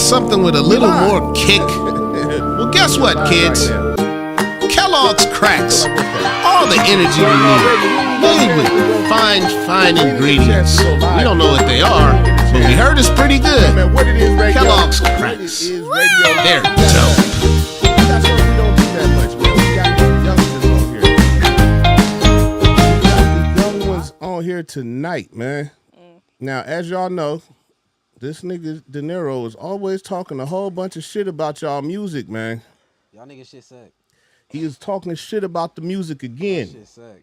something with a little more kick? Well, guess what, kids? Kellogg's Cracks. All the energy you need. Made with fine ingredients. We don't know what they are, but we heard it's pretty good. Kellogg's Cracks. They're dope. On here tonight, man. Now, as y'all know, this nigga De Niro is always talking a whole bunch of shit about y'all music, man. Y'all niggas shit suck. He is talking shit about the music again. That shit suck.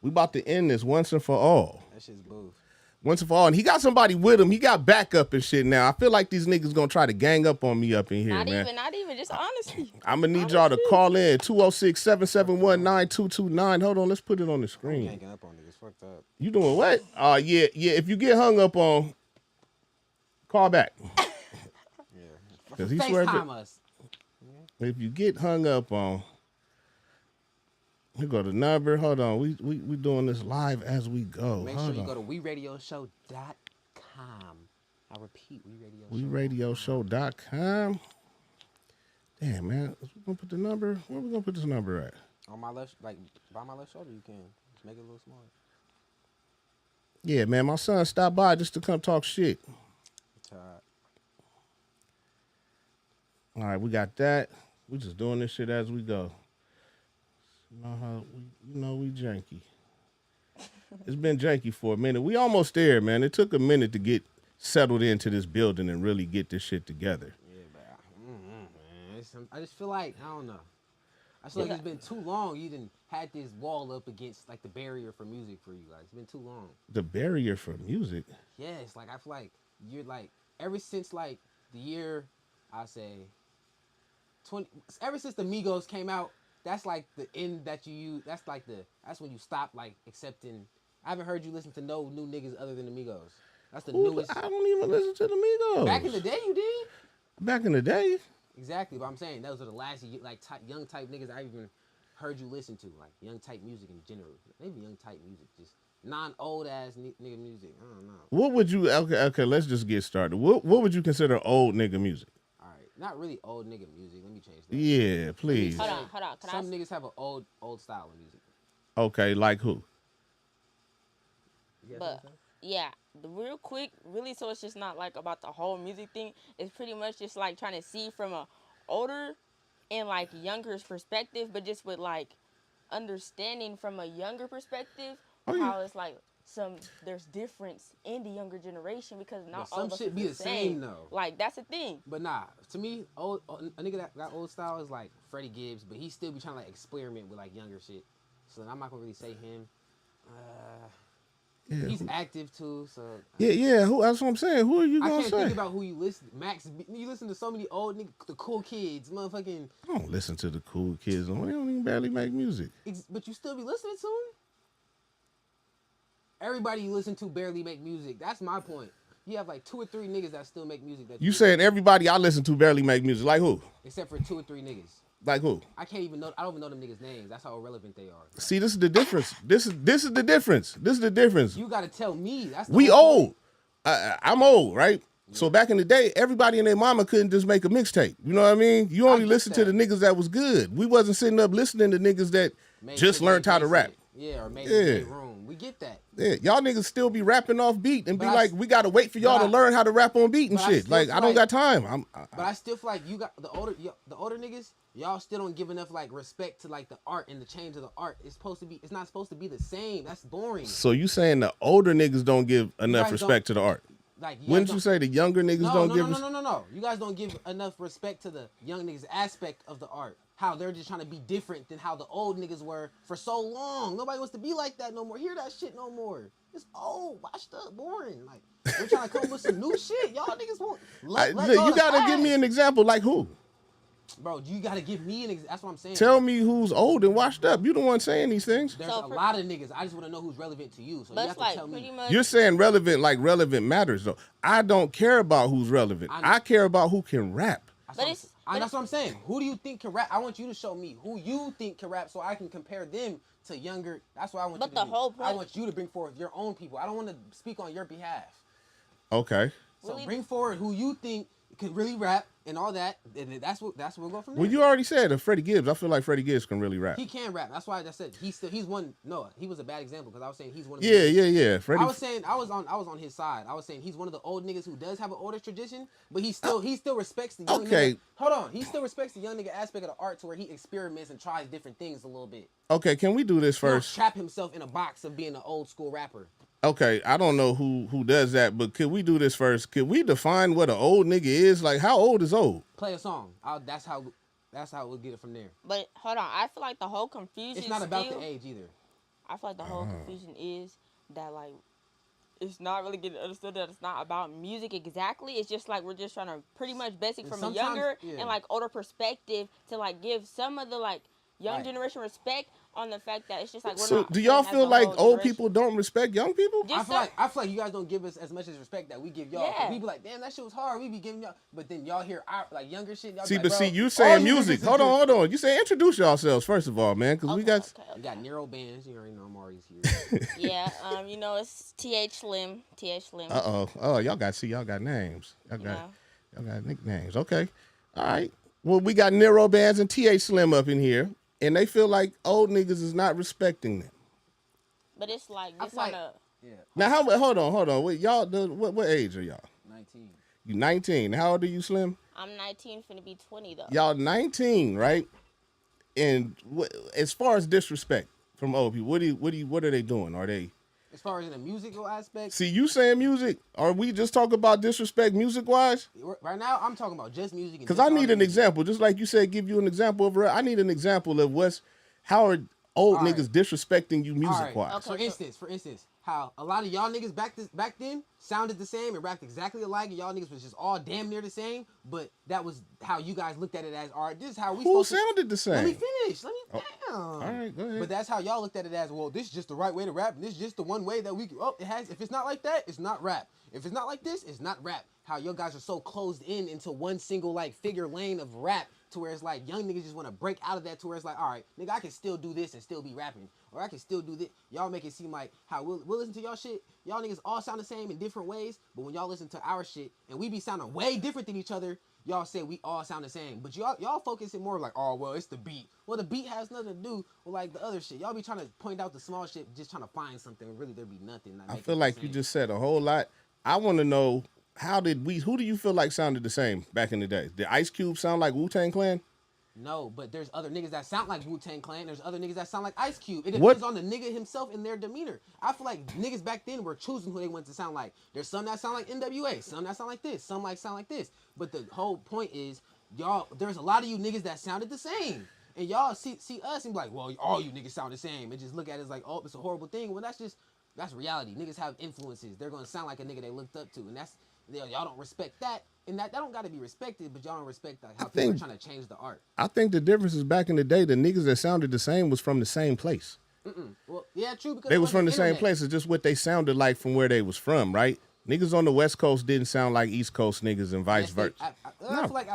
We about to end this once and for all. That shit's boof. Once and for all. And he got somebody with him. He got backup and shit now. I feel like these niggas gonna try to gang up on me up in here, man. Not even, just honestly. I'm gonna need y'all to call in 206-771-9229. Hold on, let's put it on the screen. Ganging up on niggas. Fucked up. You doing what? Yeah. If you get hung up on, call back. Yeah. Because he swears us. if you get hung up on, we go to number. Hold on, we doing this live as we go. Make sure you go to WeRadioShow.com. I repeat, WeRadioShow.com. Damn, man, we gonna put the number. Where we gonna put this number at? On my left, like by my left shoulder, you can just make it a little smaller. Yeah, man, my son stopped by just to come talk shit. All right, we got that. We just doing this shit as we go. You know how we janky. It's been janky for a minute. We almost there, man. It took a minute to get settled into this building and really get this shit together. Yeah, but man. I just feel like, I don't know. I feel like it's been too long. You didn't had this wall up against like the barrier for music for you guys. It's been too long. The barrier for music? Yes, like I feel like you're like ever since like the year I say 20. Ever since the Migos came out, that's like the end that you use. That's when you stop like accepting. I haven't heard you listen to no new niggas other than the Migos. That's the newest. I don't even listen to the Migos. Back in the day, you did. Back in the day. Exactly, but I'm saying those are the last like young type niggas I even heard you listen to, like young type music in general. Maybe young type music, just non-old ass nigga music. I don't know. What would you? Okay, let's just get started. What would you consider old nigga music? All right, not really old nigga music. Let me change that. Yeah, please. Hold on. Some niggas have an old style of music. Okay, like who? But yeah, real quick, really, so it's just not like about the whole music thing. It's pretty much just like trying to see from a older and like younger perspective, but just with like understanding from a younger perspective how it's like there's difference in the younger generation because not all of us shit be the same though. Like that's the thing. But nah, to me, a nigga that got old style is like Freddie Gibbs, but he still be trying to like experiment with like younger shit. So I'm not gonna really say him. Yeah, he's active too, so yeah. Who? That's what I'm saying. Who are you gonna say? I can't think about who you listen. Max, you listen to so many old niggas, the cool kids, motherfucking. I don't listen to the cool kids. They don't even barely make music. But you still be listening to them. Everybody you listen to barely make music. That's my point. You have like 2 or 3 niggas that still make music. That you saying everybody I listen to barely make music? Like who? Except for 2 or 3 niggas. Like who? I can't even know. I don't even know them niggas' names. That's how irrelevant they are. See, this is the difference. This is the difference. This is the difference. You gotta tell me. That's we old. I'm old, right? Yeah. So back in the day, everybody and their mama couldn't just make a mixtape. You know what I mean? You only listened to the niggas that was good. We wasn't sitting up listening to niggas that just learned how to rap. Yeah, or made it room. We get that. Yeah, y'all niggas still be rapping off beat and be like, we gotta wait for y'all to learn how to rap on beat and shit. Like I don't got time. But I still feel like you got the older niggas. Y'all still don't give enough like respect to like the art and the change of the art. It's not supposed to be the same. That's boring. So you saying the older niggas don't give enough respect to the art? Like wouldn't you say the younger niggas don't give? No. You guys don't give enough respect to the young niggas aspect of the art. How they're just trying to be different than how the old niggas were for so long. Nobody wants to be like that no more. Hear that shit no more. It's old, washed up, boring. Like we're trying to come with some new shit. Y'all niggas won't. You gotta give me an example. Like who? Bro, you gotta give me an example. That's what I'm saying. Tell me who's old and washed up. You the one saying these things. There's a lot of niggas. I just want to know who's relevant to you. So you have to tell me. You're saying relevant, like relevant matters though. I don't care about who's relevant. I care about who can rap. That's what I'm saying. Who do you think can rap? I want you to show me who you think can rap so I can compare them to younger. That's what I want you to do. Whole point. I want you to bring forth your own people. I don't want to speak on your behalf. Okay. So bring forward who you think can really rap and all that, and that's what we'll go from there. Well, you already said Freddie Gibbs. I feel like Freddie Gibbs can really rap. He can rap. That's why I said he's one. No, he was a bad example because I was saying he's one. Of Yeah. Freddie. I was saying I was on his side. I was saying he's one of the old niggas who does have an older tradition, but he still respects the young nigga. Hold on, he still respects the young nigga aspect of the art to where he experiments and tries different things a little bit. Okay, can we do this first? He don't trap himself in a box of being an old school rapper. Okay, I don't know who does that, but could we do this first? Could we define what an old nigga is? Like, how old is old? Play a song. That's how we'll get it from there. But hold on, I feel like the whole confusion. It's not about the age either. I feel like the whole confusion is that like it's not really getting understood that it's not about music exactly. It's just like we're just trying to pretty much basic from a younger and like older perspective to like give some of the like young generation respect on the fact that it's just like we're not. Do y'all feel like old people don't respect young people? I feel like you guys don't give us as much as respect that we give y'all. Yeah. We be like, damn, that shit was hard. We be giving y'all, but then y'all hear our like younger shit. Y'all you saying music. Hold on. You say introduce yourselves first of all, man, because we got. We got Nero Bands. You already know I'm already here. Yeah, you know it's TH Slim. Oh, y'all got names. Y'all got nicknames. Okay, all right. Well, we got Nero Bands and TH Slim up in here. And they feel like old niggas is not respecting them. But it's like this on a... Yeah. Now, hold on. Wait, y'all, what age are y'all? 19. You 19. How old are you, Slim? I'm 19, finna be 20, though. Y'all 19, right? And as far as disrespect from old people, what are they doing? Are they... As far as in the musical aspect... See, you saying music? Are we just talking about disrespect music-wise? Right now, I'm talking about just music. Because I need an example. Just like you said, give you an example of... I need an example of how are old niggas disrespecting you music-wise? Okay, for instance, how a lot of y'all niggas back then sounded the same and rapped exactly alike, and y'all niggas was just all damn near the same, but that was how you guys looked at it as art. This is how we sounded the same? Let me finish. Damn. All right, go ahead. But that's how y'all looked at it as, well, this is just the right way to rap, and this is just the one way that we... Oh, if it's not like that, it's not rap. If it's not like this, it's not rap. How you guys are so closed into one single, like, figure lane of rap to where it's like young niggas just want to break out of that to where it's like, all right, nigga, I can still do this and still be rapping. Or I can still do this. Y'all make it seem like how we'll listen to y'all shit. Y'all niggas all sound the same in different ways. But when y'all listen to our shit and we be sounding way different than each other, y'all say we all sound the same. But y'all focusing more like, oh, well, it's the beat. Well, the beat has nothing to do with like the other shit. Y'all be trying to point out the small shit, just trying to find something. Really, there be nothing. I feel like you just said a whole lot. I want to know, who do you feel like sounded the same back in the day? Did Ice Cube sound like Wu-Tang Clan? No, but there's other niggas that sound like Wu-Tang Clan. There's other niggas that sound like Ice Cube. It depends on the nigga himself and their demeanor. I feel like niggas back then were choosing who they want to sound like. There's some that sound like NWA, some that sound like this, some like sound like this. But the whole point is, there's a lot of you niggas that sounded the same. And y'all see us and be like, well, all you niggas sound the same. And just look at it as like, oh, it's a horrible thing. Well, that's reality. Niggas have influences. They're going to sound like a nigga they looked up to. And y'all don't respect that. And that don't got to be respected, but y'all don't respect how people are trying to change the art. I think the difference is back in the day, the niggas that sounded the same was from the same place. Well, yeah, true. Because they was from the same place. It's just what they sounded like from where they was from, right? Niggas on the West Coast didn't sound like East Coast niggas and vice versa. I feel like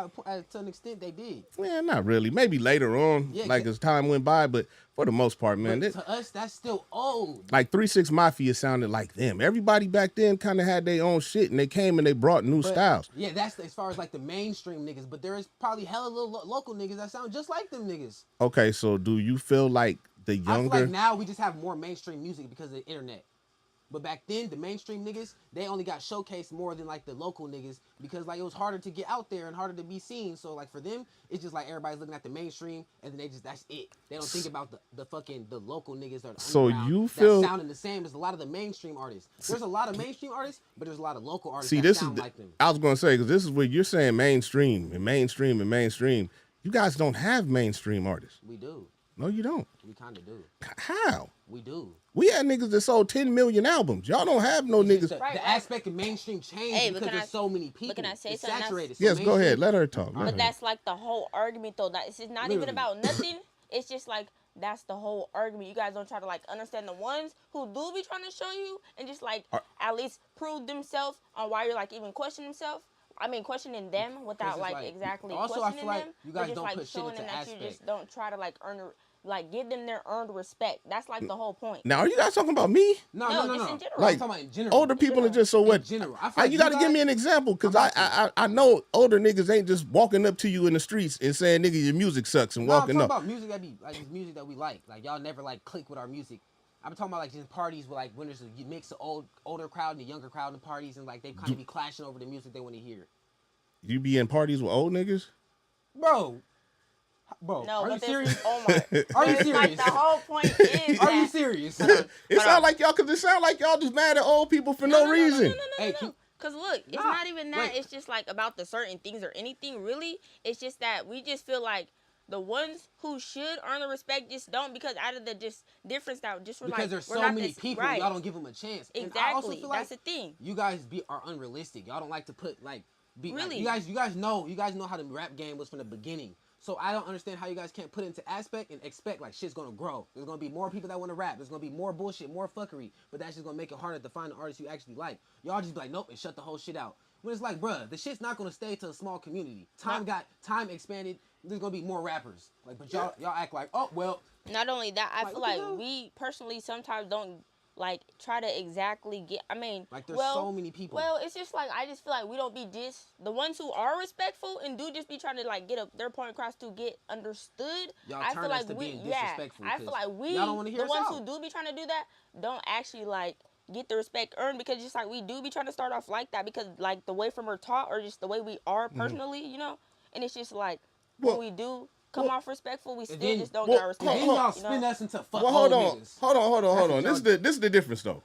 to an extent they did. Yeah, not really. Maybe later on, as time went by, but for the most part, man. To us, that's still old. Like 3 6 Mafia sounded like them. Everybody back then kind of had their own shit, and they came and they brought new styles. Yeah, that's as far as like the mainstream niggas, but there is probably hella little local niggas that sound just like them niggas. Okay, so do you feel like the younger... I feel like now we just have more mainstream music because of the internet. But back then, the mainstream niggas, they only got showcased more than like the local niggas because like it was harder to get out there and harder to be seen. So like for them, it's just like everybody's looking at the mainstream and then that's it. They don't think about the local niggas or the so you feel that sounding the same as a lot of the mainstream artists. There's a lot of mainstream artists, but there's a lot of local artists that sound like them. I was gonna say, because this is where you're saying mainstream and mainstream and mainstream. You guys don't have mainstream artists. We do. No, you don't. We kind of do. How? We do. We had niggas that sold 10 million albums. Y'all don't have no niggas. The aspect of mainstream changed because there's so many people. Can I say it's something? Saturated. Yes, go ahead. Let her talk. But that's like the whole argument, though. It's not even about nothing. It's just like that's the whole argument. You guys don't try to like understand the ones who do be trying to show you and just like at least prove themselves on why you're like even questioning questioning them without like exactly also, questioning I feel like them. you guys just don't like put shit showing into them that aspect. you just don't try to like like give them their earned respect. That's like the whole point. Now, are you guys talking about me? No, No, no, no, just no. in general. I'm Like, talking about in general. older people are general. just so In what? general. I feel like You got to you give me guys- an example because I'm about I know older niggas ain't just walking up to you in the streets and saying, nigga, your music sucks and No, I'm walking talking up. about music that be like just music that we like. Like y'all never like click with our music. I'm talking about like just parties where like when there's a mix of older crowd and the younger crowd in the parties and like they kind of be clashing over the music they want to hear. You be in parties with old niggas? Bro, No, are you but this serious? oh my. Are you Like serious? the whole point is Are you that- serious? It sound like y'all, cause it sound like y'all just mad at old people for no reason. Hey, No. Cause look, it's Nah, not even that. wait. It's just like about the certain things or anything. Really, it's just that we just feel like the ones who should earn the respect just don't because out of the just difference that just we're because like there's we're so not many this, people, right. y'all don't give them a chance. And I also Exactly. feel like That's the thing. you guys are unrealistic. Y'all don't like to put like be like, Really? you guys know how the rap game was from the beginning. So I don't understand how you guys can't put it into aspect and expect like shit's gonna grow. There's gonna be more people that want to rap. There's gonna be more bullshit, more fuckery. But that's just gonna make it harder to find the artists you actually like. Y'all just be like, nope, and shut the whole shit out. When it's like, bruh, the shit's not gonna stay to a small community. Time expanded. There's gonna be more rappers. Like, but y'all act like, oh well. Not only that, I Like, feel what the like hell? we personally sometimes don't like try to exactly get. I mean, Like, there's well, so many people. Well, it's just like I just feel like we don't be the ones who are respectful and do just be trying to like get their point across to get understood. Y'all I turn feel us like to we being disrespectful, I feel 'cause like we y'all don't wanna hear the us ones out. who do be trying to do that don't actually like get the respect earned because just like we do be trying to start off like that because like the way from we're taught or just the way we are personally, you know, and it's just like Well- when we do come off respectful, we still then- just don't well, get our And respect. then y'all you spin know? us into fuck Well, old hold on, niggas. hold on. what This is the difference though.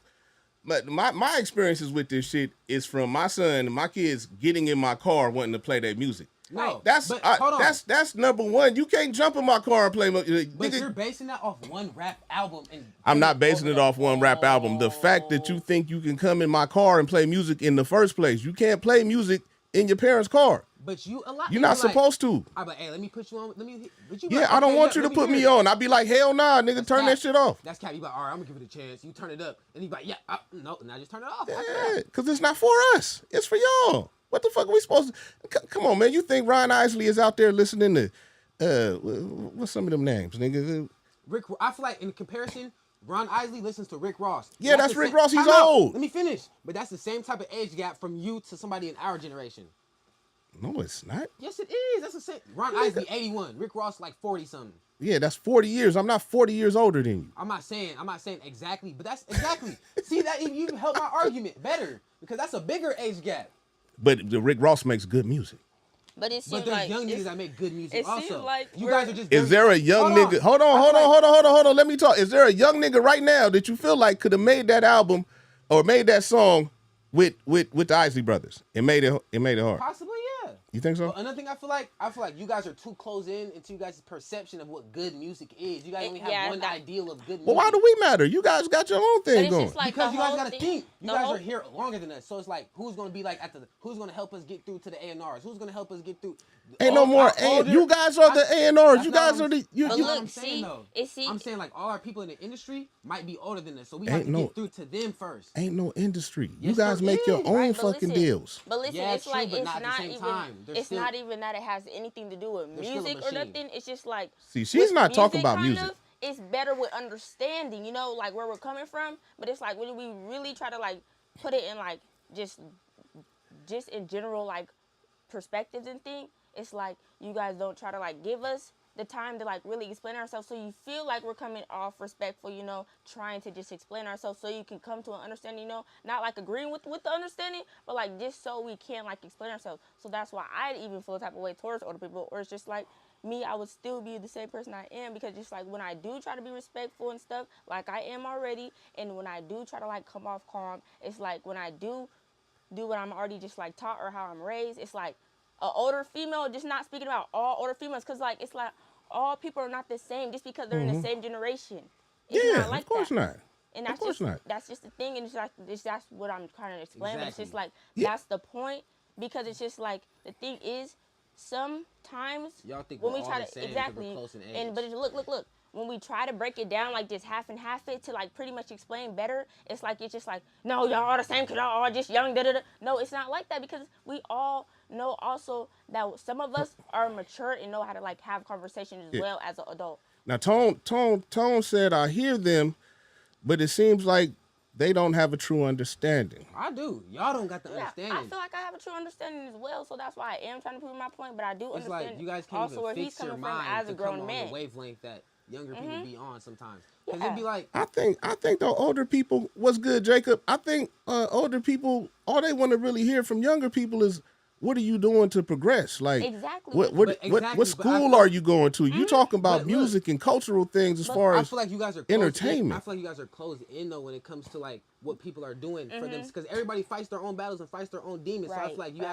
But my experiences with this shit is from my son and my kids getting in my car wanting to play their music. No, That's but hold on. that's number one. You can't jump in my car and play. But Nigga, you're basing that off one rap album. And I'm not basing it off one rap album. The fact that you think you can come in my car and play music in the first place, you can't play music in your parents' car. But you a lot. You're not supposed to. I'm like, hey, let me put you on. Let me. But you. Yeah, like, I don't okay, want yeah, you to let put hear me it. on. I'd be like, hell nah, nigga, That's turn cap. that shit off. That's cap. You like, all right, I'm gonna give it a chance. You turn it up, and he like, yeah, no, and I just turn it off. After Yeah, that. because it's not for us. It's for y'all. What the fuck are we supposed to? Come on, man. You think Ryan Isley is out there listening to, what's some of them names, nigga? Rick, I feel like in comparison, Ron Isley listens to Rick Ross. Yeah, that's the Rick same- Ross. He's Time out. old. Let me finish. But that's the same type of age gap from you to somebody in our generation. No, it's not. Yes, it is. That's the same. Ron Isley, 81. Rick Ross, like 40 something. Yeah, that's 40 years. I'm not 40 years older than you. I'm not saying exactly, but that's exactly. See that you help my argument better because that's a bigger age gap. But the Rick Ross makes good music. But it But seems there's like young niggas it's- that make good music it seems also. like You we're- guys are just. Is there a young Hold nigga? on. Hold I feel on, like- Let me talk. Is there a young nigga right now that you feel like could have made that album or made that song with the Isley brothers? It made it hard. Possibly, yeah. You think so? But another thing I feel like you guys are too close into you guys' perception of what good music is. You guys only have Yeah, one that- ideal of good music. Well, why do we matter? You guys got your own But thing it's going. just like Because the you guys whole gotta thing- think. You the guys whole- are here longer than us. So it's like, who's gonna be like who's gonna help us get through to the A&Rs? Who's gonna help us get through? Ain't no more. You guys are the A&Rs. You guys are the. But You, That's look, what I'm saying, see, though. it see- I'm saying like all our people in the industry might be older than us, so we have Ain't to no- get through to them first. ain't no industry. You Yes, guys there make your is. own Right, but fucking listen, deals. But listen, Yeah, it's true, like but it's not at the not same even time. They're it's still- not even that it has anything to do with They're still a music or machine. nothing. It's just like See, she's with not talking about kind music. of, it's better with understanding, you know, like where we're coming from. But it's like when we really try to like put it in like just in general like perspectives and thing, it's like you guys don't try to like give us the time to like really explain ourselves so you feel like we're coming off respectful, you know, trying to just explain ourselves so you can come to an understanding, you know, not like agreeing with the understanding, but like just so we can like explain ourselves. So that's why I even feel the type of way towards older people, or it's just like me, I would still be the same person I am because just like when I do try to be respectful and stuff, like I am already, and when I do try to like come off calm, it's like when I do what I'm already just like taught or how I'm raised, it's like an older female, just not speaking about all older females, because like it's like all people are not the same just because they're in the same generation. It's Yeah, not like of course that. not. And Of that's course just not. that's just the thing, and it's like that's what I'm trying to explain. But it's just Exactly. like Yeah. that's the point, because it's just like the thing is sometimes Y'all think when we're we all try the to same 'cause exactly we're close in age. and but it's, look when we try to break it down like just half and half it to like pretty much explain better, it's like it's just like no, y'all all the same because y'all all just young. No, it's not like that, because we all know also that some of us are mature and know how to like have conversations as Yeah. well as an adult. Now, Tone said, I hear them, but it seems like they don't have a true understanding. I do. Y'all don't got the Yeah, understanding. I feel like I have a true understanding as well, so that's why I am trying to prove my point. But I do It's understand like you guys can't also even where he's fix your coming from mind as to a come grown on man. the wavelength that younger people be on sometimes. Because Yeah. it'd be like, I think the older people, what's good, Jacob? I think older people, all they want to really hear from younger people is, what are you doing to progress? Like, Exactly. what exactly, but I school feel- are you going to? You talking about But look, music and cultural things as but far I as feel like you guys are closed entertainment. I feel like you guys are closed in though when it comes to like what people are doing for them, because everybody fights their own battles and fights their own demons. So I Right, feel like you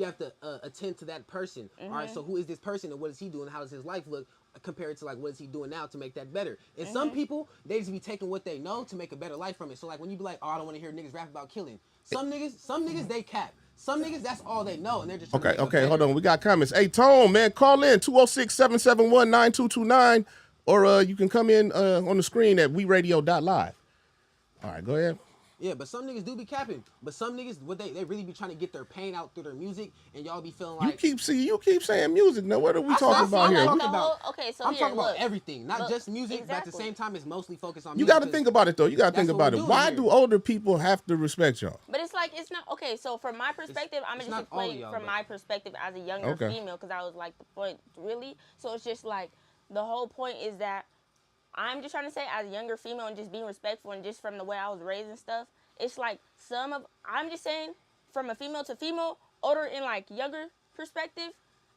have to attend to that person. All right, so who is this person and what is he doing? How does his life look compared to like what is he doing now to make that better? And some people they just be taking what they know to make a better life from it. So like when you be like, oh, I don't want to hear niggas rap about killing. Some niggas they cap. Some niggas that's all they know and they're just trying to make Okay, a hold better. on. We got comments. Hey, Tone, man, call in 206-771-9229, or you can come in on the screen at weradio.live. All right, go ahead. Yeah, but some niggas do be capping. But some niggas, what they really be trying to get their pain out through their music, and y'all be feeling like You keep saying music. Now, what are we I talking feel about like here? talking the about. whole- okay, so I'm here, talking about look. everything, not Look, just music, but at the exactly. same time, it's mostly focused on You music. got to think about it, though. You got to think that's what about we're it. doing Why here. do older people have to respect y'all? But it's like it's not okay. So from my perspective, I'm it's gonna not just all of explain y'all, from but- my perspective as a younger Okay. female, because I was like the point really. So it's just like the whole point is that I'm just trying to say as a younger female and just being respectful and just from the way I was raised and stuff. It's like I'm just saying from a female to female, older and like younger perspective.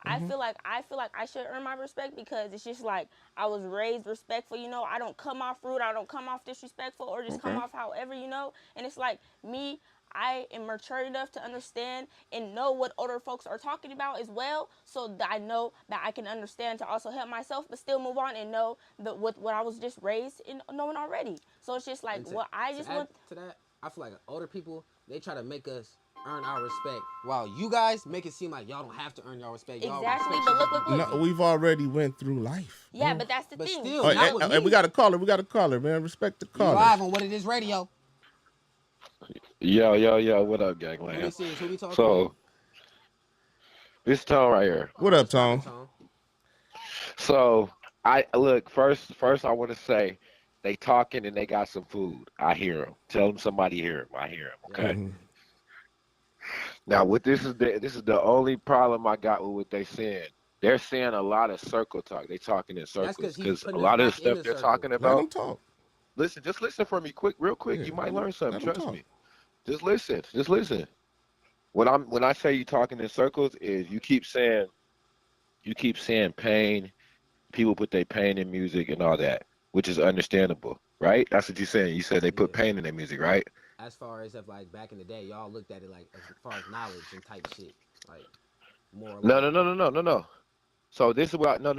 I feel like I should earn my respect because it's just like I was raised respectful, you know. I don't come off rude, I don't come off disrespectful or just come off however, you know. And it's like me, I am mature enough to understand and know what older folks are talking about as well, so that I know that I can understand to also help myself, but still move on and know that what I was just raised in knowing already. So it's just like And what I just add want. to that, I feel like older people they try to make us earn our respect, while you guys make it seem like y'all don't have to earn your respect. Y'all Exactly, respect but you look. No, we've already went through life. Yeah, bro. but that's the But thing. still, Oh, not with hey, me. we got a caller. Man. Respect the You caller. live on What It Is Radio. Yo, what up, Who gangland? this is? Who we talking So, this Tone right here. What up, Tone? So, I look first. I want to say, they talking and they got some food. I hear them. Tell them somebody hear them. I hear them. Okay. Mhm. Now, what this is the only problem I got with what they saying. They're saying a lot of circle talk. They talking in circles 'cause he's because a putting us lot of the back in stuff the they're circle. talking Let about. them talk. Listen, just listen for me, real quick. Yeah, You might let learn 'em- something. let 'em Trust talk. me. Just listen. When I say you talking in circles is you keep saying pain. People put their pain in music and all that, which is understandable, right? That's what you're saying. You said they put pain in their music, right? As far as of like back in the day, y'all looked at it like as far as knowledge and type shit, like more. No, Like, no. So this is what no.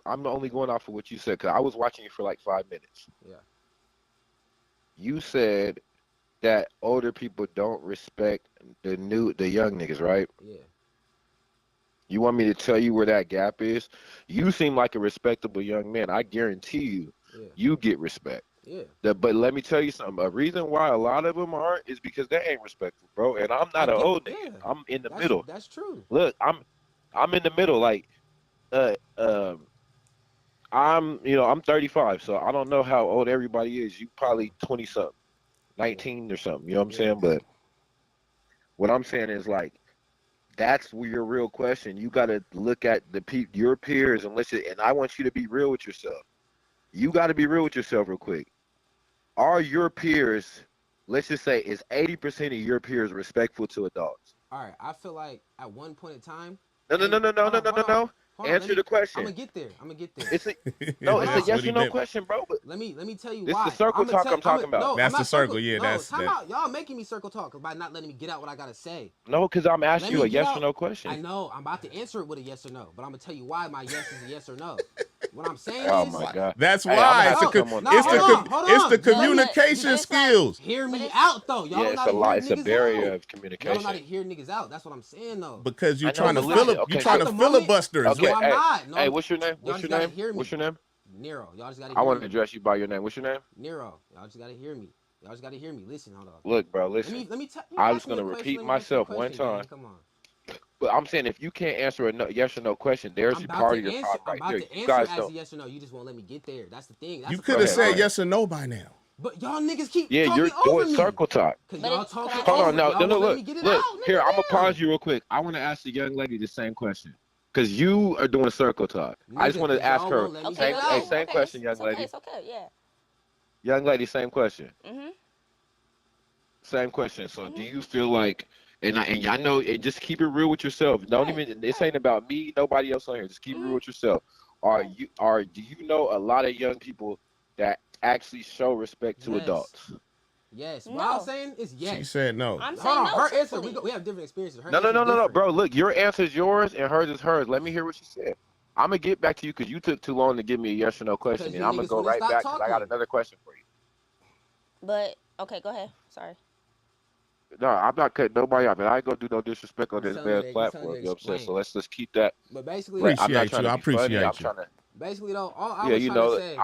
I'm only going off of what you said because I was watching you for like 5 minutes. yeah, You said that older people don't respect the young niggas, right? yeah. You want me to tell you where that gap is? You seem like a respectable young man. I guarantee you, Yeah. you get respect. Yeah. But let me tell you something. A reason why a lot of them aren't is because they ain't respectful, bro. And I'm not an old nigga. Yeah. I'm in the middle. That's true. Look, I'm in the middle. Like, uh, um, I'm 35, so I don't know how old everybody is. You probably 20 something, 19 or something. You know what I'm Yeah. saying? But what I'm saying is like, that's where your real question. You got to look at your peers and listen. And I want you to be real with yourself. You got to be real with yourself real quick. Are your peers, let's just say, is 80% of your peers respectful to adults? All right. I feel like at one point in time. No. Answer the question. I'm gonna get there. It's a That's yes what he or no meant. question, bro. But Let me tell you this why. is the circle talk I'm talking about. No, That's I'm not the circle, yeah, No, that's time that. out. Y'all making me circle talk by not letting me get out what I gotta say. No, because I'm asking Let you me a get yes out. or no question. I know. I'm about to answer it with a yes or no, but I'm gonna tell you why my yes is a yes or no. What I'm saying Oh is, my God. That's Hey, I'm gonna why have it's to the come on. hold on. communication But it's like- skills. hear me it's- out though. Y'all Yeah, don't it's know a how lot. to It's hear a niggas barrier out. of Y'all don't know how to communication. hear niggas out. That's what I'm saying though. Because you're I know, trying to but listen, you're okay, trying at to the moment- filibuster. Okay, No, I'm hey, not. No, hey, what's your name? y'all What's just your gotta name? hear me. What's your name? Nero. Y'all just gotta I hear want to me. address you by your name. What's your name? Nero. Y'all just gotta hear me. Y'all just gotta hear me. Listen, hold on. Look, bro, listen. Let me tell you. I ask was me a gonna question, repeat let me answer the myself one question, gang. time. Come on. But I'm saying if you can't answer a yes or no question, there's I'm your about part to of your answer. time I'm right about there. to You answer guys as don't. a yes or no. You just won't let me get there. That's the thing. That's You the could Go have fucking ahead. Go said part. ahead. yes or no by now. But y'all niggas keep Yeah, you're talking over doing me. circle talk. Cause But y'all can I talking ask Hold over on, me. you? no, Y'all no, won't let look, me get it look. out. Here, I'm gonna Nigga, pause damn. you real quick. I want to ask the young lady the same question, cause you are doing circle talk. I just Nigga, want to cause ask y'all her won't let me Okay, get same, it go hey, ahead. out. same Okay, question, young it's okay. lady. It's okay. Yeah. Young lady, same question. Mhm. Same question. So, do Mhm. you feel like, and I know, and just keep it real with yourself. Don't Right. even. This Right. ain't about me. Nobody else on here. Just keep it real Mhm. with yourself. Right. Do you know a lot of young people that actually show respect to Yes. adults? Yes. What I'm No, saying is She yes. said no. I'm Hold saying on. no. Her answer. Truthfully. We have different experiences. Her No, no, answer is no, no, no, different. bro. Look, your answer is yours, and hers is hers. Let me hear what she said. I'm gonna get back to you because you took too long to give me a yes or no question, Cause and you I'm gonna niggas go wouldn't right stop back because I got talking. another question for you. But okay, go ahead. Sorry. No, I'm not cutting nobody off, and I ain't gonna do no disrespect on He's this telling you man's that. He's telling you platform. to You know what I'm saying? So explain. let's keep that. But basically, Right. I'm not Appreciate trying you. to I be funny. I'm appreciate you. trying to. basically though, all I Yeah, was you trying to know, say.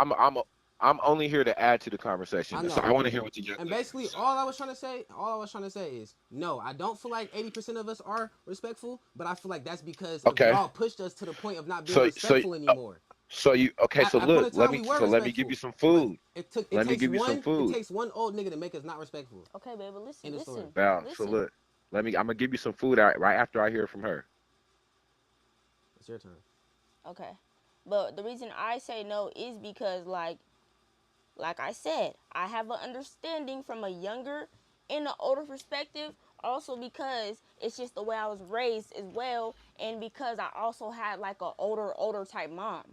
I'm only here to add to the I conversation, so I know. want to hear what the young And lady has to basically, say. all I was trying to say is, no, I don't feel like 80% of us are respectful, but I feel like that's because of Okay. y'all pushed us to the point of not being So so respectful anymore. so you okay? So At a point look, in time, we were let me give you respectful, some but food. it Let me takes give you some one food. old nigga to make us not respectful. Okay, baby. Listen. End of story. Listen. Wow. So Listen. look, I'm gonna give you some food right after I hear from her. It's your turn. Okay. But the reason I say no is because like I said, I have an understanding from a younger and an older perspective. Also because it's just the way I was raised as well, and because I also had like a older type mom.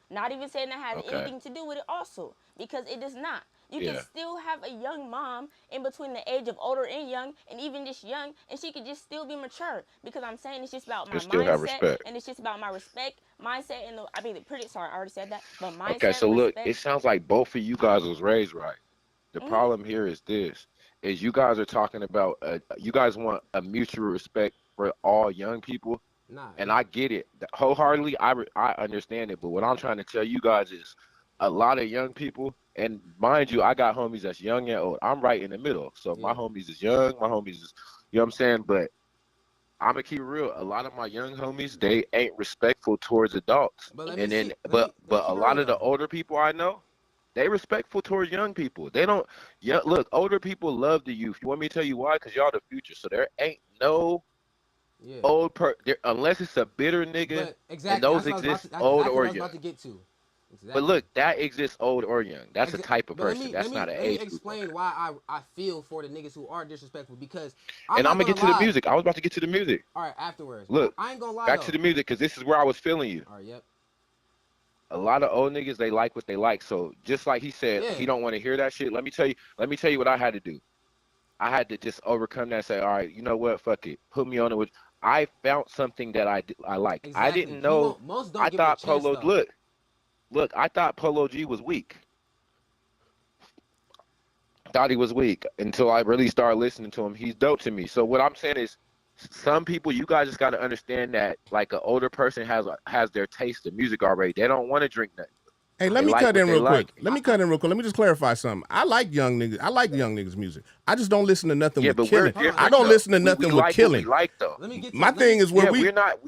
Not even saying that has Okay. anything to do with it also, because it does not. You can Yeah. still have a young mom in between the age of older and young, and even just young, and she could just still be mature. Because I'm saying it's just about And my still have mindset, respect. and it's just about my respect, mindset, and I mean, pretty sorry, I already said that, but Okay. mindset, So look, respect. it sounds like both of you guys was raised right. The Mhm. problem here is this: is you guys are talking about you guys want a mutual respect for all young people, Nah, and I get it wholeheartedly. I understand it, but what I'm trying to tell you guys is a lot of young people, and mind you, I got homies that's young and old. I'm right in the middle, so my yeah. homies is young, my homies is, you know what I'm saying. But I'm gonna keep it real. A lot of my young homies, they ain't respectful towards adults, But let me and then see. Let me but a keep it real lot of the though. older people I know, they respectful towards young people. They don't. Yeah, look, older people love the youth. You want me to tell you why? Because y'all the future. So there ain't no Yeah. unless it's a bitter nigga, But and exactly, those exist that's old exactly what or I was young. about to get to. But Exactly. look, that exists old or young. That's a type of But let person. me let That's me not an let me age group on explain that. why I feel for the niggas who are disrespectful because I'm And I'm not gonna gonna get to the lie. music. I was about to get to the music. All right, afterwards, but Look, I ain't gonna lie back to though. the music because this is where I was feeling you. All right, yep, A lot of old niggas, they like what they like. So just like he said, yeah, he don't want to hear that shit. Let me tell you what I had to do. I had to just overcome that and say, all right, you know what? Fuck it. Put me on it. I found something that I liked. I exactly. didn't know. Most I don't give it a thought chance Polo, though. look, I thought Polo G was weak. Thought he was weak until I really started listening to him. He's dope to me. So what I'm saying is, some people, you guys just got to understand that like an older person has their taste of music already. They don't want to drink nothing. Hey, let They me like cut what in they real quick. like. Let me cut in real quick. Let me just clarify something. I like young niggas. I like young niggas' music. I just don't listen to nothing Yeah, with but we're killing. Hold on, I different don't though. listen to We nothing with like what we killing. like though. Let me get to My let me thing is Yeah, we're not.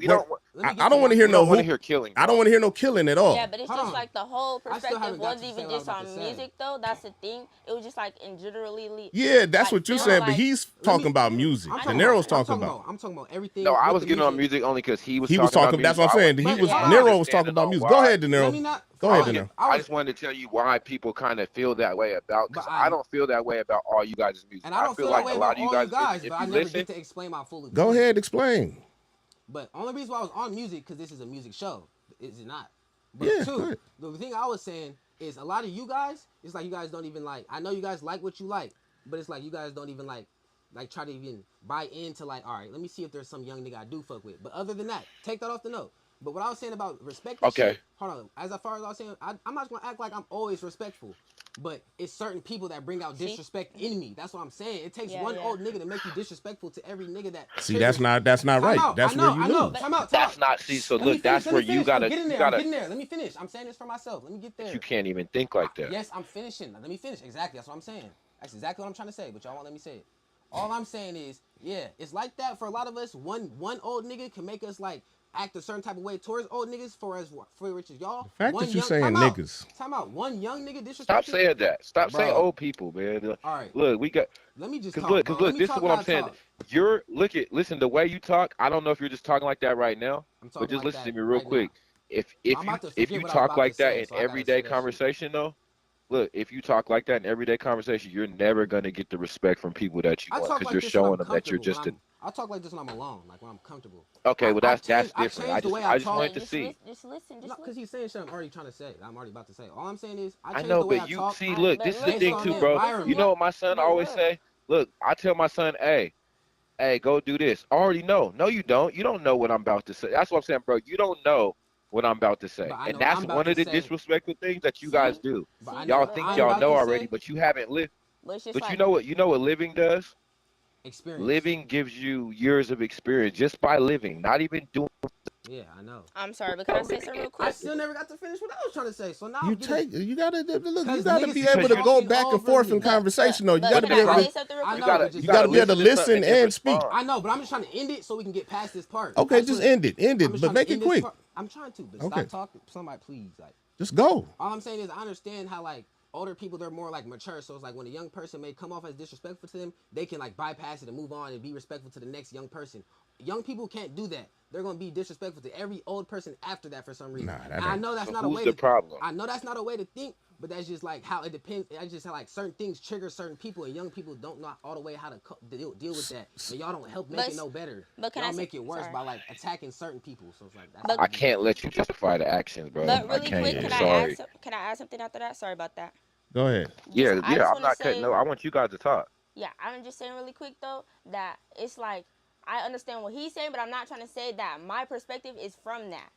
let me get I to don't want my to hear We no don't point. want to hoop. hear killing, I don't bro. want to hear no killing at Yeah, all. but it's Hold just on, like the whole I still perspective haven't got wasn't to say even what I was just about to on say. music though. That's the thing. It was just like in generally, Yeah, that's like what you're Hold feeling saying, on, but like he's let talking me. about music. I I'm know, talking Nero's about. I'm talking talking about. about. I'm talking about No, everything I with was the getting on music. music only because he was He was talking about talking. That's music. what I'm saying. He But was Getting hold my on. Nero was talking understanding about on music. Go why. ahead, De Let Niro. me not. Go I ahead, was. De Get, Niro. I I was. just wanted to tell you why people kind of feel that way about But because I don't feel that way about all you guys' music. and I I don't feel feel that like way a lot about of you all you guys' music, guys. if But I you never listen, get to explain my full Go point. ahead, explain. But only reason why I was on music because this is a music show. Is it not? But Yeah, go two, ahead. the thing I was saying is a lot of you guys. It's like you guys don't even like. I know you guys like what you like, but it's like you guys don't even like try to even buy into like. All right, let me see if there's some young nigga I do fuck with. But other than that, take that off the note. But what I was saying about respect and okay, shit. Hold on. As far as I was saying, I'm not gonna act like I'm always respectful. But it's certain people that bring out see, disrespect in me. That's what I'm saying. It takes yeah, one yeah. old nigga to make you disrespectful to every nigga that See, triggers. that's not Time right. out. That's where you I know. lose. But Time out. Time out. that's not see. Shh. So Let me look, finish. that's Let where me you finish. I'm gotta getting you there. I'm gotta getting there. Let me finish. I'm saying this for myself. Let me get but there. you can't even think like that. Yes, I'm finishing. Let me finish. Exactly. That's what I'm saying. That's exactly what I'm trying to say. But y'all won't let me say it. All I'm saying is Yeah, it's like that for a lot of us. One old nigga can make us like act a certain type of way towards old niggas for which is y'all. The fact One that you young saying niggas. time out. One young nigga Stop disrespected. saying that. Stop saying Bro. old people, man. All right, Look, we got let me just cause talk, look, bro. cause Let look. me This is talk what how I'm I saying. talk. Listen. The way you talk, I don't know if you're just talking like that right now, I'm but talking just like listen that to me real right now. quick. If I'm you about to if forget you what I was talk about to like that say, in so I gotta everyday say that shit. conversation, though, look, if you talk like that in everyday conversation, you're never gonna get the respect from people that you I want talk because like you're this when I'm showing them that you're comfortable. just an. I talk like this when I'm alone, like when I'm comfortable. Okay, well that's I different. changed the way I I just talk. wanted Hey, to see. just listen, No, just because listen. he's saying shit I'm already trying to say. I'm already about to say. All I'm saying is I I changed know, the way but I you talk see, All right, look, but this is the look, based thing on too, the look, bro. listen, You environment. know look, what my son but always look. say? Look, I tell my son, hey, go do this. I already know. No, you don't. You don't know what I'm about to say. That's what I'm saying, bro. You don't know what I'm about to say. But I And know what I'm that's about one to of the say. disrespectful things that you guys See, do. But I see, know Y'all what but think I'm y'all about know to already, say. but you haven't lived. but it's just But like you know what living does? Experience. Living gives you years of experience just by living, not even doing. Yeah, I know. I'm sorry, but can I say something real I quick? still never got to finish what I was trying to say. So now You I'm getting take you gotta look. You because gotta niggas be keep able Because to you're go talking back and over forth in me. conversation. Though you But gotta can be I able problem. say to. something real I quick? know, but just You gotta be able to listen to something listen and and speak. respond. I know, but I'm just trying to end it so we can get past this part. Okay, That's just what end I'm it, just but trying to make it end this quick. part. I'm trying to, but Okay, stop talking. Somebody, please, like. just go. All I'm saying is I understand how like older people they're more like mature. So it's like when a young person may come off as disrespectful to them, they can like bypass it and move on and be respectful to the next young person. Young people can't do that. They're gonna be disrespectful to every old person after that for some reason. Nah, And that I ain't. know that's So not a who's way the to. problem? I know that's not a way to think, but that's just like how it depends. That's just how like certain things trigger certain people, and young people don't know all the way how to deal with that. And y'all don't help make it no better. But can Y'all I say make it worse sorry? by like attacking certain people. So it's like that's But how I I just be can't feeling. let you justify the actions, bro. but I really quick, can't. can Yeah. I add Sorry. some, can I add something after that? Sorry about that. Go ahead. Just I Yeah, just I'm want to not cutting. say No, I want you guys to talk. yeah, I'm just saying really quick though that it's like I understand what he's saying, but I'm not trying to say that my perspective is from that.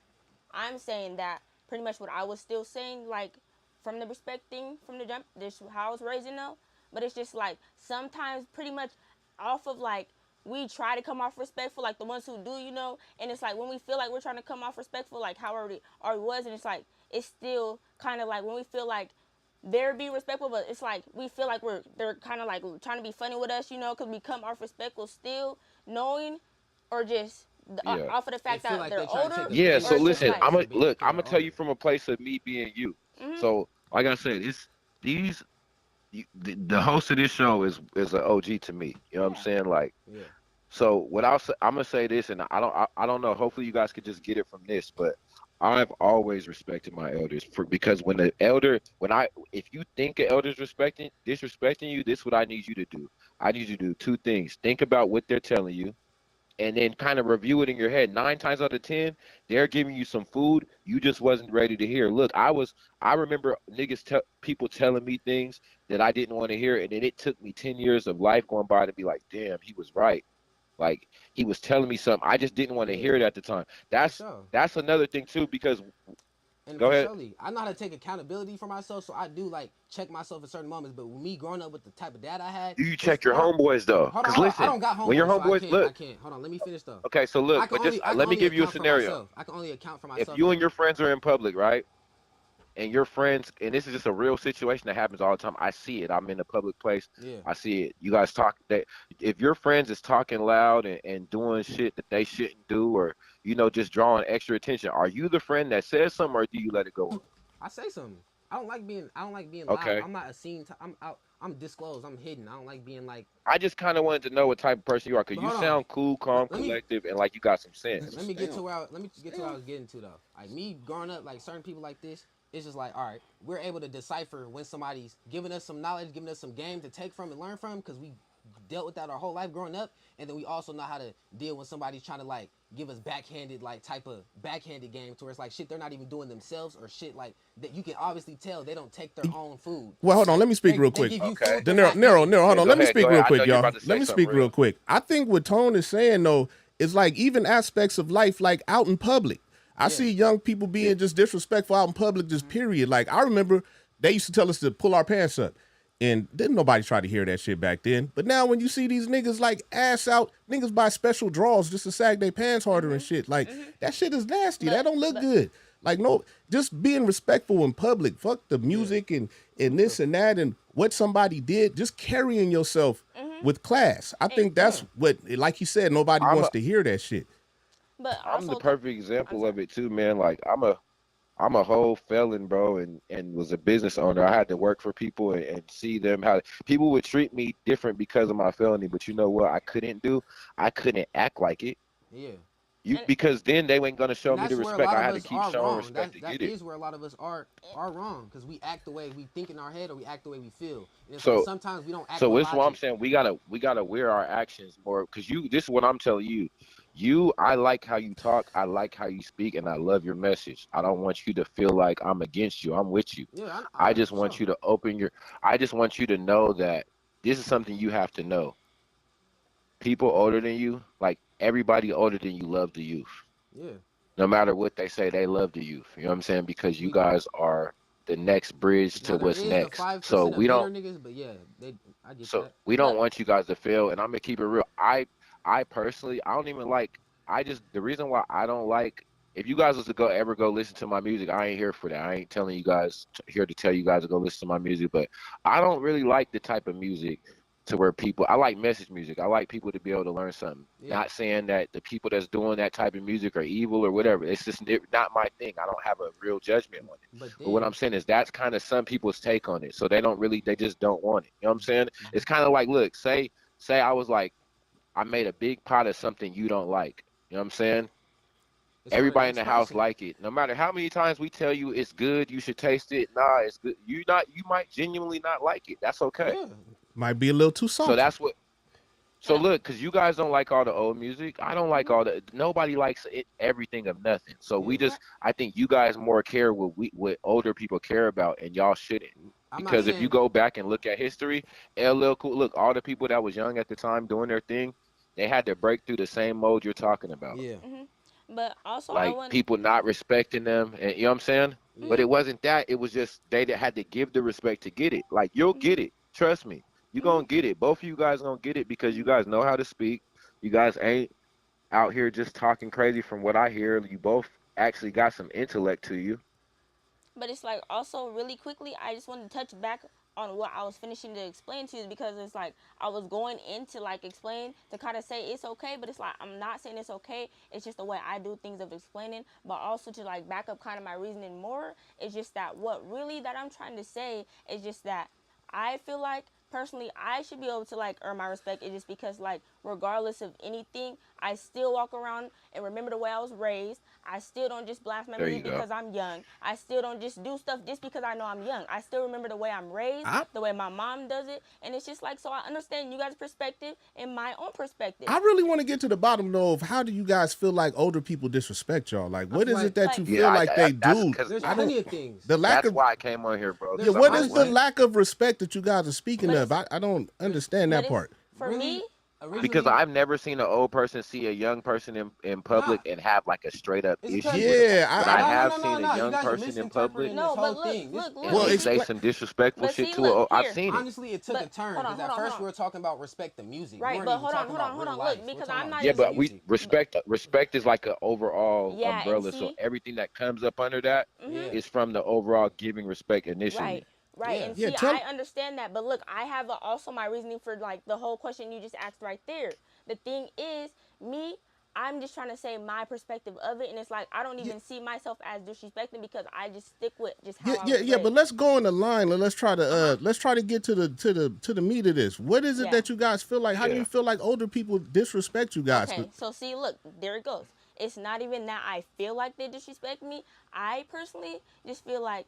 I'm saying that pretty much what I was still saying, like from the respecting from the jump, this how I was raised, But it's just like sometimes pretty much off of like we try to come off respectful, like the ones who do, and it's like when we feel like we're trying to come off respectful, like how already was, and it's like it's still kind of like when we feel like they're being respectful, but it's like we feel like they're kind of like trying to be funny with us, because we come off respectful still knowing, or just Yeah. off of the They fact feel that like they're they try to older, take Yeah. advantage or So of it's just listen, young like I'm ones gonna for being look. I'm because gonna they're tell you older. from a place of me being you. mm-hmm. So, like I said, it's these. The host of this show is an OG to me. You know what I'm Yeah. saying? Like, Yeah. so what I'm gonna say this, and I don't know. Hopefully, you guys could just get it from this, but I've always respected my elders because when the elder, if you think an elder's disrespecting you, this is what I need you to do. I need you to do two things. Think about what they're telling you, and then kind of review it in your head. 9 times out of 10, they're giving you some food you just wasn't ready to hear. Look, I remember people telling me things that I didn't want to hear, and then it took me 10 years of life going by to be like, damn, he was right. Like he was telling me something I just didn't want to Yeah. hear it at the time. For That's sure. that's another thing too, because And go for ahead. surely, I know how to take accountability for myself, so I do like check myself at certain moments. But with me growing up with the type of dad I had, Do you it's check your homeboys though? hold on, Because hold on. I listen, don't got when your homeboys, so I homeboys can't. look, I can't. Hold on, let me finish though. okay, so look, but just I can let me only give you a account for scenario. myself. I can only account for If myself. you And and your friends are in public, right? And your friends, and this is just a real situation that happens all the time. I see it. I'm in a public place. yeah, I see it. You guys talk that if your friends is talking loud and doing shit that they shouldn't do, or just drawing extra attention, are you the friend that says something, or do you let it go on? I say something. I don't like being loud. Okay. I'm not a scene. I'm out. I'm disclosed. I'm hidden. I don't like being like. I just kind of wanted to know what type of person you are, because But you hold on. sound cool, calm, Let me collective, and like you got some sense. let me get to what I was getting to though. Like me growing up, like certain people like this, it's just like, all right, we're able to decipher when somebody's giving us some knowledge, giving us some game to take from and learn from, because we dealt with that our whole life growing up, and then we also know how to deal when somebody's trying to like give us backhanded like type of backhanded game to where it's like shit they're not even doing themselves, or shit like that you can obviously tell they don't take their own food. Well, hold on. Like Let me speak real they quick. give you Okay. food The they're Nero, not Nero, eating. Nero. Hold Yeah, on. go Let me ahead. speak Go ahead. real I know quick, you're y'all. about to Let say me something speak real real. quick. I think what Tone is saying though is like even aspects of life, like out in public. I see young people being just disrespectful out in public, just period. Like I remember they used to tell us to pull our pants up. And didn't nobody try to hear that shit back then. But now when you see these niggas like ass out, niggas buy special drawers just to sag their pants harder and shit. Like that shit is nasty. That don't look good. Like no, just being respectful in public. Fuck the music and this and that and what somebody did. Just carrying yourself with class. I think that's what, like you said, nobody wants to hear that shit. But I'm also, the perfect example of it too, man. Like I'm a whole felon, bro, and was a business owner. I had to work for people and see them how people would treat me different because of my felony. But you know what? I couldn't do. I couldn't act like it. Yeah. Because then they weren't gonna show And me the that's where a respect. lot I of had to us keep are showing wrong. respect to That get it. is where a lot of us are wrong because we act the way we think in our head or we act the way we feel. And it's like So sometimes we don't act so with this is what I'm logic. saying. We gotta wear our actions more because this is what I'm telling you. I like how you talk. I like how you speak, and I love your message. I don't want you to feel like I'm against you. I'm with you. Yeah, I just for want sure. you to I just want you to know that this is something you have to know. People older than you, like everybody older than you, love the youth. Yeah. No matter what they say, they love the youth. You know what I'm saying? Because you We guys are the next bridge to now there what's is the next. So 5% of we bitter don't. niggas, but yeah, I get So that. we but don't want you guys to fail, and I'm gonna keep it real. I personally, I don't even like. The reason why I don't like. If you guys was to ever go listen to my music, I ain't here for that. I ain't telling you guys here to tell you guys to go listen to my music, but I don't really like the type of music to where people. I like message music. I like people to be able to learn something. Yeah. Not saying that the people that's doing that type of music are evil or whatever. It's just not my thing. I don't have a real judgment on it. But But what then I'm saying is that's kind of some people's take on it. So they just don't want it. You know what I'm saying? It's kind of like, look, say I was like, I made a big pot of something you don't like. You know what I'm saying? it's for the Everybody in the house expression. like it. No matter how many times we tell you it's good, you should taste it. Nah, it's good. You might genuinely not like it. That's okay. Yeah. Might be a little too So salty. that's what So and look, because you guys don't like all the old music, I don't like all the. Nobody likes everything of nothing. So Yeah. I think you guys more care what older people care about, and y'all shouldn't. I'm not Because if you saying go back and look at history, LL Cool, look, all the people that was young at the time doing their thing, they had to break through the same mode you're talking about, yeah. but also I like want. people not respecting them, and you know what I'm saying. But Yeah. it wasn't that; it was just they that had to give the respect to get it. Like you'll get it, trust me. You gonna get it. Both of you guys gonna get it because you guys know how to speak. You guys ain't out here just talking crazy from what I hear. You both actually got some intellect to you. But it's like also really quickly, I just want to touch back on what I was finishing to explain to you because it's like I was going into like explain to kind of say it's okay, but it's like I'm not saying it's okay. It's just the way I do things of explaining, but also to like back up kind of my reasoning more. It's just that what really that I'm trying to say is just that I feel like personally I should be able to like earn my respect. It's just because like regardless of anything, I still walk around and remember the way I was raised. I still don't just blast my There music you go. because I'm young. I still don't just do stuff just because I know I'm young. I still remember the way I'm raised, the way my mom does it, and it's just like so I understand you guys' perspective and my own perspective. I really want to get to the bottom though of how do you guys feel like older people disrespect y'all? Like, what feel is like- it that Like- you Yeah, feel like they that's do? because There's I plenty don't. of things. The lack that's of why I came on here, bro. There's- yeah. 'cause What I'm is like, the what? lack of respect that you guys are speaking But of? I don't understand but that it's, part. for Really? me, Originally, Because I've never seen an old person see a young person in public Nah. and have like a straight up it's issue because with them. Yeah, But I I no, no, have no, no, seen a no. You young guys are person in public misinterpreting this no, whole but thing. This and Well, they honestly, say explain. some disrespectful but shit see, to look, I've here. seen it. honestly, it took a But turn hold on, because at hold on, hold first on. we were talking about respect the music. We Right, weren't but even hold on, talking hold on, about hold real on. life. Look, We're because talking I'm about not Yeah, just even but we music. respect is like an overall yeah, and umbrella. So see, everything that comes up under that Yeah, is from the overall giving respect initially. right, right, yeah. and Yeah, see, tell. I understand that, but look, I have also my reasoning for like the whole question you just asked right there. The thing is, me, I'm just trying to say my perspective of it, and it's like I don't even see myself as disrespecting because I just stick with just how Yeah, I yeah, was yeah. But raised. let's go in the line and let's try to get to the meat of this. What is it Yeah. that you guys feel like? How do Yeah. you feel like older people disrespect you guys? Okay, so see, look, there it goes. It's not even that I feel like they disrespect me. I personally just feel like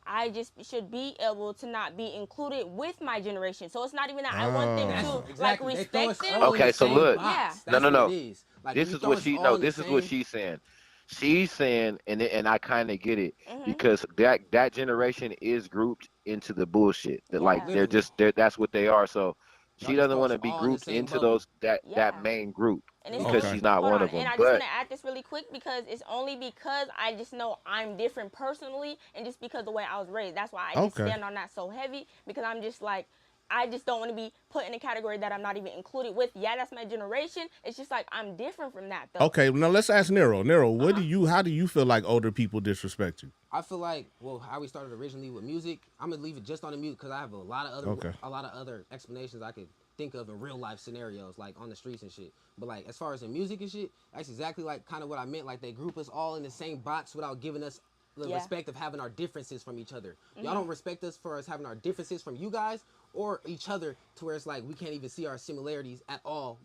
I just should be able to not be included with my generation. So it's not even that I want them That's to exactly. like They throw respect us them. all in the Okay, so same look, Yeah. box. no, That's no, what it no. is. Like when This you is throw what us all in the this is what same. she's saying. She's saying, and I kind of get it because that generation is grouped into the bullshit. That like Yeah. they're Literally, just that's what they are. So y'all she just doesn't throw want us to be all in the grouped same into bubble. those that Yeah. main group And it's because Okay. only she's not hold one on, of them. and I just But want to add this really quick because it's only because I just know I'm different personally, and just because the way I was raised. That's why I just Okay. stand on that so heavy because I'm just like I just don't want to be put in a category that I'm not even included with. Yeah, that's my generation. It's just like I'm different from that though. Okay, now let's ask Nero. Nero, how do you feel like older people disrespect you? I feel like how we started originally with music. I'm gonna leave it just on the music because I have a lot of other Okay. explanations I could think of in real life scenarios, like on the streets and shit. But like as far as in music and shit, that's exactly like kind of what I meant. Like they group us all in the same box without giving us the respect of having our differences from each other. Y'all don't respect us for us having our differences from you guys or each other, to where it's like we can't even see our similarities at all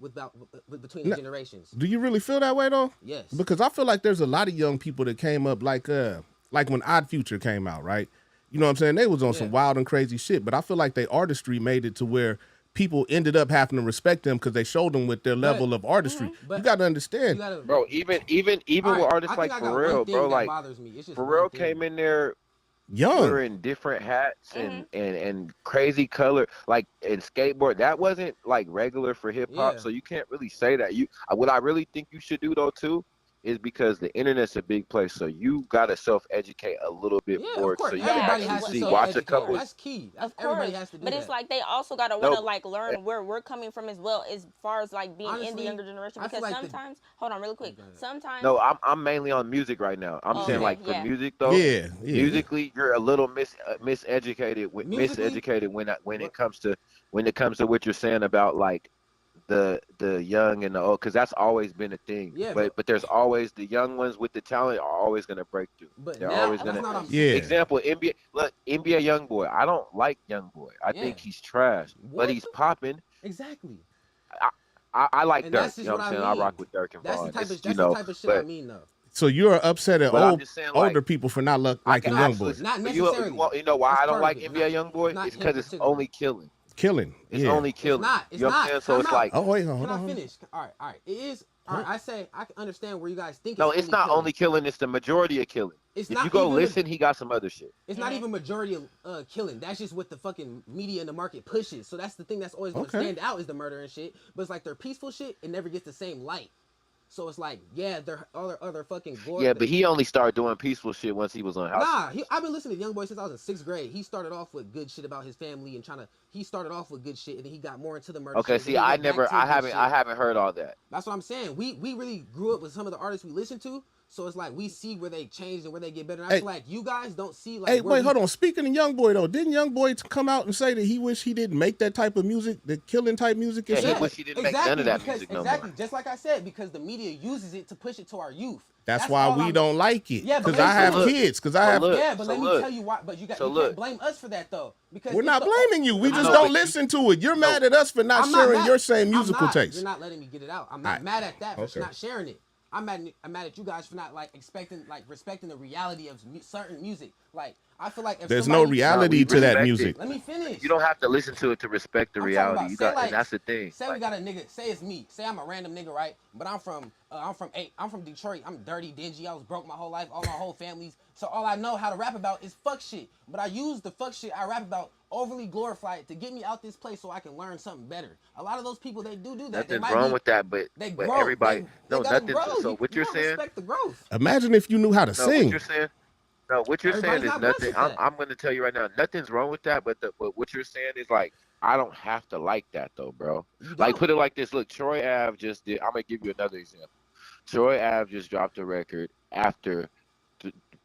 between the generations. Do you really feel that way though? Yes. Because I feel like there's a lot of young people that came up like when Odd Future came out, right? You know what I'm saying? They was on some wild and crazy shit, but I feel like their artistry made it to where people ended up having to respect them because they showed them with their level of artistry. You got to understand, bro. Even with artists like Pharrell, bro. Like Pharrell came in there young, wearing different hats and crazy color, like and skateboard. That wasn't like regular for hip hop, so you can't really say that. What I really think you should do though too is because the internet's a big place, so you gotta self-educate a little bit more, so you can actually watch a couple. That's key. Everybody has to do that. But it's like they also gotta want to like learn where we're coming from as well, as far as like being in the younger generation. Because like sometimes, hold on, really quick. Sometimes. No, I'm mainly on music right now. I'm saying like for music though. Musically, you're a little miseducated when it comes to what you're saying about like the young and the old, because that's always been a thing. Yeah, but there's always the young ones with the talent are always gonna break through. But they're always gonna. Example, NBA young boy. I don't like young boy. I think he's trash, but he's popping. Exactly. I like Dirk. You know what I'm saying? I rock with Dirk and Vaughn. That's the type of shit I mean though. So you're upset at older people for not liking young boys. Not necessarily. You know why I don't like NBA young boy? It's because it's only killing. It's only killing. It's not. So it's like, oh wait, hold on. Can I finish? All right. It is. All right. I can understand where you guys think. No, it's not only killing. It's the majority of killing. If you go listen, he got some other shit. It's not even majority of killing. That's just what the fucking media and the market pushes. So that's the thing that's always going to stand out is the murder and shit. But it's like their peaceful shit. It never gets the same light. So it's like, they're other fucking glory. Yeah, but he only started doing peaceful shit once he was on house. I've been listening to Young Boy since I was in 6th grade. He started off with good shit about his family and he started off with good shit, and then he got more into the murder. Okay, see, I haven't heard all that. That's what I'm saying. We really grew up with some of the artists we listened to, so it's like we see where they changed and where they get better. And I feel like you guys don't see like. Hey, wait, hold on. Speaking of Young Boy though, didn't Young Boy come out and say that he wished he didn't make that type of music, the killing type music? Yeah, he wished he didn't make none of that music no more. Just like I said, because the media uses it to push it to our youth. That's why we don't like it. Yeah, because I have kids. Because I have. Yeah, but let me tell you why. But you can't blame us for that though. Because we're not blaming you. We just don't listen to it. You're mad at us for not sharing your same musical taste. You're not letting me get it out. I'm not mad at that for not sharing it. I'm mad at you guys for not respecting the reality of certain music. Like I feel like if there's no reality to that music. Let me finish. You don't have to listen to it to respect the reality. You got, and that's the thing. Say we got a nigga. Say it's me. Say I'm a random nigga, right? But I'm from Detroit. I'm dirty, dingy. I was broke my whole life. All my whole family's. So all I know how to rap about is fuck shit. But I use the fuck shit I rap about overly glorify it to get me out this place so I can learn something better. A lot of those people they do that. Nothing's wrong with that, but everybody nothing. So what you're saying? Respect the growth. Imagine if you knew how to sing. What you're saying? No, what you're saying is nothing. I'm going to tell you right now, nothing's wrong with that. But what you're saying is like, I don't have to like that though, bro. Like put it like this. Look, Troy Ave just did. I'm gonna give you another example. Troy Ave just dropped a record after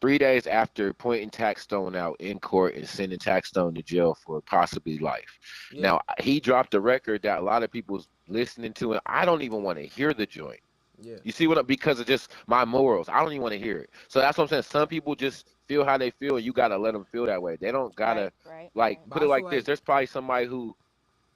3 days after pointing Taxstone out in court and sending Taxstone to jail for possibly life. Yeah. Now he dropped a record that a lot of people's listening to, and I don't even want to hear the joint. Yeah. You see because of just my morals. I don't even want to hear it. So that's what I'm saying. Some people just feel how they feel, and you gotta let them feel that way. They don't gotta put it like this. There's probably somebody who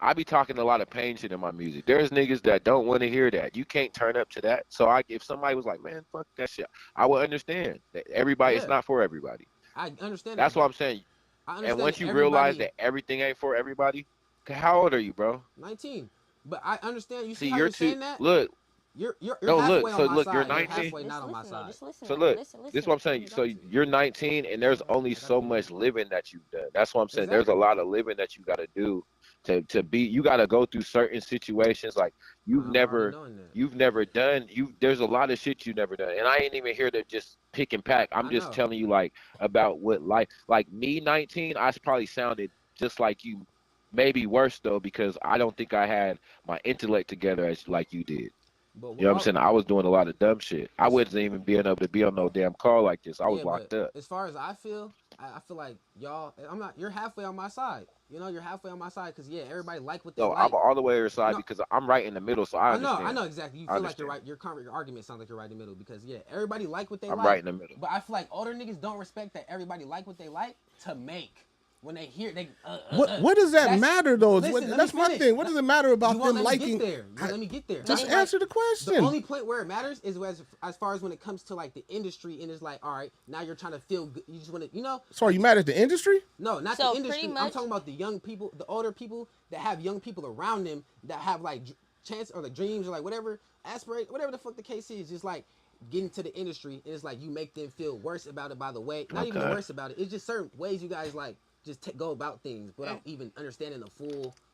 I be talking a lot of pain shit in my music. There's niggas that don't want to hear that. You can't turn up to that. So if somebody was like, man, fuck that shit, I would understand that everybody. It's not for everybody. I understand. That's what I'm saying. And once you realize that everything ain't for everybody, how old are you, bro? 19. But I understand. You see how you're saying that? Look. You're halfway on my side. You're 19. You're halfway not on my side. So look, this is what I'm saying. So you're 19, and there's only so much living that you've done. That's what I'm saying. There's a lot of living that you got to do to be. You got to go through certain situations like you've never done. There's a lot of shit you never done, and I ain't even here to just pick and pack. I'm just telling you like about what life. Like me, 19, I probably sounded just like you, maybe worse though, because I don't think I had my intellect together as like you did. You know what I'm saying? I was doing a lot of dumb shit. I wasn't even being able to be on no damn car like this. I was locked up. As far as I feel, I feel like y'all. You're halfway on my side. You know, you're halfway on my side because yeah, everybody like what they No, like. I'm all the way on your side No, because I'm right in the middle, so I I understand. know exactly. You I feel like you're understand. right. Your argument sounds like you're right in the middle because yeah, everybody like what they I'm like. right in the middle. But I feel like older niggas don't respect that everybody like what they like to make. When they hear they what does that matter though? Listen, That's my thing. What does it matter about you won't them let liking? me get there. You won't let me get there. Just answer the question. The only point where it matters is as far as when it comes to like the industry and it's like, all right, now you're trying to feel good. You just want to, you know. So are you mad at the industry? No, not So the industry. pretty I'm much- talking about the young people, the older people that have young people around them that have like chance or like dreams or like whatever aspirate, whatever the fuck the case is. Just like getting to the industry and it's like you make them feel worse about it by the way. Not even worse about it. It's just certain ways you guys like just go about things without even understanding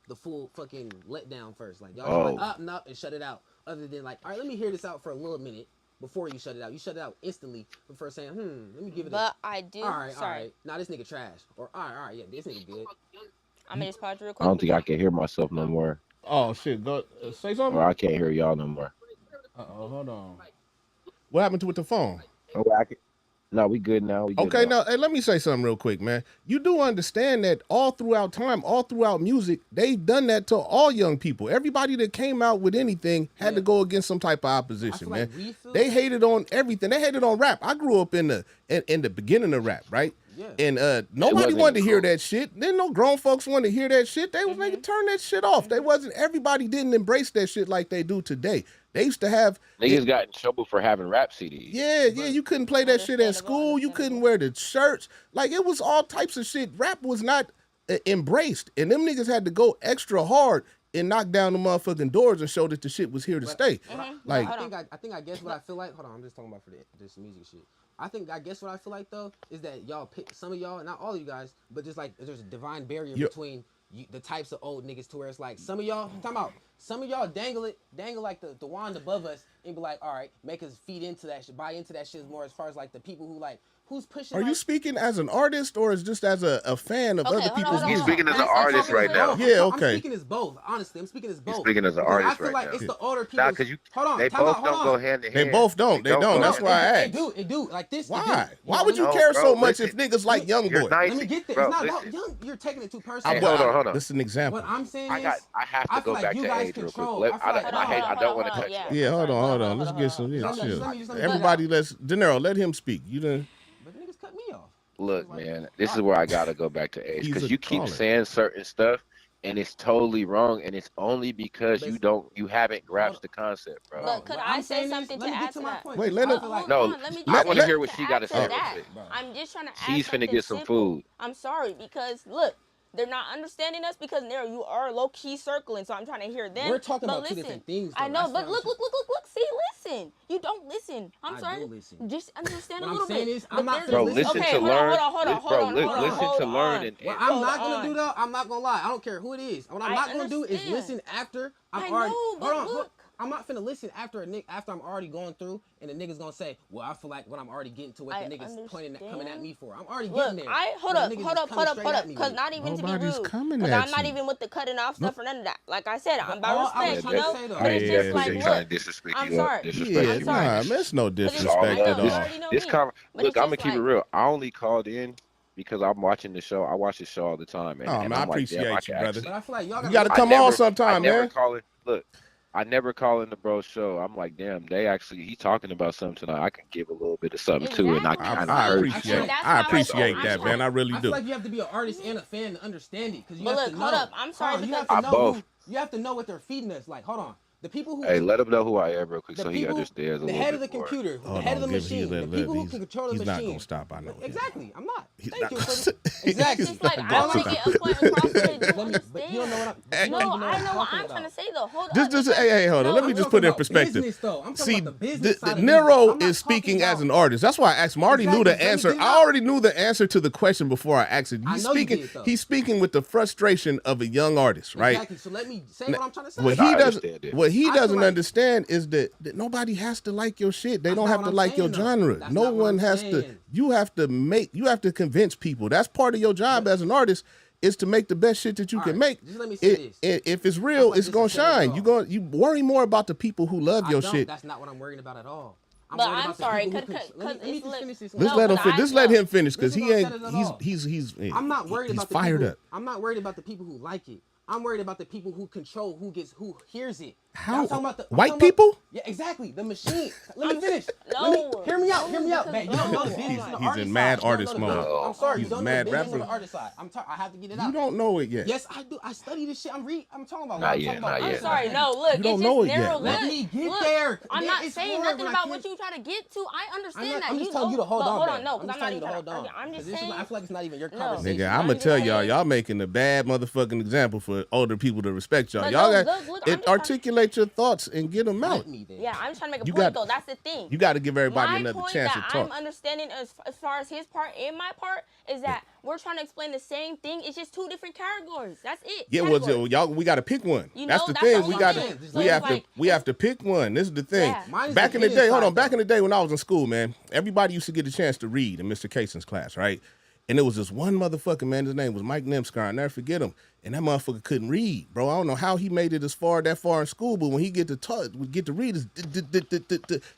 the full fucking letdown first. Like y'all just like up and up and shut it out. Other than like, all right, let me hear this out for a little minute before you shut it out. You shut it out instantly before saying, let me give it. But I do. All right, sorry. all right. Nah, this nigga trash. Or all right, yeah, this nigga good. I'm gonna just pause real I quick. don't think I can hear myself no more, Oh shit, go say something. or I can't hear y'all no more. Hold on. What happened with the phone? Oh, no, we good now. We good Okay, now. now hey, let me say something real quick, man. You do understand that all throughout time, all throughout music, they've done that to all young people. Everybody that came out with anything had to go against some type of opposition, man. Like they hated on everything. They hated on rap. I grew up in the beginning of rap, right? Yeah. And nobody wasn't wanted to hear cool. that shit. Then no grown folks wanted to hear that shit. They was making turn that shit off. They wasn't. Everybody didn't embrace that shit like they do today. They used to have Niggas got in trouble for having rap CDs. yeah, you couldn't play that shit at school. You couldn't wear the shirts. Like, it was all types of shit. Rap was not embraced. And them niggas had to go extra hard and knock down the motherfucking doors and show that the shit was here to stay. Like, I think I guess what I feel like. Hold on, I'm just talking about for this music shit. I guess what I feel like though is that y'all pick some of y'all, not all of you guys, but just like there's a divine barrier between the types of old niggas to where it's like some of y'all some of y'all dangle like the wand above us and be like, all right, make us feed into that shit, buy into that shit more as far as like the people who like who's pushing. are you speaking as an artist or as just as a fan of Okay, other hold on, people's hold on, He's music? speaking as an I'm artist talking right as now. both. Yeah, I'm okay. speaking as both. Honestly, I'm speaking as both. He's speaking as an Because artist I feel right like now. it's the older people. Nah, because hold on, they time both out, don't hold go on. hand in They hand. both don't. They don't. go That's hand why I in hand. asked. It do. Like this. Why? Why would you No, care bro, so much listen. if niggas like Young You're Boy? nice. Let me get there. Bro, It's not listen. about young. You're taking it too personal. Hey, hold on. This is an example. What I'm saying is, I have I to feel go like back you to guys age real control. quick. I feel like I don't want to cut you. Yeah, hold on. Let's get some shit. Everybody, let's De Niro, let him speak. You done. But niggas cut me off. Look, man, this is where I gotta go back to age He's because a you keep caller. saying certain stuff and it's totally wrong, and it's only because you haven't grasped the concept, bro. But could I say something to add to that? Wait, let him. No, let me I just want to say hear what something she got to add say. that. Real quick. I'm just trying to add She's finna something get some simple. food. I'm sorry because look, they're not understanding us because you are low key circling. So I'm trying to hear them. We're talking but about two listen, different things. I know, That's but what I'm look. See, listen. You don't listen. I'm I sorry. do listen. Just understand What a I'm little saying bit. is, I'm But not there's- finna listen. Listen okay, to hold learn. on. Listen to learn and What I'm not Hold gonna do on. though, I'm not gonna lie. I don't care who it is. What I'm not gonna do is understand. listen after I'm I already. know, but hold on. look. I'm not finna listen after after I'm already going through, and the nigga's gonna say, "Well, I feel like when I'm already getting to what I the niggas coming at understand. me for. I'm already Look, getting there." hold but up, the niggas hold is up, coming straight at me because with it. not even Nobody's to be rude, coming because at I'm not you. even with the cutting off stuff or none of that. Like I said, I'm by all I was respect, trying you to know. say, though- But it's Yeah, just like, trying to look, disrespect I'm you. sorry. Yeah, I'm sorry. nah, that's no But it's just- disrespect I know, at you all. already know This me. con- But Look, it's I'm gonna just keep it like- real. I only called in because I'm watching the show. I watch the show all the time, and, Oh, and man, I I'm like, appreciate damn, I you, can brother. actually- But I feel like y'all You gotta gotta come on sometime, I never man. call it. Look, I never call in the bro show. I'm like, damn, he talking about something tonight. I can give a little bit of something too, and I Exactly. kind of I heard appreciate. And that's I why appreciate I'm that, man. I really I do. feel like you have to be an artist and a fan to understand it, because you But have look, to know. hold up. I'm sorry Hold on, you have because- to I'm know both. you have to know what they're feeding us. Like, hold on, the people who Hey, let him know who I am real quick the so he people, understands a the little head bit of the more. computer, the Hold head on, of the give- he machine, the let- people who he's- can control the he's machine. not gonna stop. I know. Exactly, I'm not. He's Thank not you gonna for stop. exactly. It's just like not I gonna want to stop. get a point across so that you Let me, but you don't know what I'm. understand. you don't No, even know I what know what talking I'm trying to about. say though. Hold Just, on. hey, hold on. No, Let me I'm just put it in talking about perspective. business, though. I'm talking See, about the business side of Nero music. I'm not is speaking talking as an about- artist. That's why I asked him. I already knew Exactly. the Let me answer. get it I out. already knew the answer to the question before I asked it. I He's know you speaking. did, though. He's speaking with the frustration of a young artist, right? Exactly. So let me say what I'm trying to say. What I he doesn't, understand it. what he I feel doesn't like- understand is that nobody has to like your shit. They That's don't not have what to I'm like your saying, though. genre. That's No not what one I'm has to. saying. You have to convince people. That's part of your job as an artist, is to make the best shit that you All can right, make. just let me say this. If it's real, like it's this gonna is gonna shine. go. You worry more about the people who love I your don't. shit. That's not what I'm worrying about at all. I'm But worried I'm about the sorry, people who cause let me just finish this. No, Let him but fin- I just let know. him finish because This he is ain't. gonna set it off. He's. I'm not worried he's about the fired people. up. I'm not worried about the people who like it. I'm worried about the people who control who hears it. How? I'm talking about the White I'm talking people? About, yeah, exactly. The machine. Let me finish. No. Hear me out. No, Hear me out, because- man. You don't know the no. business on the He's artist in mad side. You don't artist know the mode. business. I'm sorry. He's You don't know mad the business rapper. on the artist side. I have to get it You out. don't know it yet. Yes, I do. I study this shit. I'm talking about. Not I'm yet, talking about. not I'm yet. sorry, no, look, You don't it's know just it yet. narrow. Let Look, me get look, there. I'm not It's saying hard nothing when I about what can't- you try to get to. I understand that. I'm just telling you to hold but on. hold babe. on, no, I'm because just I'm not telling you even to hold trying on. to. I'm just This is saying. not- I feel like it's not even your No. conversation. Nigga, I'm I'ma just tell y'all, saying. y'all making a bad motherfucking example for older people to respect y'all. But Y'all no, got look, I'm just articulate your thoughts and get them out. Let me then. Yeah, I'm just trying to make a You point got- though. That's the thing. You got to give everybody My another point chance to that talk. I'm understanding as far as his part and my part is that we're trying to explain the same thing. It's just two different categories. That's it. Yeah, well, Categories. y'all, we got to pick one. You That's know, the that's thing. all We I'm got saying. to. So We it's have to. like- We have to pick one. This is the thing. Yeah. Mine is Back the in the business day, hold side, on. Back though. in the day when I was in school, man, everybody used to get a chance to read in Mr. Cason's class, right? And there was this one motherfucker, man. His name was Mike Nemskar. I'll never forget him. And that motherfucker couldn't read, bro. I don't know how he made it that far in school, but when he get to talk, we get to read,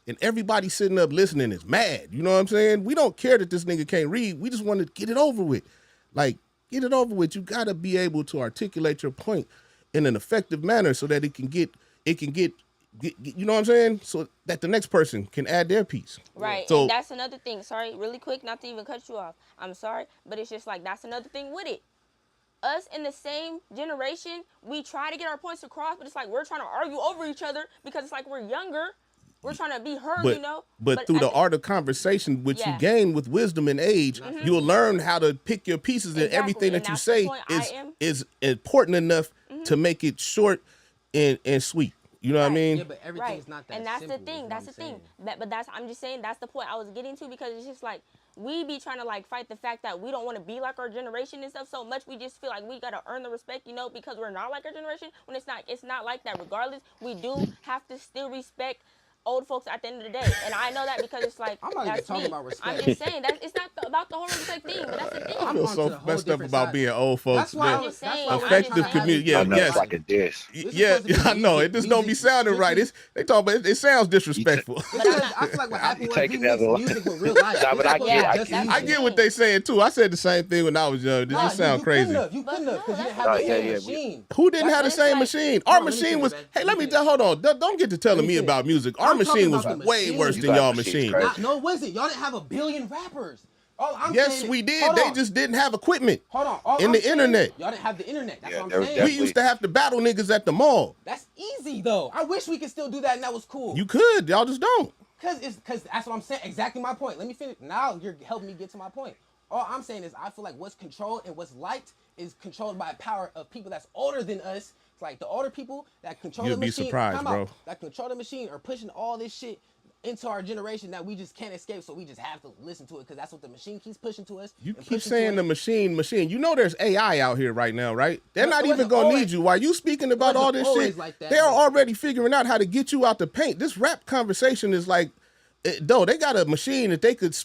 and everybody sitting up listening is mad. You know what I'm saying? We don't care that this nigga can't read. We just want to get it over with. Like, get it over with. You gotta be able to articulate your point in an effective manner so that it can get, you know what I'm saying? So that the next person can add their piece. Right, So and that's another thing. Sorry, really quick, not to even cut you off. I'm sorry, but it's just like that's another thing with it. Us in the same generation, we try to get our points across, but it's like we're trying to argue over each other because it's like we're younger. We're trying to be heard, but, you know. But through at the art of conversation, which you Yeah. gain with wisdom and age, you'll learn how to pick your pieces, and Exactly, everything and that you that's the say point I am. is important enough to make it short and sweet. You know what I Right. mean? Yeah, but everything Right, is not that and that's simple, the thing. is That's what the I'm thing. saying. But I'm just saying that's the point I was getting to because it's just like we be trying to like fight the fact that we don't want to be like our generation and stuff so much. We just feel like we gotta earn the respect, you know, because we're not like our generation. When it's not like that. Regardless, we do have to still respect old folks at the end of the day, and I know that because it's like I'm not even that's talking me. about respect. I'm just saying that it's not about the whole respect thing, but that's the thing. I feel onto so the whole messed up different about side. being old folks. That's why man. I was, that's saying, why I'm we're Effective trying to have community. this Yeah, I know yes. it's like a diss. This is Yeah, supposed to be I know. music- It just don't be music sounding right. strictly- They talk about it sounds disrespectful. Because I feel like what happened was we taking that mixed a lot. music with real life. Nah, This but is I supposed get- to I be just get- I music. get what they saying too. I said the same thing when I was young. This Nah, just sound you crazy. couldn't have. You But couldn't have no, because you didn't that's have what the I'm same saying. machine. Who didn't have the That's same like- machine? Hold Our on, let me machine finish, was. babe. Hey, Let let me me finish. hold on. Don't get to telling Let me me finish. about music. Our I'm talking machine was about the way machine. worse You than got y'all machines machine. crazy. No, it wasn't. Y'all didn't have a billion rappers. All I'm Yes, saying, we did. hold They on. just didn't have equipment. Hold on. All in I'm the saying internet. is Y'all didn't have the internet. That's Yeah, what there I'm was saying. We definitely- used to have to battle niggas at the mall. That's easy though. I wish we could still do that and that was cool. You could. Y'all just don't. Cause that's what I'm saying. Exactly my point. Let me finish. Now you're helping me get to my point. All I'm saying is I feel like what's controlled and what's liked is controlled by power of people that's older than us. It's like the older people that control You'd the be machine. surprised, Time out. bro. That control the machine are pushing all this shit into our generation that we just can't escape. So we just have to listen to it because that's what the machine keeps pushing to us. You and keep pushing saying to the us. machine. You know there's AI out here right now, right? They're No, not it even wasn't gonna always- need you. While you speaking about all wasn't this always shit, like that, they are though. already figuring out how to get you out the paint. This rap conversation is like, though they got a machine that they could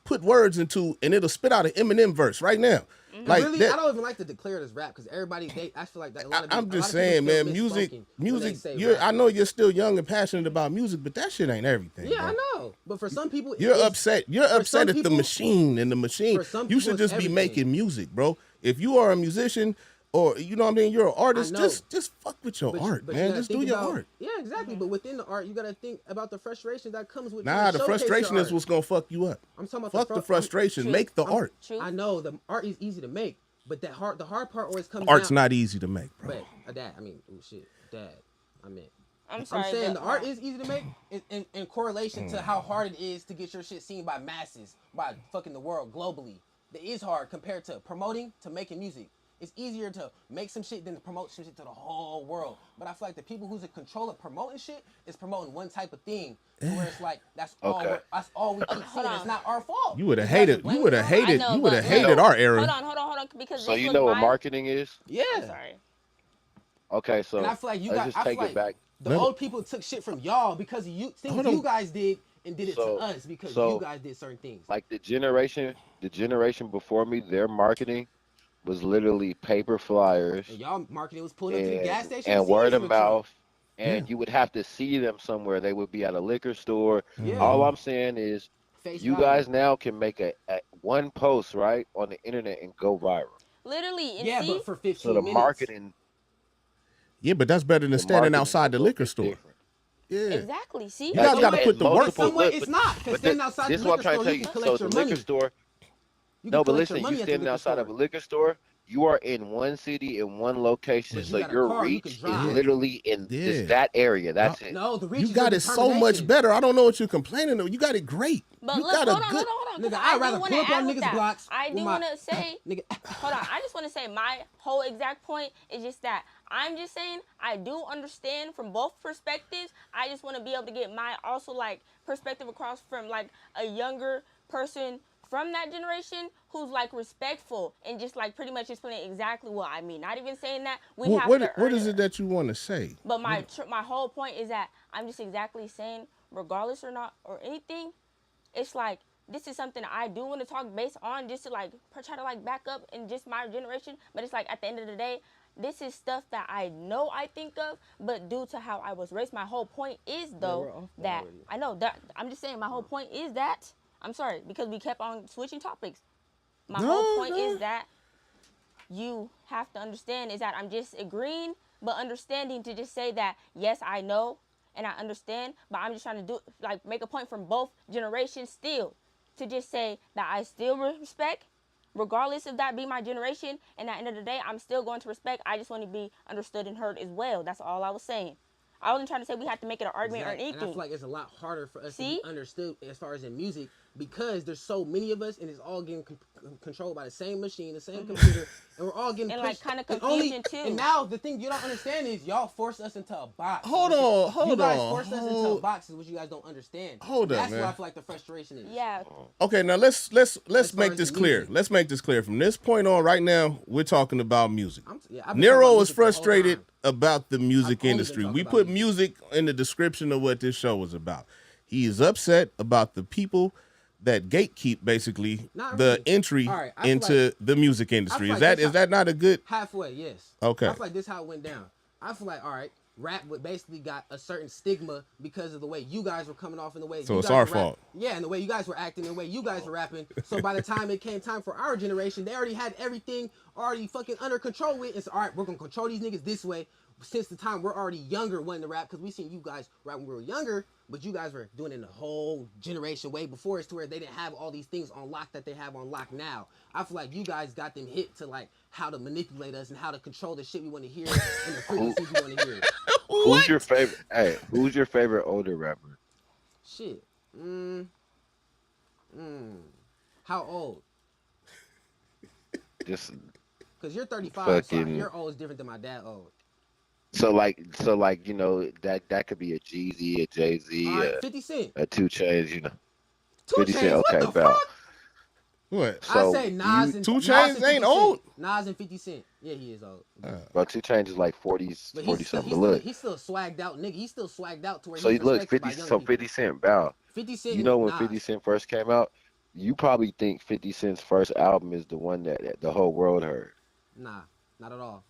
put words into and it'll spit out an Eminem verse right now. Like really, that, I don't even like to declare it as rap because everybody, I feel like that. A lot of I'm people- a just lot of people saying, feel man. Music. misspoken when they say rap. I know you're still young and passionate about music, but that shit ain't everything. Yeah, bro. I know. But for some people, You're it's- upset. You're for upset some at the people- machine and the machine. for some You people, should it's just be everything. making music, bro. If you are a musician or you know what I mean, you're an artist, know. just fuck with your But art, you man. gotta Just do think your about- art. Yeah, exactly. But within the art, you gotta think about the frustration that comes with. Nah, trying to the showcase frustration your is art. what's gonna fuck you up. I'm talking about Fuck the I'm- frustration. True. Make the I'm- art. True. I know the art is easy to make, but the hard part always comes. Art's down, not easy to make, bro. But dad, I mean, oh shit, dad, I meant. I'm sorry. I'm saying but- the art is easy to make in correlation to how hard it is to get your shit seen by masses, by fucking the world globally. It is hard compared to promoting to making music. It's easier to make some shit than to promote some shit to the whole world. But I feel like the people who's in control of promoting shit is promoting one type of thing, to where it's like that's all. Okay. That's all we keep seeing. It's not our fault. You would have guys are hated. You blaming would it have on- hated. I know, You would have but- hated our era. Hold on, because So this you was know what my- marketing is? Yeah. I'm sorry. Okay, so And I feel like you let's guys, just I take feel it like back. the old people took shit from y'all because of you things Hold you on. guys did and did it So- to us because so- you guys did certain things. Like the generation before me, their marketing was literally paper flyers And y'all marketing was pulling up to the gas station. and and word seeing of the truck. mouth and you would have to see them somewhere. They would be at a liquor store. Yeah. All I'm saying is, Face you value. guys now can make a one post right on the internet and go viral. Literally, and Yeah, see, but for 15 So the minutes. marketing, Yeah, but that's better than the standing marketing outside is a the little liquor bit store. different. Yeah. exactly. See, You guys got to And put the work multiple- Some way in. it's not, because but standing outside this the is what I'm liquor trying store, to you tell can you. So collect the your liquor money. store. You can No, but collect your listen, money you at the standing liquor outside store. of a liquor store, you are in one city in one location, But you so got a your car, you can reach is drive. literally in Yeah. just that area. That's it. No, the reach You is got your it so much determination. better. I don't know what you're complaining of. You got it great. but You look, got hold a on, good. hold on, 'cause Nigga, I I'd do rather want to pull up add on with niggas' that. blocks I with do my- want to say, Nigga, hold on. I just want to say my whole exact point is just that I'm just saying I do understand from both perspectives. I just want to be able to get my also like perspective across from like a younger person from that generation who's like respectful and just like pretty much explaining exactly what I mean. Not even saying that we have to What earn is it that you want to say? But my whole point is that I'm just exactly saying, regardless or not or anything, it's like this is something I do want to talk based on, just to like try to like back up in just my generation. But it's like at the end of the day, this is stuff that I know I think of, but due to how I was raised, my whole point is we're though off that already. I know that I'm just saying my whole point is that I'm sorry because we kept on switching topics. My whole point is that you have to understand is that I'm just agreeing, but understanding to just say that, yes, I know and I understand, but I'm just trying to do like make a point from both generations still to just say that I still respect, regardless of that be my generation. And at the end of the day, I'm still going to respect. I just want to be understood and heard as well. That's all I was saying. I wasn't trying to say we have to make it an argument Exactly. or And I anything. feel like it's a lot harder for us to See? be understood as far as in music because there's so many of us and it's all getting controlled by the same machine, the same computer, and we're all getting And, like, pushed. kinda And confusion, too. And now the thing you don't understand is y'all force us into a box. Hold on, You guys hold force us into a box is what you guys don't understand. Hold up, That's man. where I feel like the frustration is. Yeah. Okay, now let's As far make as this the clear. music. Let's make this clear. From this point on, right now, we're talking about music. I've been talking Nero about is music the whole frustrated time. about the music I've only been industry. talking We about put music. music in the description of what this show was about. He is upset about the people that gatekeep basically Not the really. entry All right, I feel into like- the music industry. feel Is like that that's not a good? Halfway, yes. Okay. I feel like this is how it went down. I feel like, all right, rap would basically got a certain stigma because of the way you guys were coming off and the way So you it's guys our were fault. Yeah, and the way you guys were acting and the way you guys were rapping. So by the time it came time for our generation, they already had everything already fucking under control with. It's all right, we're gonna control these niggas this way. Since the time we're already younger wanting to rap, because we seen you guys rap when we were younger, but you guys were doing it in a whole generation way before us to where they didn't have all these things on lock that they have on lock now. I feel like you guys got them hit to like how to manipulate us and how to control the shit we want to hear and the frequencies we want to hear. Who's your favorite? Hey, who's your favorite older rapper? Shit. How old? Just Because you're 35, so Fucking- your old is different than my dad old. so like you know that could be a Jeezy, a Jay Z, All right, 50 Cent. a 2 Chainz, you know. 2 50 Chainz, Cent, what okay, the about. fuck? What? So I say Nas and 2 Nas Chainz and 50 ain't Cent. old? Nas and 50 Cent. Yeah, he is old. Bro, 2 Chainz is like 40, But 40 he's still, something. But look, he's still swagged out, nigga. He's still swagged out to where so he's look, respected 50, by young so people. 50 Cent, bow. 50 Cent You know when Nas. 50 Cent first came out, you probably think 50 Cent's first album is the one that the whole world heard. Nah, not at all.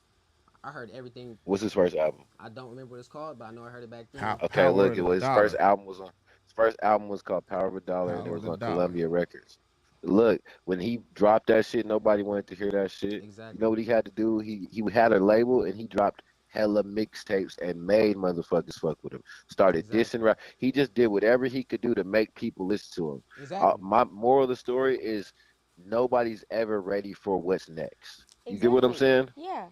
I heard everything. What's his first album? I don't remember what it's called, but I know I heard it back then. How- Okay, Power look, of it the was his Dollar. first album was on. His first album was called Power of a Dollar, and Power it of was the on Dollar. Columbia Records. Look, when he dropped that shit, nobody wanted to hear that shit. Exactly. You know what he had to do? He had a label and he dropped hella mixtapes and made motherfuckers fuck with him. Started Exactly. dissing rap. He just did whatever he could do to make people listen to him. Exactly. My moral of the story is nobody's ever ready for what's next. You get what I'm saying? Yeah.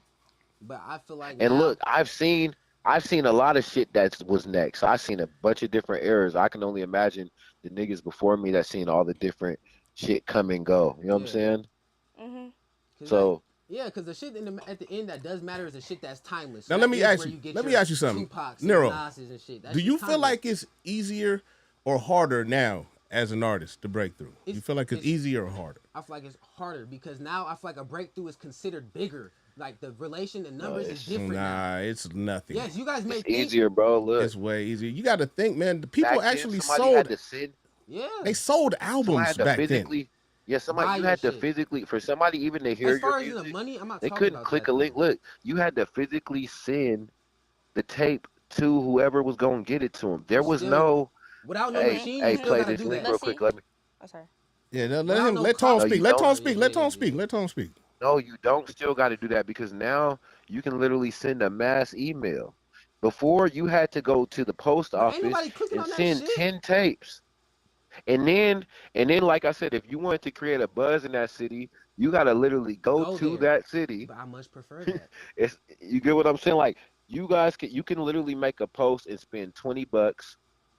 But I feel like And now, look, I've seen a lot of shit that was next. I've seen a bunch of different eras. I can only imagine the niggas before me that seen all the different shit come and go. You know what I'm Yeah. saying? Mhm. 'cause So like, yeah, because the shit at the end that does matter is the shit that's timeless. Now, That let me is ask where you- get let me your ask you something. Tupacs Nero, and Nas's and shit. That Do shit you feel timeless. like it's easier or harder now as an artist to break through? You feel like it's easier or harder? I feel like it's harder because now I feel like a breakthrough is considered bigger. Like the relation and numbers is different now. Nah, it's nothing. Yes, you guys may it's think. easier, bro. Look, It's way easier. You got to think, man. The people back then, actually somebody had sold. to sit. Yeah. They sold Somebody albums had to back then. physically. Yeah, Buy somebody you your had to shit. physically for somebody even to hear As far your as music. the money, I'm not They talking couldn't about click that, a link. though. Look, you had to physically send the tape to whoever was gonna get it to him. There was Still, no, without no hey, machine, hey, you still play gotta this do link that. real Let's quick. see. Let me. Oh, sorry. Yeah, let Without him no let Tone No, cop. speak. you Let don't. Tone speak. Let Tone speak. Yeah. Let Tone speak. No, you don't still got to do that because now you can literally send a mass email. Before you had to go to the post But ain't office nobody clicking and on that send shit. 10 tapes. And then like I said, if you wanted to create a buzz in that city, you got to literally go Go to there. that city. But I much prefer that. It's you get what I'm saying? Like you can literally make a post and spend $20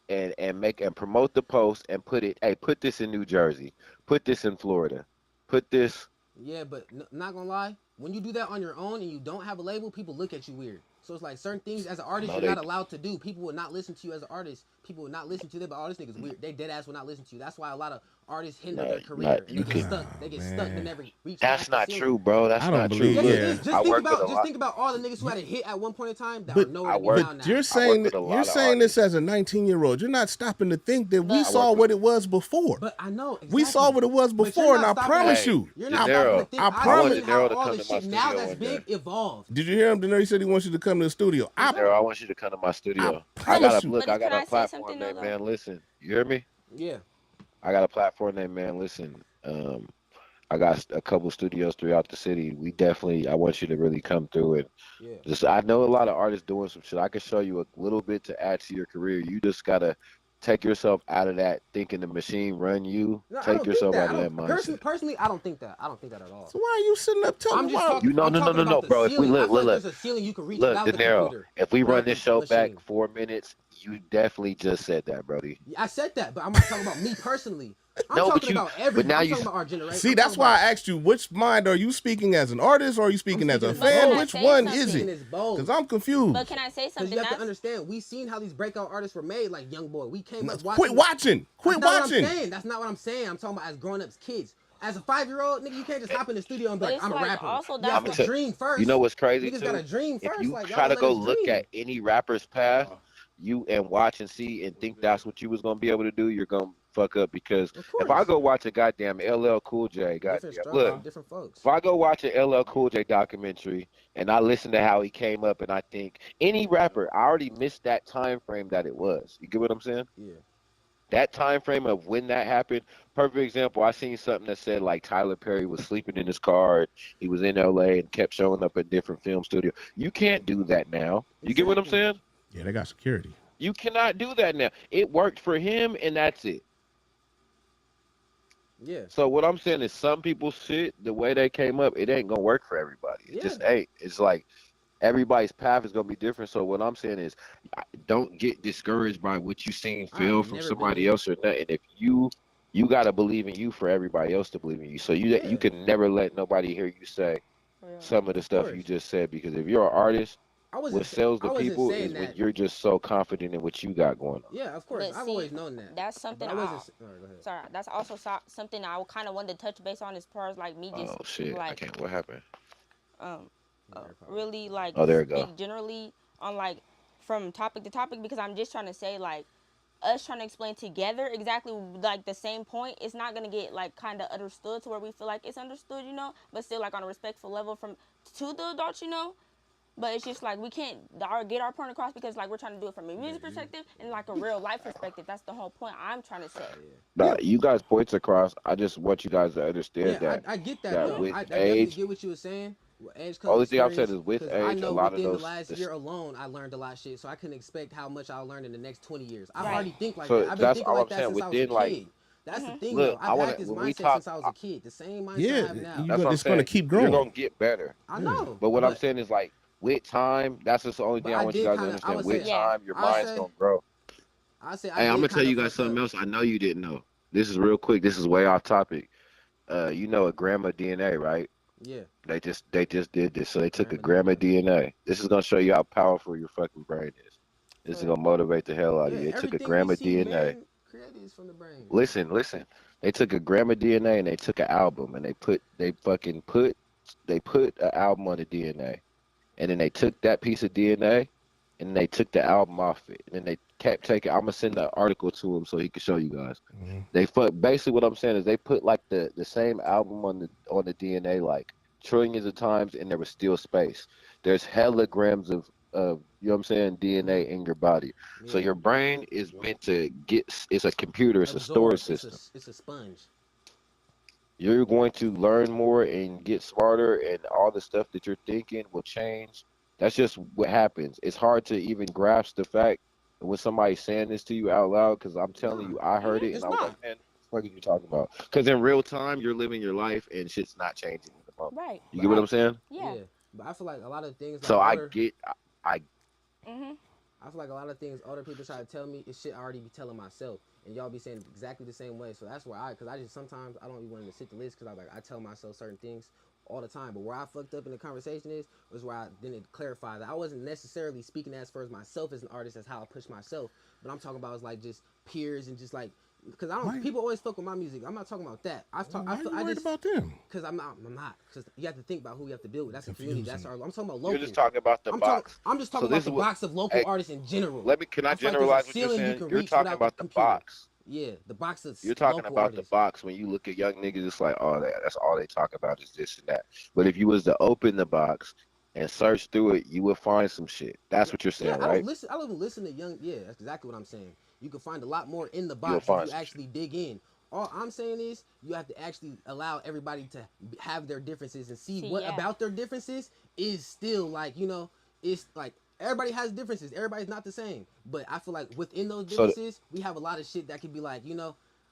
and make and promote the post and put it, hey, put this in New Jersey, put this in Florida, put this. Yeah, but not gonna lie, when you do that on your own and you don't have a label, people look at you weird. So it's like certain things as an artist No, you're not they allowed to do. People will not listen to you as an artist. People will not listen to them. But all this niggas weird. They dead ass will not listen to you. That's why a lot of artists hinder no, their not career and you they get can. stuck. They get stuck. They Man. never reach That's past the not ceiling. true, bro. I That's don't not true. believe. Yes, it Look, Yeah, is. Just I think work with about a lot. all the niggas who had a hit at one point in time that are but nowhere I to be work. found now. you're I work saying with that a you're lot of saying this artists. as a 19-year-old. You're not stopping to think that we But I saw work with. what it was before. But I know exactly. We saw what it was But you're before, and not I stopping. promise Hey, you. You're I, not stopping to Dinero. think. I I I want seen promise. how Dinero to all come the to my shit now studio that's one day. big evolved. Did you hear him? He said he wants you to come to the studio. For Dinero, sure. I want you to come to my I studio. promise you. Look. But I can got a I say platform something though? named Man Listen. You hear me? Yeah. I got a platform named Man Listen. I got a couple studios throughout the city. We definitely. I want you to really come through and Yeah. just. I know a lot of artists doing some shit. I can show you a little bit to add to your career. You just gotta take yourself out of that thinking the machine run you. No, I Take don't think yourself that. out I of that don't mindset. personally. I don't think that. I don't think that at all. So why are you sitting up telling I'm me just why? talking. You know, I'm no, no, talking no, about no, the bro. If we ceiling. I feel like look, there's a ceiling you can reach look, without De the Niro, computer, if we run without the this show back machine. 4 minutes, you definitely just said that, Brody. I said that, but I'm not talking about me personally. I'm No, talking about but now I'm you, talking about our generation. See, I'm talking that's why about. I asked you which mind are you speaking as an artist or are you I'm speaking as speaking a as But can fan? I both. Which say one I'm is something? speaking it? as both. Because I'm But confused. can I say Because something? you have to That's understand, we seen how these breakout artists were made, like Young Boy. We came up Quit watching. watching. That's Quit not what I'm watching. saying. That's not what I'm saying. I'm talking about as grown-ups kids. As a 5-year-old, nigga, you can't just hop in the studio and be but like, it's I'm a like rapper. also You that's have I'm to gonna what tell dream you know first. what's crazy Niggas gotta too. dream If first. you Like, y'all try don't to let go us look dream. at any rapper's path, you and watch and see and think that's what you was gonna be able to do, you're gonna fuck up because Of if I course. go watch a goddamn LL Cool J, Different goddamn struggles look, for different folks. if I go watch an LL Cool J documentary and I listen to how he came up and I think any rapper, I already missed that time frame that it was. You get what I'm saying? Yeah. That time frame of when that happened. Perfect example. I seen something that said like Tyler Perry was sleeping in his car. He was in LA and kept showing up at different film studios. You can't do that now. You get what I'm Exactly. saying? Yeah, they got security. You cannot do that now. It worked for him and that's it. Yeah. So what I'm saying is some people's shit, the way they came up, it ain't gonna work for everybody. It Yeah. just ain't. It's like everybody's path is gonna be different. So what I'm saying is, don't get discouraged by what you seen I feel from never been somebody else or nothing. If you gotta believe in you for everybody else to believe in you. So you Yeah. can never let nobody hear you say real. some of the Of stuff you course. just said because if you're an artist, what sells I the wasn't people saying is when that. you're just so confident in what you got going on. Yeah, of course. But I've see, always known that. that's something But I wasn't. All right, go ahead. sorry. That's also something I kind of wanted to touch base on as far as like me just Oh shit! I like can't. What happened? um Yeah, AirPod. really like Oh, there we go. speak generally on like from topic to topic because I'm just trying to say like us trying to explain together exactly like the same point, it's not gonna get like kind of understood to where we feel like it's understood, you know, but still like on a respectful level from to the adults, you know. But it's just like we can't get our point across because like we're trying to do it from a music perspective and like a real life perspective. That's the whole point I'm trying to say. Nah, Yeah. you guys points across. I just want you guys to understand Yeah, that I get that that though. with I definitely age, get what you were saying. With age comes only thing I've said experience. is with Because I age, a know lot of within the those. last year alone, I learned a lot of shit. So I can expect how much I'll learn in the next 20 years. I Right. already think like that. So I've been that's thinking all like I'm that saying. since I was a Within like, kid. That's the thing look, though. I I've want had to this when we mindset talk. since I was a kid. The same mindset I Yeah, have now. That's what I'm it's going to saying. keep You're growing. gonna get better. I know. But what I'm saying is like with time, that's just the only But thing I I want you did guys to kind of. I understand. would With say. Yeah. time, your I mind's say. gonna grow. I say I Hey, I'm gonna did tell kind of you guys fuck something up. else. I know you didn't know. This is real quick. This is way off topic. You know a gram of DNA, right? Yeah. They just did this. So they took a Gram gram of of DNA. This is gonna show you how powerful your fucking brain is. This is Bro. gonna motivate the hell out of Yeah. you. They took a Everything we gram of see, DNA. man, created is from the brain. Listen. They took a gram of DNA and they took an album and they put an album on the DNA. And then they took that piece of DNA and they took the album off it. And then they kept taking. I'm gonna send the article to him so he can show you guys. Mhm. They basically what I'm saying is they put like the same album on the DNA like trillions of times and there was still space. There's hella grams of of, you know what I'm saying, DNA in your body. So Yeah. your brain is meant to it's a computer, it's a storage Absorb. system. It's a sponge. You're going to learn more and get smarter, and all the stuff that you're thinking will change. That's just what happens. It's hard to even grasp the fact when somebody's saying this to you out loud, because I'm telling Nah, you, I heard it and it's I was like, not. man, what the fuck are you talking about? Because in real time, you're living your life and shit's not changing in the moment. Right. You But get what I I'm saying? Yeah. yeah. But I feel like a lot of things like So I older. get, I Mhm. I feel like a lot of things older people try to tell me is shit I already be telling myself, and y'all be saying exactly the same way. So that's where cause I just sometimes I don't even want to sit the list, cause I tell myself certain things all the time. But where I fucked up in the conversation was where I didn't clarify that I wasn't necessarily speaking as far as myself as an artist as how I push myself, but I'm talking about is like just peers and just like. Cause I don't. Why? People always fuck with my music. I'm not talking about that. Why are you I worried just. about them? Cause I'm not. I'm not. Cause you have to think about who you have to build with. That's a community. That's Confusing. our. I'm talking about you're local. just talking about the box. I'm just So talking about this the is what, box of local hey, artists in general. can I I feel like there's a generalize what you're ceiling you saying? can You're reach talking without the about the computer. box. Yeah, the box of You're talking local about the artists. box when you look at young niggas, it's like, oh, that's all they talk about is this and that. But if you was to open the box and search through it, you would find some shit. That's Yeah, what you're yeah. saying, right? I don't listen to young. Yeah, that's exactly what I'm saying. You can find a lot more in the You will box if find you some shit. actually dig in. All I'm saying is you have to actually allow everybody to have their differences and see See, what yeah. about their differences is still like it's like everybody has differences. Everybody's not the same. But I feel like within those So differences, we have a lot of shit that can be like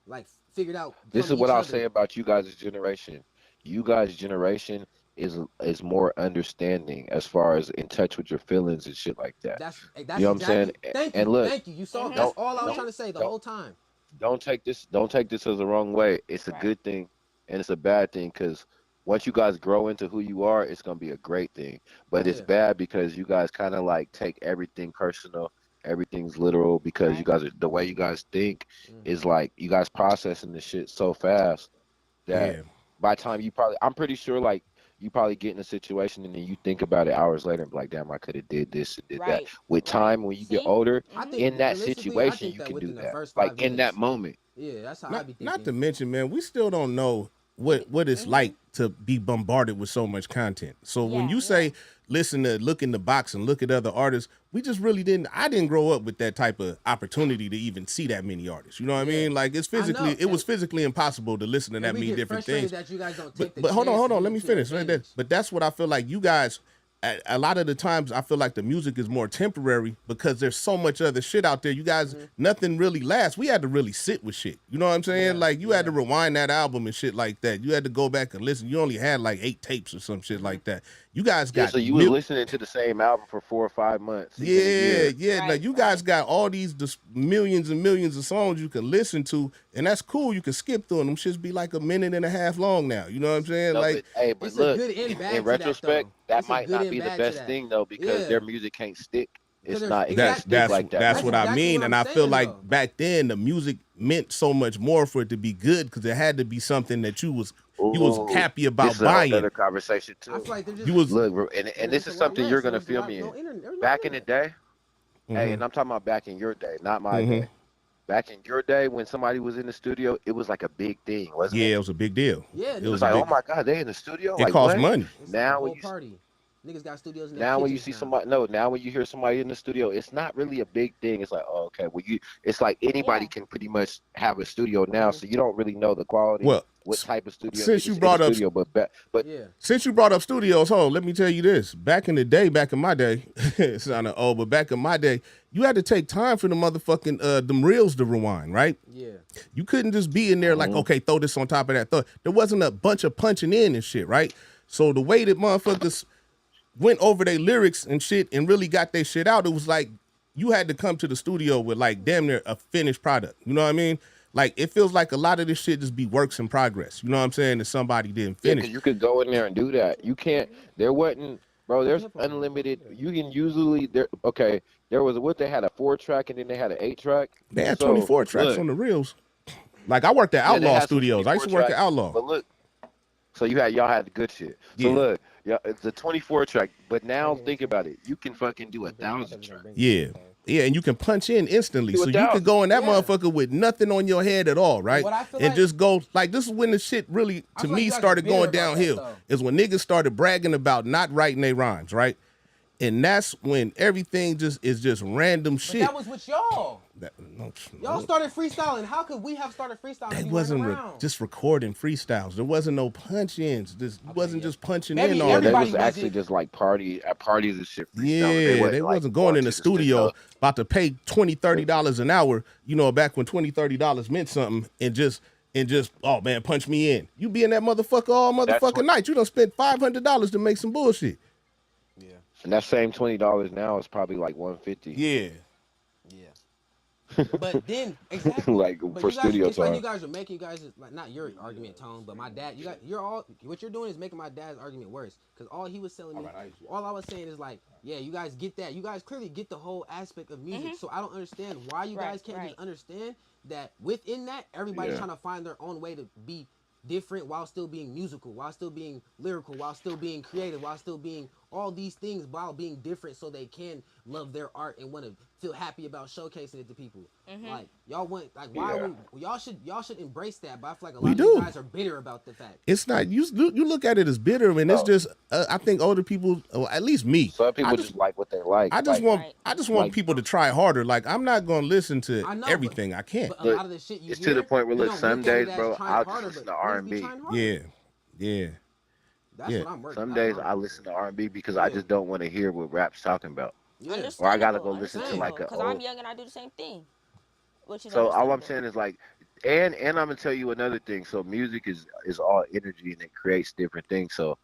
like figured out this from is what each I'll other. say about you guys' generation. You guys' generation is more understanding as far as in touch with your feelings and shit like that. You That's know what I'm saying? exactly. Thank And you, look, thank you. You saw. Mhm. That's don't all I was don't trying Mhm. to say the don't whole time. don't take this as the wrong way. It's a Right. good thing and it's a bad thing because once you guys grow into who you are, it's gonna be a great thing. But it's Yeah. bad because you guys kind of like take everything personal, everything's literal because you Right. guys are the way you guys think Mm-hmm. is like you guys processing the shit so fast that Yeah. by the time I'm pretty sure like you probably get in a situation and then you think about it hours later and be like, damn, I could have did this and did that. Right. With Right. time, when you get See. older, I Mhm. think in that realistically, I situation, think you that can do within the that. first Like five in that years. moment. Yeah, that's how I Not be not thinking. to mention, man, we still don't know what it's Mhm. like to be bombarded with so much content. So when Yeah. you Yeah. say listen to look in the box and look at other artists, we just really didn't. I didn't grow up with that type of opportunity to even see that many artists. You know what I Yeah, mean? Like I know, it was physically impossible to listen to and that we many get different frustrated things. that you guys don't But take the but chance to hold on, use let it me to your finish right there. advantage. But that's what I feel like you guys. A lot of the times, I feel like the music is more temporary because there's so much other shit out there. You guys, Mm-hmm. nothing really lasts. We had to really sit with shit. You know what I'm saying? Yeah, Like you had to yeah. rewind that album and shit like that. You had to go back and listen. You only had like 8 tapes or some shit Mm-hmm. like that. You guys Yeah, got so you was listening to the same album for 4 or 5 months, even a yeah, year. yeah. Now Right. you guys Right. got all these millions and millions of songs you can listen to, and that's cool. You can skip through them. Them shits be like a minute and a half long now. You know what I'm saying? No, Like but hey, but It's a look, good and in bad to that retrospect, though. that It's a might good not and be the bad to best that. thing though, because Yeah, their music can't stick. because It's there's not, it can't that's exact. stick that's like that no that's That's what more. I exactly mean, what and I'm I feel saying like though. back then the music meant so much more for it to be good because it had to be something that you was Ooh, happy this about is a whole buying. nother conversation I too. feel like they're You just was Look, and they're this just a is Wild something you're West. gonna feel me No in. internet. There's no Back in the internet. day, hey, mm-hmm, and I'm talking about back in your day, not my mm-hmm. day. Back in your day, when somebody was in the studio, it was like a big thing, wasn't Yeah, it? it was a big deal. Yeah, It It niggas was was a like, got oh big. my God, they in the studio? It Like cost what? money. it's like a Now when whole you party. Niggas got studios in their now when you kitchens see now. somebody no, now when you hear somebody in the studio, it's not really a big thing. It's like, oh, okay, well it's like anybody Yeah. can pretty much have a studio now, Hmm. so you don't really know the quality, Well, what type of studio since you is in the brought up studio, but Yeah. studios, let me tell you this. Back in the day, back in my day, it sounded old, but back in my day, you had to take time for the motherfucking them reels to rewind, right? Yeah. You couldn't just be in there like, Mhm. okay, throw this on top of that. There wasn't a bunch of punching in and shit, right? So the way that motherfuckers went over their lyrics and shit and really got their shit out, it was like you had to come to the studio with like damn near a finished product. You know what I mean? Like it feels like a lot of this shit just be works in progress. You know what I'm saying? That somebody didn't Yeah, finish. because you could go in there and do that. You can't. There wasn't, bro. Put the There's headphones on. unlimited. You can usually there. Okay, there was what they had a 4 track and then they had an 8 track. They had So 24 tracks look, on the reels. Like I worked at yeah, they Outlaw had some Studios. I used 24 to work at tracks. Outlaw. But look, so y'all had the good shit. So Yeah. look, yeah, it's a 24 track. But now Bring it think into. about it. You can fucking do I a thought you thousand was gonna tracks. bring it to Yeah. the phone. Yeah, and you can punch in instantly. Do a So you could thousand. go in that Yeah. motherfucker with nothing on your head at all, And right? what I feel And like, just go like this is when the shit really I to feel like me you guys are started bitter going about that downhill. though. Is when niggas started bragging about not writing their rhymes, right? And that's when everything just is just random But shit. that was with y'all. No, Y'all started freestyling. How could we have started freestyling? They if we wasn't weren't around? just recording freestyles. There wasn't no punch-ins. This wasn't yeah. just punching Maybe in on Yeah, they everybody was it. actually wasn't- just like at parties and shit. Yeah, they wasn't going in the studio about to pay $20, $30 an hour, back when $20, $30 meant something, and just, oh man, punch me in. You be in that motherfucker all motherfucking night. You done spent $500 to make some bullshit. Yeah. And that same $20 now is probably like $150. Yeah. Yeah. But then exactly Like but for you guys, studio it's like time. you guys are making like not your argument tone, but my dad. You're all what you're doing is making my dad's argument worse. Because all he was telling me, all I was saying is like, yeah, you guys get that. You guys clearly get the whole aspect of music. So I don't understand why you guys can't just understand that within that everybody's trying to find their own way to be different while still being musical, while still being lyrical, while still being creative, while still being all these things while being different so they can love their art and want to feel happy about showcasing it to people. Like y'all want why y'all should embrace that, but I feel like a lot of you guys are bitter about the fact. It's not you look at it as bitter, and it's just I think older people, or at least me. Some people just like what they like. I just want people to try harder. Like I'm not gonna listen to everything. I can't. But a lot of the shit it's to the point where look, some days, bro, I'll just listen to R&B. Yeah. That's what I'm working. Some days I listen to R&B because I just don't want to hear what rap's talking about. Yeah. Or I gotta go listen to like a. Because I'm young and I do the same thing. So all I'm saying is like, and I'm gonna tell you another thing. So music is all energy and it creates different things. So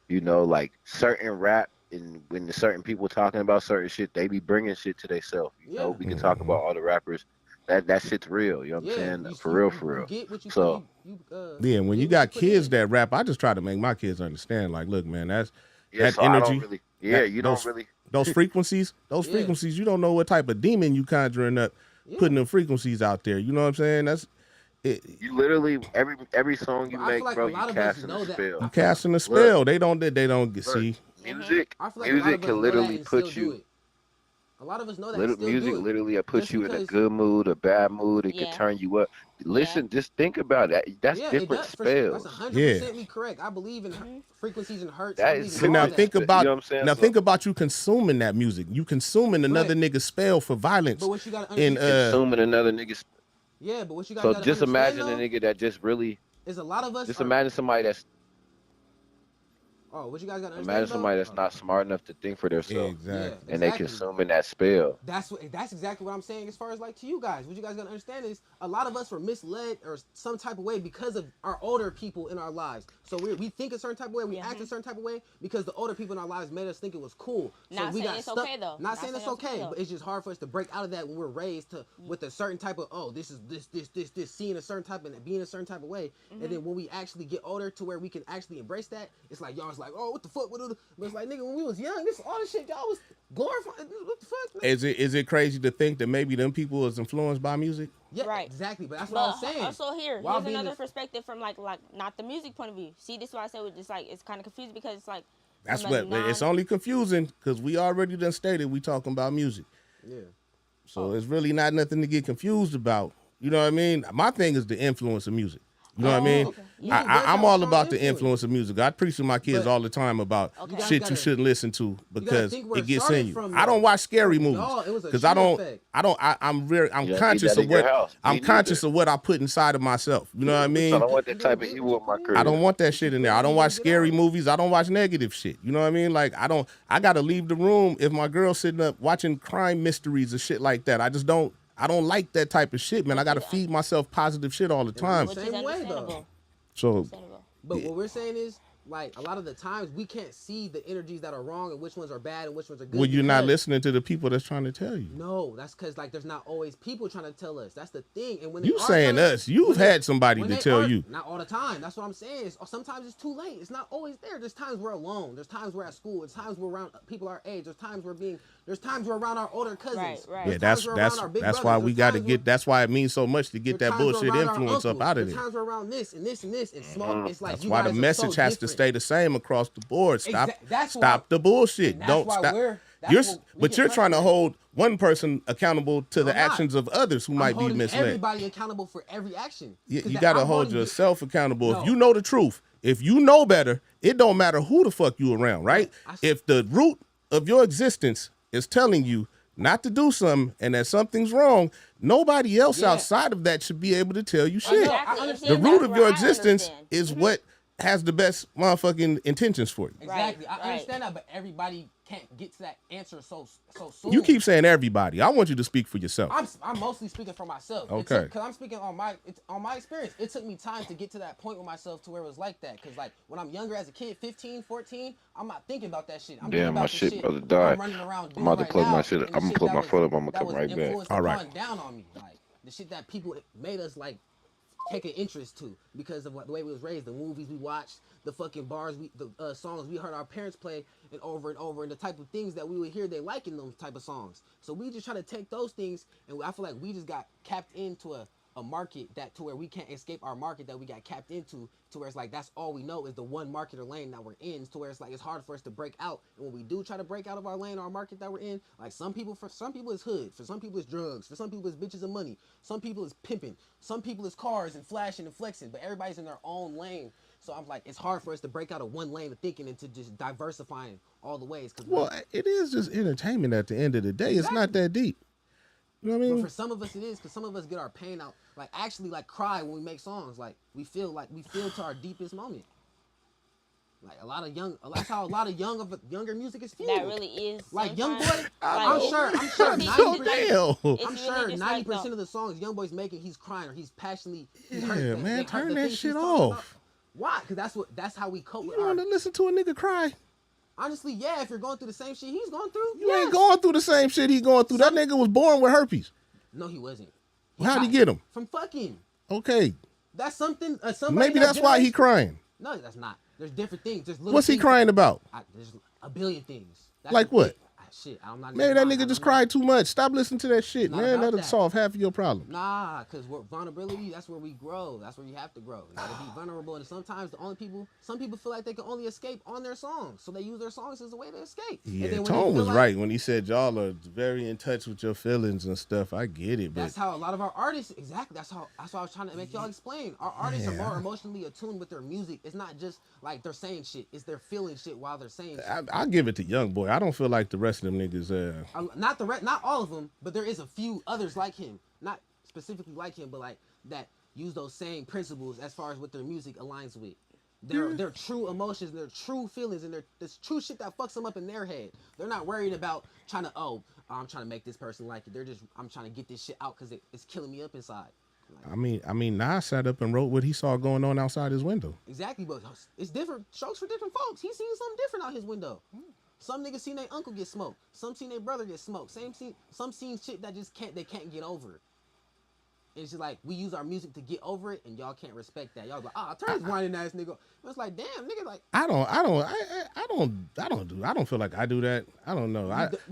like certain rap and when the certain people talking about certain shit, they be bringing shit to themselves. You know, we can talk about all the rappers. That shit's real. You know what I'm saying? For real. So when you got kids that rap, I just try to make my kids understand. Like, look, man, that so energy. don't really. Those frequencies, you don't know what type of demon you conjuring up, putting them frequencies out there. You know what I'm saying? That's it. You literally every song you make, bro, you casting a spell. You casting a spell. They don't see. Music can literally put you. A lot of us know that. Music literally puts you in a good mood, a bad mood. It can turn you up. Listen, just think about it. That's different spells. That's 100% correct. I believe in frequencies and hertz. Now think about think about you consuming that music. You consuming another nigga's spell for violence. But what you gotta understand, consuming another nigga's. Yeah, but what you gotta. So just imagine a nigga that just really. Is a lot of us. Just imagine somebody that's. Oh, what you guys got to understand? Imagine somebody that's not smart enough to think for themselves. Exactly. And they consuming that spell. That's exactly what I'm saying as far as like to you guys. What you guys got to understand is a lot of us were misled or some type of way because of our older people in our lives. So we think a certain type of way, we act a certain type of way because the older people in our lives made us think it was cool. Not saying it's okay though. Not saying it's okay, but it's just hard for us to break out of that when we're raised with a certain type of this is this seeing a certain type and being a certain type of way. And then when we actually get older to where we can actually embrace that, it's like y'all's like, oh, what the fuck? But it's like, nigga, when we was young, this all the shit y'all was glorifying. What the fuck, man? Is it crazy to think that maybe them people was influenced by music? Yeah, right. Exactly. But that's what I'm saying. Also here's another perspective from like not the music point of view. See, this is why I said it's like it's kind of confusing because it's like that's what it's only confusing because we already done stated we talking about music. Yeah. So it's really not nothing to get confused about. You know what I mean? My thing is the influence of music. You know what I mean? Okay. I'm all about the influence of music. I preach to my kids all the time about shit you shouldn't listen to because it gets in you. I don't watch scary movies because I'm conscious of what I put inside of myself. You know what I mean? I don't want that type of evil in my career. I don't want that shit in there. I don't watch scary movies. I don't watch negative shit. You know what I mean? Like I gotta leave the room if my girl's sitting up watching crime mysteries or shit like that. I don't like that type of shit, man. I gotta feed myself positive shit all the time. Same way though. So, but what we're saying is, like, a lot of the times we can't see the energies that are wrong and which ones are bad and which ones are good. Well, you're not listening to the people that's trying to tell you. No, that's because like there's not always people trying to tell us. That's the thing. And when you saying us, you've had somebody to tell you. Not all the time. That's what I'm saying. Sometimes it's too late. It's not always there. There's times we're alone. There's times we're at school. There's times we're around people our age. There's times we're around our older cousins. Right. Yeah, that's why we got to get. That's why it means so much to get that bullshit influence up out of there. There's times we're around this and this and this and small. It's like that's why the message has to stay the same across the board. Stop the bullshit. Don't stop. You're trying to hold one person accountable to the actions of others who might be misled. Everybody accountable for every action. You got to hold yourself accountable. If you know the truth, if you know better, it don't matter who the fuck you around, right? If the root of your existence is telling you not to do something and that something's wrong, nobody else outside of that should be able to tell you shit. Exactly. The root of That's your where I existence understand. is what has the best motherfucking intentions for you. Exactly. Right, I understand that, but everybody can't get to that answer so soon. You keep saying everybody. I want you to speak for yourself. I'm mostly speaking for myself. Okay. Because I'm speaking on my experience. It took me time to get to that point with myself to where it was like that. Because like when I'm younger as a kid, 15, 14, I'm not thinking about that shit. I'm thinking Damn, about my the shit shit about to I'm die. running around I'm doing about to right plug now, my shit. and the I'm gonna shit plug that my was- foot up. I'm gonna that come was right back. influenced All right. upon down on me. Like the shit that people made us like take an interest to because of the way we was raised, the movies we watched, the fucking bars, the songs we heard our parents play, and over, and the type of things that we would hear they like in those type of songs. So we just try to take those things, and I feel like we just got capped into a market that to where we can't escape our market that we got capped into, to where it's like that's all we know is the one market or lane that we're in, to where it's like it's hard for us to break out. And when we do try to break out of our lane or our market that we're in, like for some people it's hood, for some people it's drugs, for some people it's bitches and money, some people it's pimping, some people it's cars and flashing and flexing, but everybody's in their own lane. So I'm like, it's hard for us to break out of one lane of thinking and to just diversifying all the ways. Well, it is just entertainment at the end of the day. It's not that deep. You know what I But mean? for some of us it is, because some of us get our pain out, like actually like cry when we make songs. Like we feel to our deepest moment. Like that's how a lot of younger music is fueled. That really is. Like Young Boy, sometimes. I'm sure So 90%, damn. It's I'm really sure just like 90% of the songs Young Boy's making, he's crying or he's passionately. He hurt Yeah, the- man, they hurt turn the that things he's shit talking about. off. Why? Because that's how we cope You with don't our. want to listen to a nigga cry. Honestly, yeah. If you're going through the same shit he's going through, You ain't going through the same shit he going through. That nigga was born with herpes. No, he wasn't. How'd he get him? From fucking. Okay, That's something. Somebody maybe that's why he crying. No, that's not. There's different things. There's little What's he things crying about? there's a billion things. That's Like the what? thing. Shit, I'm not. Maybe that nigga just cried too much. Stop listening to that shit, It's not man. about That'll that. solve half of your problem. Nah, because vulnerability, that's where we grow. That's where you have to grow. You gotta be vulnerable. And sometimes some people feel like they can only escape on their songs. So they use their songs as a way to escape. And Yeah, then when they Tone feel was like- right when he said y'all are very in touch with your feelings and stuff. I get it, but That's how a lot of our artists, exactly. That's what I was trying to make y'all explain. Our artists are more emotionally attuned with their music. It's not just like they're saying shit. It's they're feeling shit while they're saying shit. I'll give it to Young Boy. I don't feel like the rest of them niggas. Not all of them, but there is a few others like him. Not specifically like him, but like that use those same principles as far as what their music aligns with. Their true emotions, their true feelings, and there's true shit that fucks them up in their head. They're not worried about trying to I'm trying to make this person like it. I'm trying to get this shit out because it's killing me up inside. Like, I mean, Nas sat up and wrote what he saw going on outside his window. exactly, but it's different strokes for different folks. He seen something different out his window. Some niggas seen their uncle get smoked. Some seen their brother get smoked. Some seen shit that they can't get over. It's just like we use our music to get over it, and y'all can't respect that. Y'all like, turn this whining ass nigga. It's like, damn, nigga, like. I don't feel like I do that. I don't know.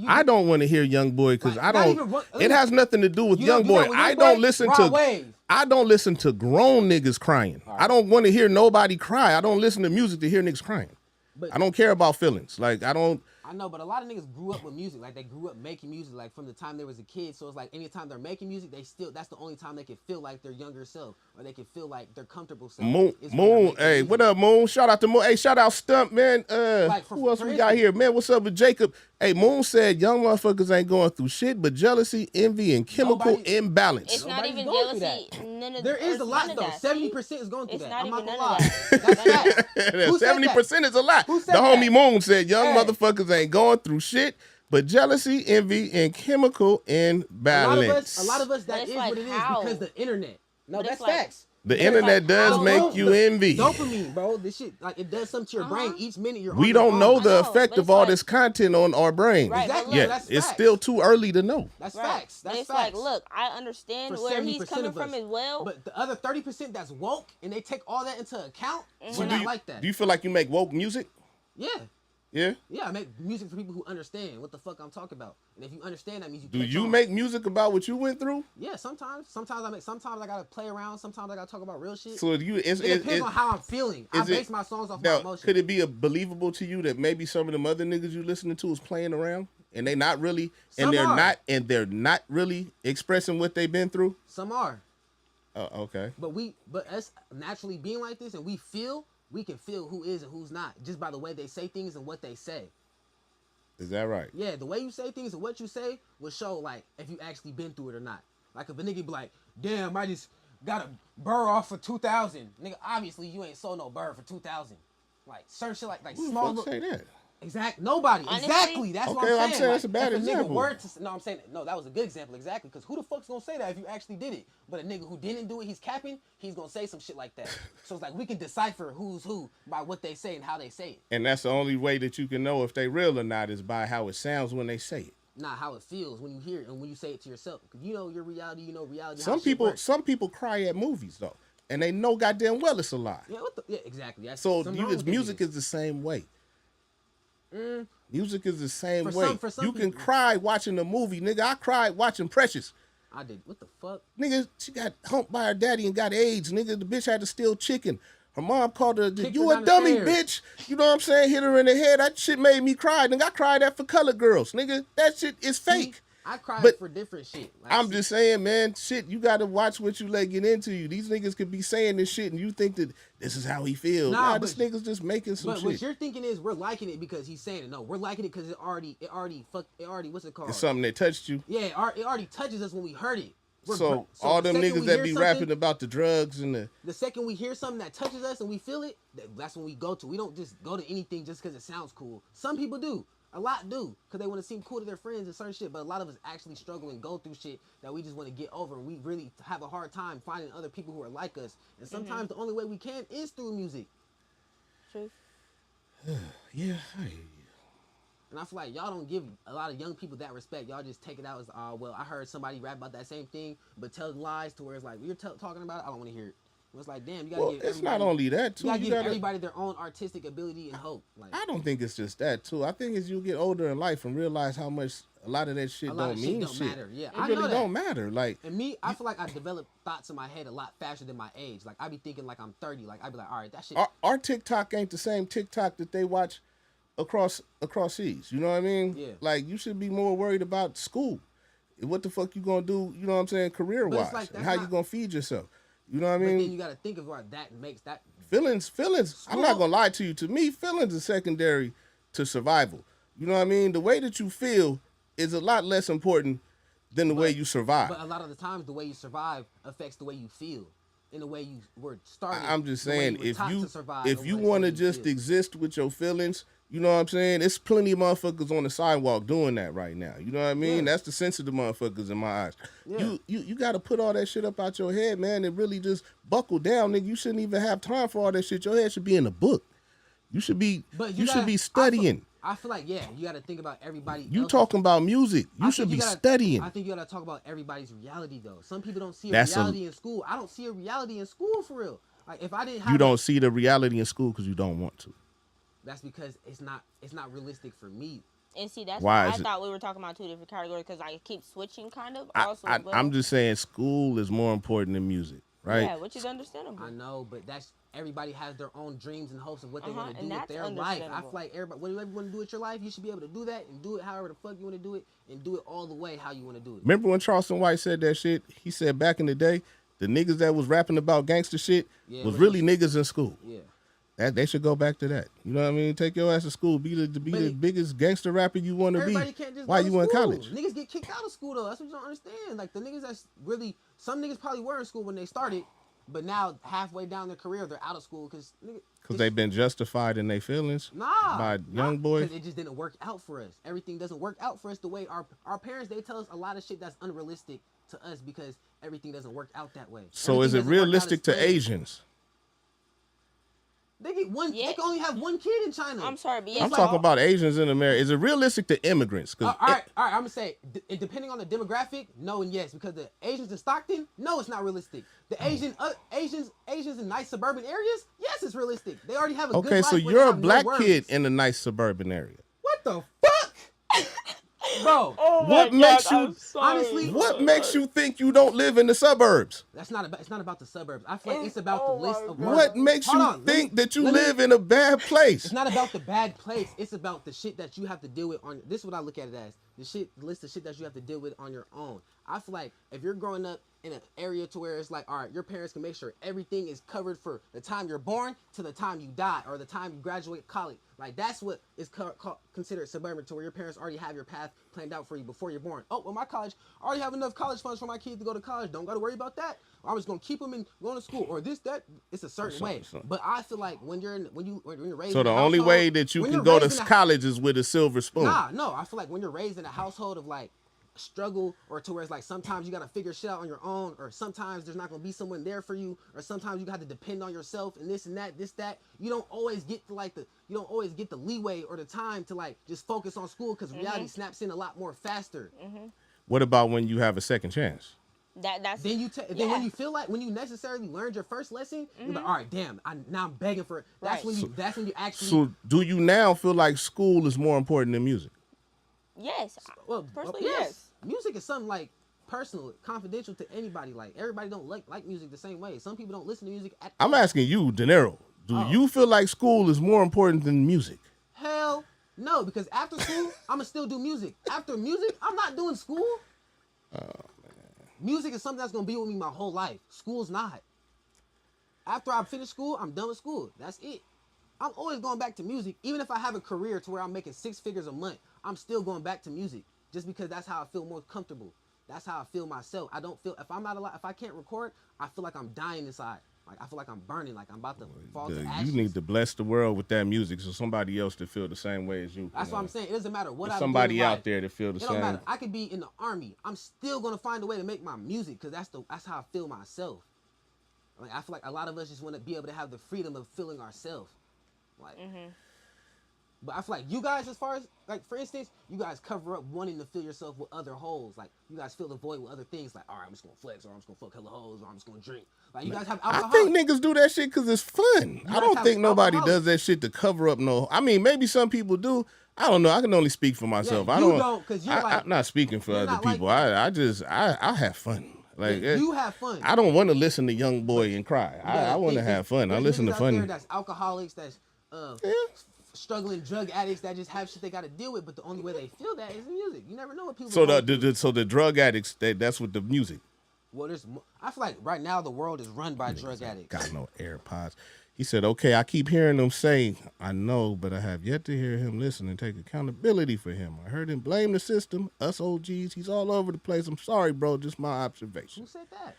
I don't want to hear Young Boy because Like, I not don't. even- It has nothing to do with You Young know- Boy. you know, with I Young don't Boy, listen Raw to. Wave. I don't listen to grown niggas crying. I don't want to hear nobody cry. I don't listen to music to hear niggas crying. But I don't care about feelings. Like I don't. I know, but a lot of niggas grew up with music. Like they grew up making music, like from the time they was a kid. So it's like anytime they're making music, that's the only time they can feel like their younger self, or they can feel like their comfortable self. Moon, is when they're Moon, making hey, music. what up, Moon? Shout out to Moon. Hey, shout out Stump, man. Like, Who else for we got instance- here, man? What's up with Jacob? Hey, Moon said young motherfuckers ain't going through shit but jealousy, envy, and chemical Nobody- imbalance. It's not Nobody's even going through jealousy. that. None of There is it's a lot none of though. that. 70% is going through It's that. not I'm not even gonna none lie. of That's facts. Who said that? 70% is a lot. Who said The homie that? Moon said young Hey. motherfuckers ain't going through shit but jealousy, envy, and chemical imbalance. A lot of us, But that it's is like what it is how? because the internet. No, But that's it's like- facts. The Because internet like does how- make you envy. Dopamine, bro. This shit, like it does something to your brain. Each minute you're. We on your don't phone. know the I know, effect but of it's all like- this content on our brain. Right, but Exactly. Yeah, look, that's it's facts. still too early to know. That's right. facts. But That's it's facts. like, look, I understand For where 70% he's coming of us. from as well. But the other 30% that's woke and they take all that into account, Mm-hmm. we're do not you, like that. Do you feel like you make woke music? Yeah. Yeah. Yeah, I make music for people who understand what the fuck I'm talking about. And if you understand that music, Do you make music about what you went through? Yeah, sometimes. Sometimes I gotta play around. Sometimes I gotta talk about real shit. So you, it depends on how I'm feeling. I is it- base my songs off my now, emotions. could it be believable to you that maybe some of them other niggas you listening to is playing around and they not really, Some are. they're not really expressing what they've been through? Some are. Okay. But us naturally being like this and we can feel who is and who's not just by the way they say things and what they say. Is that right? Yeah, the way you say things and what you say will show like if you actually been through it or not. Like if a nigga be like, damn, I just got a burr off for 2,000. Nigga, obviously you ain't sold no burr for 2,000. Like certain shit like Who the small fuck say that? Exactly. Nobody. Honestly, exactly. That's what okay, I'm saying. that's a bad if example. A nigga were to, no, I'm saying no. That was a good example. Exactly. Because who the fuck's gonna say that if you actually did it? But a nigga who didn't do it, he's capping. He's gonna say some shit like that. So it's like we can decipher who's who by what they say and how they say it. And that's the only way that you can know if they real or not is by how it sounds when they say it. Not how it feels when you hear it and when you say it to yourself. Because you know your reality. You know reality. Some people cry at movies though, and they know goddamn well it's a lie. Yeah. Exactly. That's So music is the same way. Music is the same way. For some you can people. cry watching a movie, nigga. I cried watching Precious. I did. What the fuck? Nigga, she got humped by her daddy and got AIDS. Nigga, the bitch had to steal chicken. Her mom called her, Kicked you her a down the dummy, stairs. bitch. You know what I'm saying? Hit her in the head. That shit made me cry. Nigga, I cried that for Colored Girls. Nigga, that shit is fake. I cried But for different shit. Like, I'm just saying, man, shit, you got to watch what you let get into you. These niggas could be saying this shit and you think that this is how he feels. Nah, Nah, this nigga's just making some But shit. what you're thinking is we're liking it because he's saying it. No, we're liking it because it already, what's it called? It's something that touched you. Yeah, it already touches us when we heard it. So all the them second niggas we that hear be something- rapping about the drugs and the second we hear something that touches us and we feel it, that's when we go to. We don't just go to anything just because it sounds cool. Some people do. A lot do because they want to seem cool to their friends and certain shit. But a lot of us actually struggle and go through shit that we just want to get over. And we really have a hard time finding other people who are like us. And sometimes the only way we can is through music. Truth. yeah, I hear you. And I feel like y'all don't give a lot of young people that respect. Y'all just take it out as, well, I heard somebody rap about that same thing, but tell lies to where it's like, you're talking about it, I don't want to hear it. It's like, damn, you gotta Well, give it's everybody, not only that too. you gotta You give gotta, everybody their own artistic ability and hope. Like, I don't think it's just that too. I think as you get older in life and realize how much a lot of that shit a lot don't of mean shit don't matter. Yeah, It I really know that. don't matter. Like, And me, I feel like I develop thoughts in my head a lot faster than my age. Like, I be thinking like I'm 30. Like, I be like, all right, that shit. our TikTok ain't the same TikTok that they watch across seas. You know what I mean? Yeah. Like, you should be more worried about school. What the fuck you gonna do? You know what I'm saying? Career But wise, it's like, and that's how you not- gonna feed yourself? You know what I But mean? then you gotta think of what that makes that. Feelings. I'm not School- gonna lie to you. To me, feelings are secondary to survival. You know what I mean? The way that you feel is a lot less important than the way you survive. But a lot of the times, the way you survive affects the way you feel, in the way you were started. I'm just the way saying, were if taught you to survive, if the you way want to you just feel. exist with your feelings, you know what I'm saying? It's plenty of motherfuckers on the sidewalk doing that right now. You know what I mean? Yeah. That's the sensitive motherfuckers in my eyes. Yeah. You got to put all that shit up out your head, man, and really just buckle down, nigga. You shouldn't even have time for all that shit. Your head should be in a book. You should be But you should gotta- be studying. I feel like, yeah, you got to think about everybody. You else's- talking about music. I You think should be gotta- studying. I think you got to talk about everybody's reality though. Some people don't see a That's a- reality in school. I don't see a reality in school for real. Like if I didn't have You don't see the reality in school because you don't want to. that's because it's not realistic for me. And see, that's Why why I is it- thought we were talking about two different categories because I keep switching kind of. I, I'm just saying school is more important than music, right? Yeah, which is understandable. I know, but that's everybody has their own dreams and hopes of what they want to do and with that's their life. I understandable. feel like everybody, whatever you want to do with your life, you should be able to do that and do it however the fuck you want to do it and do it all the way how you want to do it. Remember when Charleston White said that shit? He said back in the day, the niggas that was rapping about gangster shit Yeah, was but really niggas in school. Yeah. That they should go back to that. You know what I mean? Take your ass to school. Be the biggest gangster rapper you want to be. Everybody can't just Why go to you in school. college? Niggas get kicked out of school though. That's what you don't understand. Like the niggas that's really, some niggas probably were in school when they started, but now halfway down their career they're out of school because They've been justified in their feelings by young boys. Because it just didn't work out for us. Everything doesn't work out for us the way our parents, they tell us a lot of shit that's unrealistic to us because everything doesn't work out that way. So is it Everything doesn't work out realistic as to planned. Asians? They get one. Yeah. They can only have one kid in China. I'm sorry, but yeah, I'm like- talking about Asians in America. Is it realistic to immigrants? 'Cause all right. I'm gonna say, depending on the demographic, no and yes. Because the Asians in Stockton, no, it's not realistic. The Asians in nice suburban areas, yes, it's realistic. They already have a good okay, life so where they you're a have no black worries. kid in a nice suburban area. What the fuck, bro? Oh my What God, makes you- I'm sorry. honestly, What makes you think you don't live in the suburbs? That's not about. It's not about the suburbs. I feel like it's about the list of words. What makes Hold you on, let me- think that you let me- live in a bad place? It's not about the bad place. It's about the shit that you have to deal with on. This is what I look at it as. The list of shit that you have to deal with on your own. I feel like if you're growing up in an area to where it's like, all right, your parents can make sure everything is covered for the time you're born to the time you die or the time you graduate college. Like that's what is considered suburban, to where your parents already have your path planned out for you before you're born. Oh, well, my college, I already have enough college funds for my kids to go to college. Don't got to worry about that. I'm just gonna keep them in going to school or this, that. It's a certain way. But I feel like when you're raised. So in the a only household, way that you when can you're go raised to in a- college is with a silver spoon. Nah, no. I feel like when you're raised in a household of like struggle, or to where it's like sometimes you gotta figure shit out on your own, or sometimes there's not gonna be someone there for you, or sometimes you have to depend on yourself and this and that, you don't always get to like you don't always get the leeway or the time to like just focus on school, because reality snaps in a lot more faster. What about when you have a second chance? That's Then when you feel like when you necessarily learned your first lesson, you're like, all right, damn, now I'm begging for it. That's Right. when you actually. So do you now feel like school is more important than music? yes. Well, Personally, yes. Music is something like personal, confidential to anybody. Like everybody don't like music the same way. Some people don't listen to music at I'm all. asking you, De Niro. Do you feel like school is more important than music? Hell no, because after school, I'ma still do music. After music, I'm not doing school. Music is something that's gonna be with me my whole life. School's not. After I finish school, I'm done with school. That's it. I'm always going back to music. Even if I have a career to where I'm making 6 figures a month, I'm still going back to music. Just because that's how I feel more comfortable. That's how I feel myself. I don't feel, if I'm not alive, if I can't record, I feel like I'm dying inside. Like I feel like I'm burning, like I'm about to fall to ashes. You need to bless the world with that music so somebody else to feel the same way as you. That's what I'm saying. It doesn't matter what There's I do in somebody out life. there to feel the It same. don't matter. I could be in the army. I'm still gonna find a way to make my music, because that's how I feel myself. Like I feel like a lot of us just want to be able to have the freedom of feeling ourselves. Like, but I feel like you guys, as far as like for instance, you guys cover up wanting to fill yourself with other holes. Like you guys fill the void with other things. Like, all right, I'm just gonna flex, or I'm just gonna fuck hella hoes, or I'm just gonna drink. Like you guys have alcohol. I think niggas do that shit because it's fun. I don't have think nobody alcoholics. does that shit to cover up no. I mean, maybe some people do. I don't know. I can only speak for myself. Yeah, I you don't. don't, 'cause you're like- I'm not speaking for you're other not like people. that. I have fun. Like Yeah, you have fun. I don't want to listen to Young Boy and cry. I want to have fun. I There's listen to niggas out fun. there that's alcoholics, that's struggling drug addicts that just have shit they got to deal with. But the only way they feel that is in music. You never know what people. So are going through. so the drug addicts, that's with the music. Well, I feel like right now the world is run by drug addicts. Got no AirPods. He said, okay, I keep hearing them say, I know, but I have yet to hear him listen and take accountability for him. I heard him blame the system, us OGs. He's all over the place. I'm sorry, bro. Just my observation. Who said that?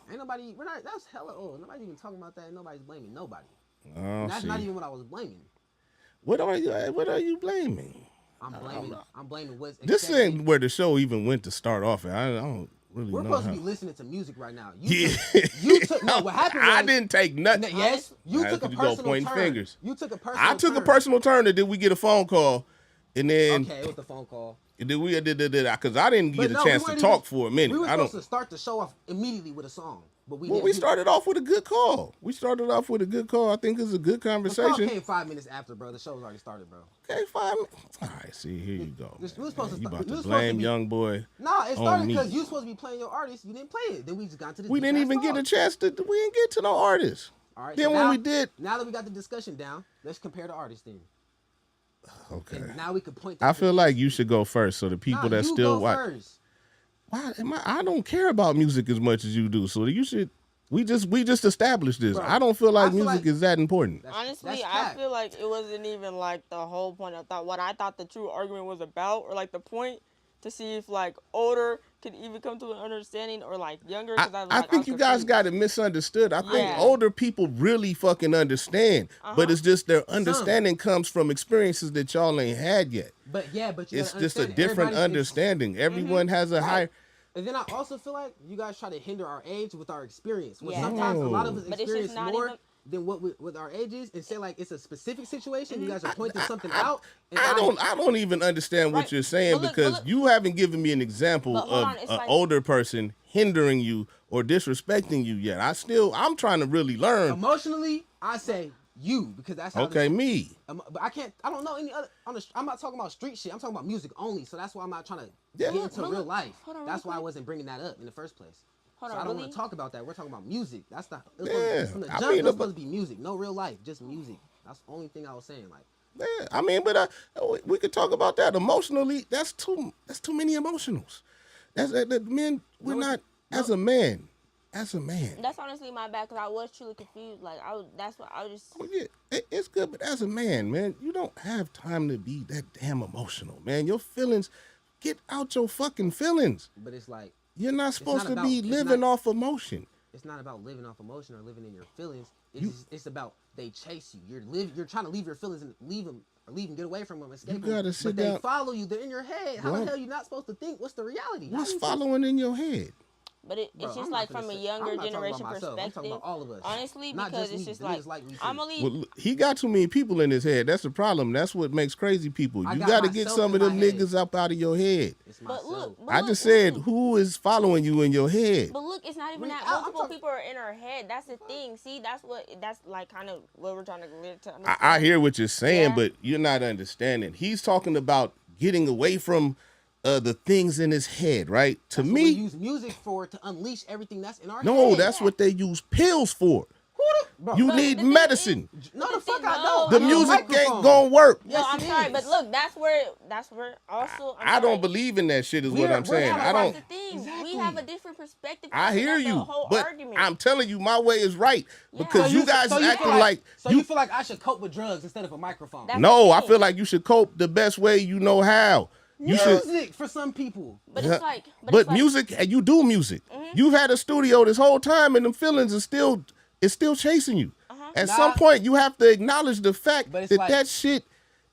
Ain't nobody. That's hella old. Nobody's even talking about that. And nobody's blaming nobody. And that's not even what I was blaming. What are you blaming? I'm blaming what's. This ain't where the show even went to start off at. I don't really We're know supposed how. to be listening to music right now. No, what happened was, I didn't take nothing. Yes, you Now, took a you go personal pointing turn. fingers. You took a personal I took turn. a personal turn, and then we get a phone call, and then Okay, with the phone call. and then we did because I didn't get But a no, chance we to weren't talk even- for a minute. We were I don't. supposed to start the show off immediately with a song, but we Well, didn't. we started off with a good call. I think it's a good The call conversation. came 5 minutes after, bro. The show was already started, bro. Okay, 5 minutes. All right, see, here you go. We were supposed to You start- about we to were supposed blame to be- Young Boy. Nah, it On started me. because you supposed to be playing your artist. You didn't play it. Then we just got to this. We didn't even get a chance to. We didn't get to no artists. All right. Then so when now, we did, now that we got the discussion down, let's compare the artists then. okay. And now we can point. To I feel like you should go first, so the people that you still go watch. first. Why am I don't care about music as much as you do. So you should. We just established this. Bro, I don't feel like I feel music like- is that important. Honestly, that's I cap. feel like it wasn't even like the whole point of what I thought the true argument was about, or like the point to see if like older could even come to an understanding, or like younger. I think you guys got it misunderstood. I think Yeah. older people really fucking understand, but it's just their understanding comes from experiences that y'all ain't had yet. But you It's gotta just a understand, different everybody's understanding. Everyone has a higher. And then I also feel like you guys try to hinder our age with our experience. When Yeah. sometimes a lot of us But it's just experience not more even- than what with our ages, and say like it's a specific situation. You guys are pointing something out. And I don't even understand what Right. you're saying But look, because but look- you haven't given me an example But hold of on, it's an like- older person hindering you or disrespecting you yet. I'm trying to really learn. emotionally, I say you, because that's how. Okay, me. But I don't know any other. I'm not talking about street shit. I'm talking about music only. So that's why I'm not trying to Yeah. get into But real look, life. hold on That's real why I quick. wasn't bringing that up in the first place. Hold So on, I don't really? want to talk about that. We're talking about music. That's the from the I jump. mean, It's supposed to be music, no real life, just music. That's the only thing I was saying. Like, Yeah, I mean, but we could talk about that emotionally. That's too many emotionals. Men, we're No, not no. as a man. As a man. That's honestly my bad because I was truly confused. Like that's what I was just. Oh, yeah, it's good, but as a man, you don't have time to be that damn emotional, man. Your feelings, get out your fucking feelings. But it's like You're not supposed to be it's living not- off emotion. it's not about living off emotion or living in your feelings. It's about they chase you. You're trying to leave your feelings and leave them, get away from them, escape them. gotta sit but down. they follow you. They're in your head. How Bro. the hell you not supposed to think? What's the reality? How What's you following in your head? But Bro, it's I'm just not like finna from a say- younger I'm not talking about generation myself. I'm perspective. talking about all of us. Honestly, Not because just it's me, just the niggas like me too. I'm gonna leave. Well, he got too many people in his head. That's the problem. That's what makes crazy people. I You got got to get myself some in of them my head. niggas up out of your head. It's But myself. look, I just said, listen. who is following you in your head? But look, it's not even that. I'm Multiple talking- people are in our head. That's the thing. See, that's like kind of what we're trying to get to. I hear what you're saying, Yeah. but you're not understanding. He's talking about getting away from the things in his head, right? To That's what we me, use music for, to unleash everything that's in our no, head. that's what they use pills for. Bro, You But need the thing medicine. no, the the fuck thing- I no, don't. The I have a music microphone. ain't gonna work. No, Yes, I'm it sorry, is. but look, that's where also. I don't sorry. believe in that shit. Is what We're- I'm we're saying. not I about don't. That's the thing. Exactly. We have a different perspective. I That's hear the you, whole but argument. I'm telling you, my way is right Yeah. because So you guys so acting feel like, like so you feel like I should cope with drugs instead of a microphone. That's No, the I thing. feel like you should cope the best way you know how. You should. Music for some people. But it's like, But it's like, music, and you do music. You've had a studio this whole time, and them feelings are still chasing you. At some Nah. point, you have to acknowledge the fact But it's that like- that shit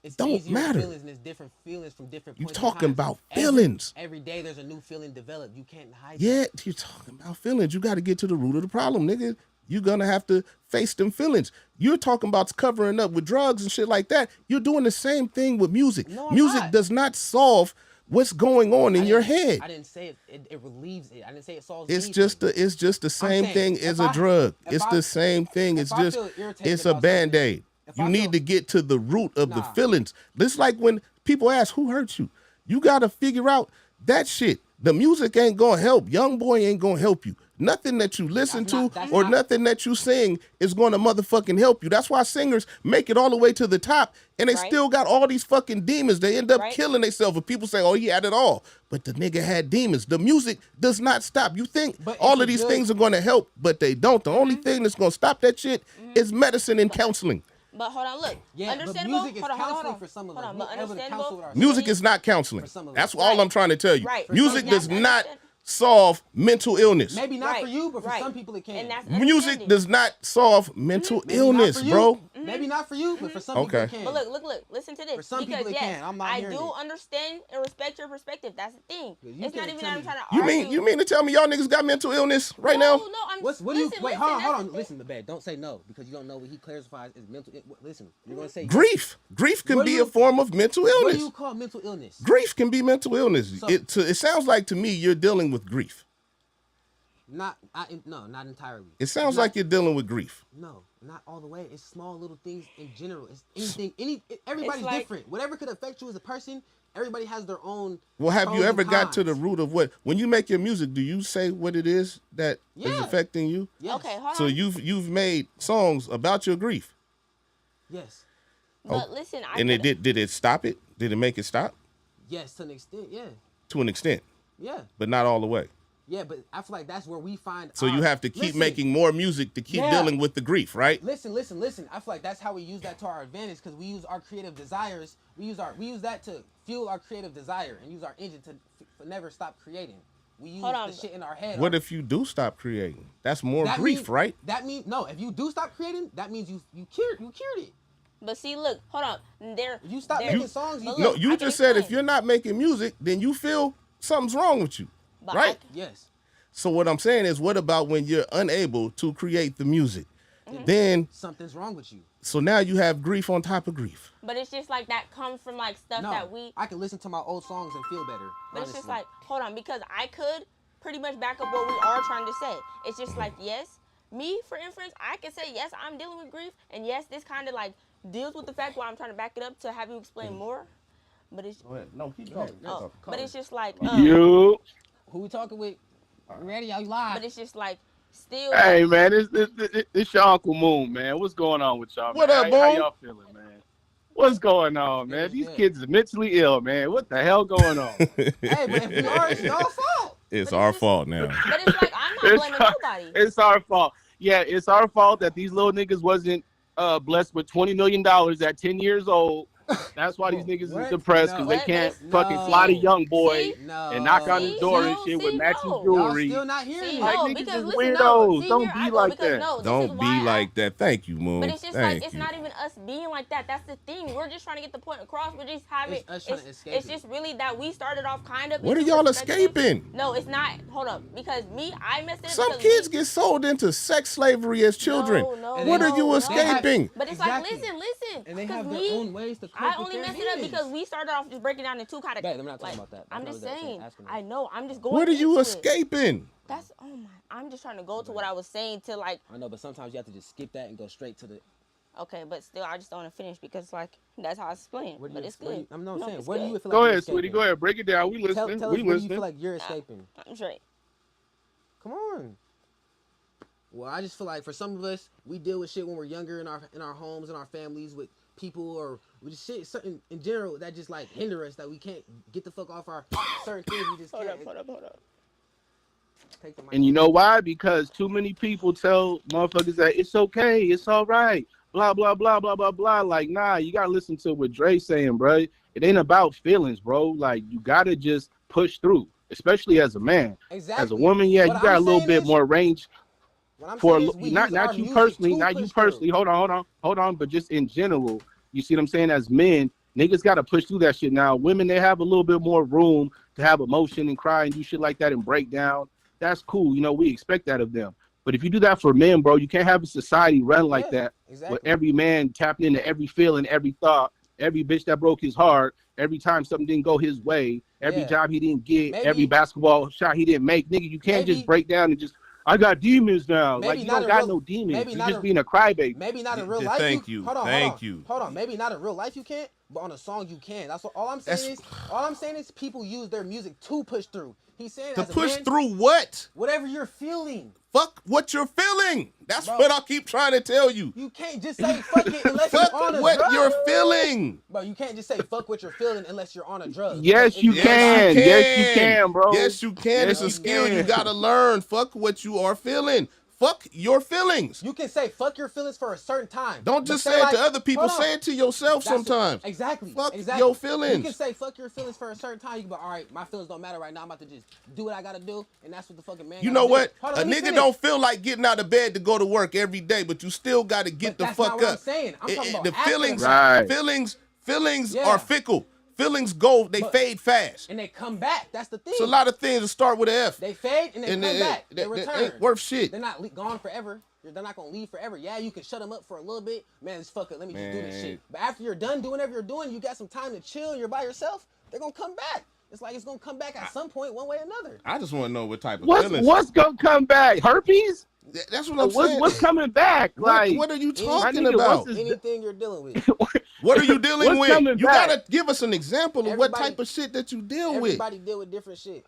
It's don't easier matter. feelings and it's different feelings from different You points. in talking time. about feelings. Every day there's a new feeling developed. You can't hide Yeah, you're talking about feelings. You got to get to the root of the problem, nigga. You're gonna have to face them feelings. You're talking about covering up with drugs and shit like that. You're doing the same thing with music. No, I'm Music not. does not solve what's going on in I your didn't- head. I didn't say it relieves it. I didn't say it solves It's anything. just the same saying, thing if as I- a drug. if It's I- the same thing. if It's I just feel irritated it's a about band-aid. something, if You I need feel- to get to the root of the Nah. feelings. It's like when people ask who hurt you. You gotta figure out that shit. The music ain't gonna help. Young boy ain't gonna help you. Nothing that you listen That's not- to that's or not- nothing that you sing is gonna motherfucking help you. That's why singers make it all the way to the top and they Right. still got all these fucking demons. They end up Right. killing themselves. And people say, oh, he had it all. But the nigga had demons. The music does not stop. You think But all it's of these good- things are gonna help, but they don't. The only thing that's gonna stop that shit is medicine and counseling. But hold on, look. Yeah, but understandable. music is hold on, hold on, counseling hold on. for some of Hold us. on, We're but able to counsel understandable. with ourselves. Music is not counseling. For some of That's us. all Right. I'm trying to tell you. Right. For Music some- does that's not understand- solve mental illness. Maybe not for Right, you, but for right. some people it can. And that's Music understanding. does not solve mental Maybe illness, not for you. bro. Maybe not for you, but for some Okay. people it can. But look, listen to this. For some because people it yes, can. I'm not I hearing do it. understand and respect your perspective. That's the thing. You It's not can't even tell that I'm me- trying to You argue. mean to tell me y'all niggas got mental illness right no, now? No, I'm What do you listen, wait? listen, Hold that's the on. thing. Listen, the bad. Don't say no because you don't know what he clarifies as mental. Listen, you're gonna say Grief. Grief can What do be you- a form of mental What do illness. you call mental illness? Grief can be mental illness. So- It sounds like to me you're dealing with grief. Not entirely. It sounds Not- like you're dealing with grief. No, not all the way. It's small little things in general. It's anything. Everybody's like- different. Whatever could affect you as a person, everybody has their own. Well, have you pros ever and got to the cons. root of when you make your music? Do you say what it is that is Yeah. affecting you? Yes. Okay, hold So on. you've made songs about your grief, Yes. But listen, I and it could- did it stop it? Did it make it stop Yes, to an extent. Yeah. to an extent, Yeah. but not all the way? Yeah, but I feel like that's where we find. So you have to keep Listen, making more music to keep Yeah. dealing with the grief, right? Listen. I feel like that's how we use that to our advantage because we use our creative desires. We use that to fuel our creative desire and use our engine to never stop creating. We use Hold on. the shit in our head. What if you do stop creating? That's more That grief, mean- right? That means no. If you do stop creating, that means you cured it. But see, look, hold on. There. If you stop there- making songs, you but No, No, look, you I can just said if explain. you're not making music, then you feel something's wrong with you, But right? Yes. So what I'm saying is, what about when you're unable to create the music? Mm-hmm. Then, Something's wrong with you. so now you have grief on top of grief. But it's just like that comes from like stuff No, that we. I can listen to my old songs and feel better. But it's just honestly. like, hold on, because I could pretty much back up what we are trying to say. It's just like, yes, me, for instance, I can say, yes, I'm dealing with grief, and yes, this kind of like deals with the fact where I'm trying to back it up to have you explain more. But it's, No, keep but it's just like, You. Who we talking with? Ready? Are you live? but it's just like, still. Hey man, this your Uncle Moon, man. What's going on with y'all? What man? up, How Moon? y'all feeling, man? What's going on, man? Good, These good. kids are mentally ill, man. What the hell going on? Hey, but if we are, it's your fault. It's But our just- fault now. But it's like I'm not It's blaming our- nobody. It's our fault. Yeah, it's our fault that these little niggas wasn't blessed with $20 million at 10 years old. That's why these niggas is What? depressed No. because they But can't it's- fucking no. fly the young boy See? and knock on his No. door and no, shit with see, matching no. Y'all jewelry. still not hearing See, it. Like, no, niggas because is listen, no. weirdos. See, Don't here be I go like because that. no, this Don't is be why like that. Thank you, Moon. But it's just Thank like it's you. not even us being like that. That's the thing. We're just trying to get the point across. We're just having. It's us trying to escape It's it. just really that we started off kind of. What are into y'all perspective. escaping? No, it's not. Hold up, because I messed it up. Some because kids get sold into sex slavery as children. No, And What they- are you no. escaping? But it's Exactly. like, listen. And they because have their me, own ways to cope I with only their messed it up demons. because we started off just breaking down in two categories. Babe, I'm not talking about that. I'm That's just what I was saying. asking I know. I'm just going. What are you into it. escaping? That's oh my. I'm just trying to go to what I was saying to like. I know, but sometimes you have to just skip that and go straight to the. Okay, but still, I just don't want to finish because like that's how I explain. What do But you, it's what do good. you, I'm not No, saying. it's What do good. you feel like Go you're ahead, escaping? sweetie. Go ahead. Break it down. We Tell listening. us We what do you listening. feel like you're escaping. I'm straight. Come on. Well, I just feel like for some of us, we deal with shit when we're younger in our homes and our families with people or with shit certain in general that just like hinder us that we can't get the fuck off our certain things. We just can't. Hold up. Take the mic. And you know why? Because too many people tell motherfuckers that it's okay, it's all right, blah, blah, blah, blah, blah, blah. Like, nah, you got to listen to what Dre's saying, bro. It ain't about feelings, bro. Like, you got to just push through, especially as a man. Exactly. As a woman, yeah, What you got I'm a little saying bit is- more range. What I'm For saying is we not use our you music personally, to not you push through. personally. Hold on. But just in general, you see what I'm saying? As men, niggas got to push through that shit. Now, women, they have a little bit more room to have emotion and cry and do shit like that and break down. That's cool. You know, we expect that of them. But if you do that for men, bro, you can't have a society run like that. Exactly. With every man tapping into every feeling, every thought, every bitch that broke his heart, every time something didn't go his way, every Yeah. job he didn't get, Maybe- every basketball shot he didn't make. Nigga, you can't Maybe- just break down and just, I got demons now. Maybe Like, you not don't in got real- no demons. maybe You're not just in- being a crybaby. Maybe not in real Yeah, life. thank you. Hold on. Thank you. Hold on. Maybe not in real life you can't, but on a song you can. That's what all I'm saying is. All I'm saying is people use their music to push through. He's saying To as a push man, through what? whatever you're feeling. Fuck what you're feeling. That's Bro. what I keep trying to tell you. You can't just say fuck it unless Fuck you're on a what drug. you're feeling. Bro, you can't just say fuck what you're feeling unless you're on a drug. Yes, Because you if you're can. not- Yes, you can, bro. Yes, you can. Yes, It's a you skill you can. gotta learn. Fuck what you are feeling. Fuck your feelings. You can say fuck your feelings for a certain time. Don't but just say say it like, to other people. hold on. Say it to yourself That's sometimes. Exactly. Fuck exactly. your feelings. You can say fuck your feelings for a certain time. You can be all right, my feelings don't matter right now. I'm about to just do what I gotta do, and that's what the fucking man. You gotta know do. what? Hold on, A let me nigga finish. don't feel like getting out of bed to go to work every day, but you still got to get But the that's fuck not what I'm up. saying. I'm talking about the after feelings, the fact. feelings Yeah. are fickle. Feelings go, they But- fade fast. And they come back. That's the thing. It's a lot of things that start with an F. They fade and they come back. They return. ain't worth shit. They're not gone forever. They're not gonna leave forever. Yeah, you can shut them up for a little bit. Man, just fuck it. Let me just do this Man. shit. But after you're done doing whatever you're doing, you got some time to chill. And you're by yourself. They're gonna come back. It's like it's gonna come back at some point, one way or another. I just want to know what type of feelings. What's gonna come back? Herpes? That's what I'm saying. What's coming back? Like, What are you Any- talking My nigga, about? what's Anything you're dealing with. What are you dealing What's with? coming You back? gotta give us an example of what Everybody- type of shit that you deal with. Everybody deal with different shit.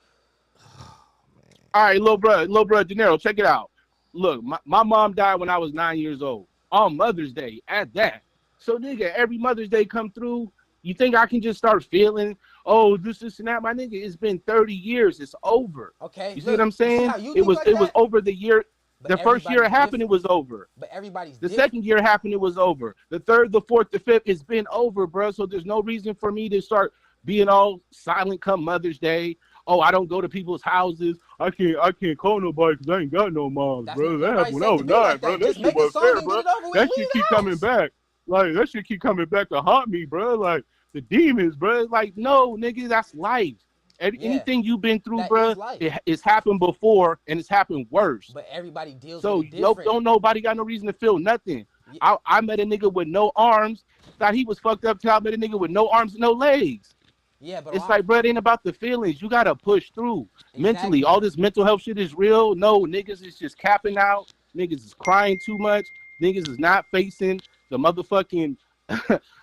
All right, little bro, De Niro, check it out. Look, my mom died when I was 9 years old. On Mother's Day, at that. So, nigga, every Mother's Day come through, you think I can just start feeling, oh, this and that? My nigga, it's been 30 years. It's over. Okay. You see what I'm saying? how you It think was like it was that? over the year. But The first year it everybody's happened, it different. was over. But everybody's The different. second year it happened, it was over. The third, the fourth, the fifth, it's been over, bro. So there's no reason for me to start being all silent come Mother's Day. Oh, I don't go to people's houses. I can't call nobody because I ain't got no moms, That's bro. what That everybody happened when said I to was be like 9, bro. that. That Just shit make a was song fair, and bro. get it over with. That Leave shit the keep house. coming back. Like, that shit keep coming back to haunt me, bro. Like, the demons, bro. Like, no, nigga, that's life. Yeah. Anything you've been through, That bro, is life. it's happened before and it's happened worse. But everybody deals So with it different. don't nobody got no reason to feel nothing. Yeah. I met a nigga with no arms, thought he was fucked up till I met a nigga with no arms and no legs. Yeah, but It's like, bro, it ain't about the feelings. You gotta push through mentally. Exactly. All this mental health shit is real. No, niggas is just capping out. Niggas is crying too much. Niggas is not facing the motherfucking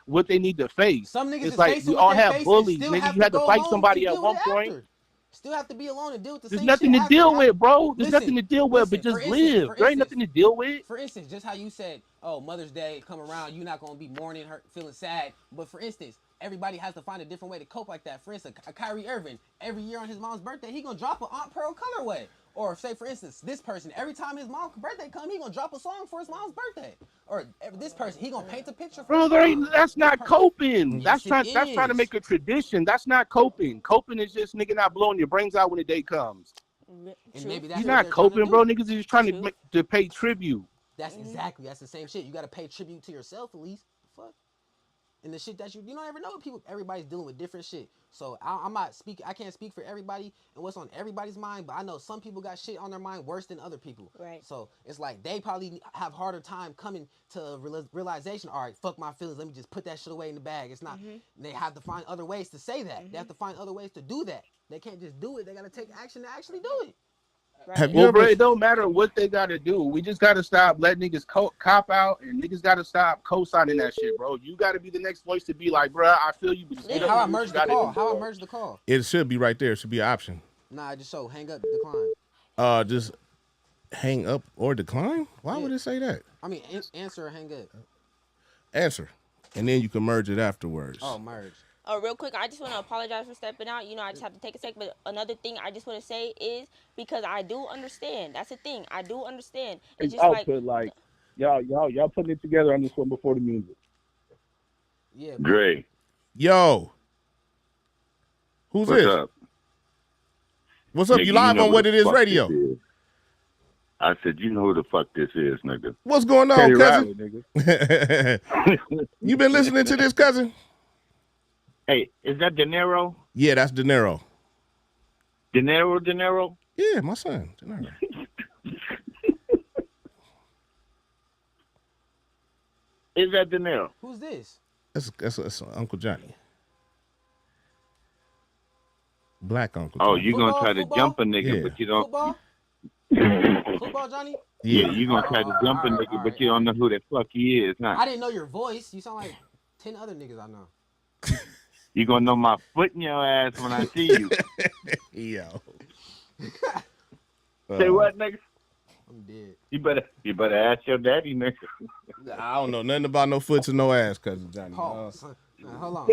what they need to face. some niggas It's is like facing we what all they have face and bullies, still nigga. have You had to go fight home somebody and at deal one with it point. after. Still have to be alone and deal with the There's same nothing shit to after deal it with, bro. There's Listen, nothing to deal with, but listen, just for instance, live. for There ain't instance. nothing to deal with. For instance, just how you said, oh, Mother's Day come around, you're not gonna be mourning, hurt, feeling sad. But for instance, everybody has to find a different way to cope like that. For instance, a Kyrie Irving, every year on his mom's birthday, he gonna drop an Aunt Pearl colorway. Or say, for instance, this person, every time his mom's birthday come, he gonna drop a song for his mom's birthday. Or this person, he gonna paint a picture for his mom. That's not coping. Yes, That's trying to make a tradition. That's not coping. Coping is just nigga not blowing your brains out when the day comes. And maybe that's You're what not they're trying to coping, do. bro. Niggas is just trying to pay tribute. That's exactly, that's the same shit. You gotta pay tribute to yourself at least. Fuck. And the shit that you don't ever know, everybody's dealing with different shit. So I'm not speaking, I can't speak for everybody and what's on everybody's mind, but I know some people got shit on their mind worse than other people. Right. So it's like they probably have harder time coming to realization, all right, fuck my feelings, let me just put that shit away in the bag. It's not, they have to find other ways to say that. They have to find other ways to do that. They can't just do it, they gotta take action to actually do it. Right. Bro, it don't matter what they gotta do. We just gotta stop letting niggas cop out, and niggas gotta stop co-signing that shit, bro. You gotta be the next voice to be like, bro, I feel you. But How I merge the call? It should be right there. It should be an option. Nah, I just show hang up, decline. Just hang up or decline. Why would it say that? I mean, answer or hang up. Answer, and then you can merge it afterwards. Oh, merge. Oh, real quick, I just want to apologize for stepping out. You know, I just have to take a sec. But another thing I just want to say is because I do understand. That's the thing. I do understand. It's just output, like y'all putting it together on this one before the music. Yeah. Dre. Yo. Who's What's this? up? What's up? Nigga, you live on What It Is Radio. I said, you know who the fuck this is, nigga. What's going on, Teddy cousin? Riley, nigga. You been listening to this, cousin? Hey, is that De Niro? Yeah, that's De Niro. De Niro? Yeah, my son, De Niro. Is that De Niro? Who's this? That's Uncle Johnny. Black Uncle Oh, Johnny. you gonna try to Football? jump a nigga, Yeah. but you don't. Football? Football, Johnny? Yeah, you gonna try to jump a Alright, nigga, but you don't know who the fuck he is, I huh? didn't know your voice. You sound like 10 other niggas I know. You gonna know my foot in your ass when I see you. Yo. Say what, nigga? I'm dead. You better ask your daddy, nigga. I don't know nothing about no foots or no ass, cousin Johnny. Pause. Hold on.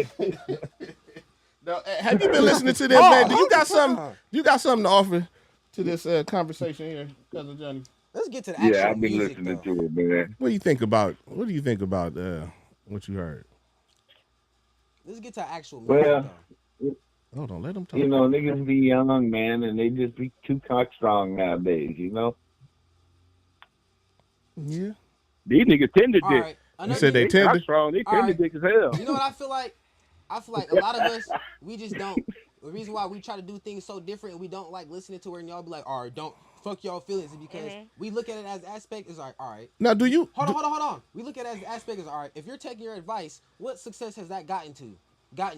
No, have you been listening to this, man? Do you got something? You got something to offer to this conversation here, cousin Johnny? Let's get to the actual Yeah, I've been music, listening though. to it, man. What do you think about? What you heard? Let's get to the actual music, Well, though. Hold on, let him talk. You know, niggas be young, man, and they just be too cock strong nowadays, you know? Yeah. These niggas tender All dick. right. You said they Cock tender? strong. They All tender right. dick as hell. You know what I feel like? I feel like a lot of us, we just don't. The reason why we try to do things so different and we don't like listening to it and y'all be like, all right, don't fuck y'all feelings is because we look at it as aspect is like, all right. Now, do you? Hold on. We look at it as the aspect is all right. If you're taking your advice, what success has that gotten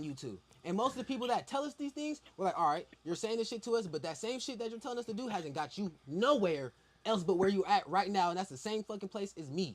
you to? And most of the people that tell us these things, we're like, all right, you're saying this shit to us, but that same shit that you're telling us to do hasn't got you nowhere else but where you at right now, and that's the same fucking place as me.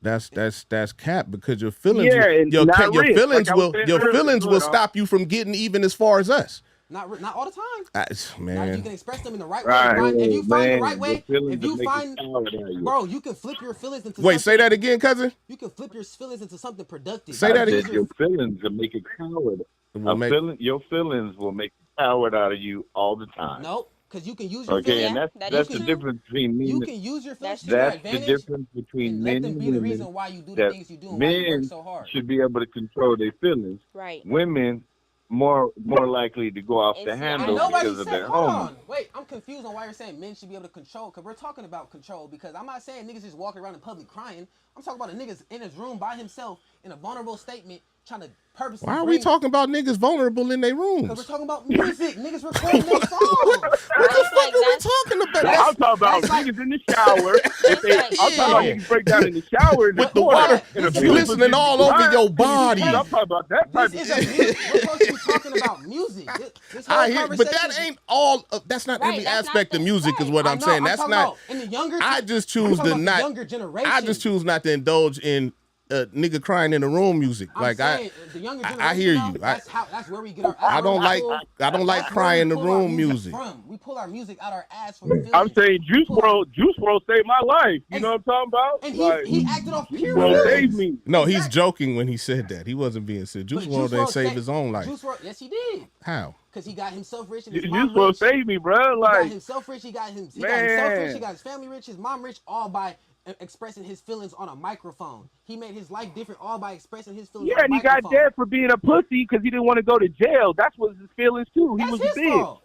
That's cap because your feelings, Yeah, and your not rich. feelings Like I was will saying your earlier, feelings will dog. stop you from getting even as far as us. Not all the time. Now, if you Man, can express them in the right Right. way, if you find the right Your way, feelings if will you make find, it sour out of you. bro, you can flip your feelings into wait, something, say that again, cousin. You can flip your feelings into something productive. Say that I again. said your feelings will make a coward. Will make- Your feelings will make a coward out of you all the time. Nope, because you can use your Okay, feelings. and Yeah, that's that is the true. difference between men. You can use your feelings to That's your That's the advantage difference between and men let them and be the women. reason why you do the That things you do and why you work men so hard. should be able to control their feelings. Right. Women more likely to go off the It's- handle Nobody because of said, their hold hormones. on. Wait, I'm confused on why you're saying men should be able to control, because we're talking about control, because I'm not saying niggas just walking around in public crying. I'm talking about a niggas in his room by himself in a vulnerable statement trying to purposely Why are we talking about niggas vulnerable in their Because we're rooms? talking about music. Niggas recording their songs. What the It's fuck like are we that's- talking about? I'm talking about that's like- niggas in the shower. It's I'm talking about Yeah. niggas break down in the shower in With the corner, water in a This is beautiful glistening all over design. your body. I'm talking about that type This of is a shit. music. We're supposed to be talking about music. This whole I hear, but conversation. that ain't all. That's not Right, every that's not aspect the- of music, is right. what I I'm know, saying. That's talking not. about in the younger. I just I'm choose talking to about the not. younger generation. I just choose not to indulge in nigga crying in the room music. I'm like saying, the younger generation, I hear though, you. That's where we get our. I don't like crying in the room music. From. We pull our music out our ass from feelings. I'm saying Juice WRLD saved my life. You know what I'm talking about? And like, he acted off Juice pure WRLD feelings. saved me. No, he's joking when he said that. He wasn't being serious. Juice WRLD didn't save his own life. Juice WRLD, yes, he did. How? Because he got himself rich and his Juice mom WRLD rich. saved me, bro. He Like, got himself rich. He got himself rich. He got his family rich. His mom rich. All by expressing his feelings on a microphone. He made his life different all by expressing his feelings. Yeah, on a and he got microphone. dead for being a pussy because he didn't want to go to jail. That's what his feelings too. He was a That's his bitch. fault.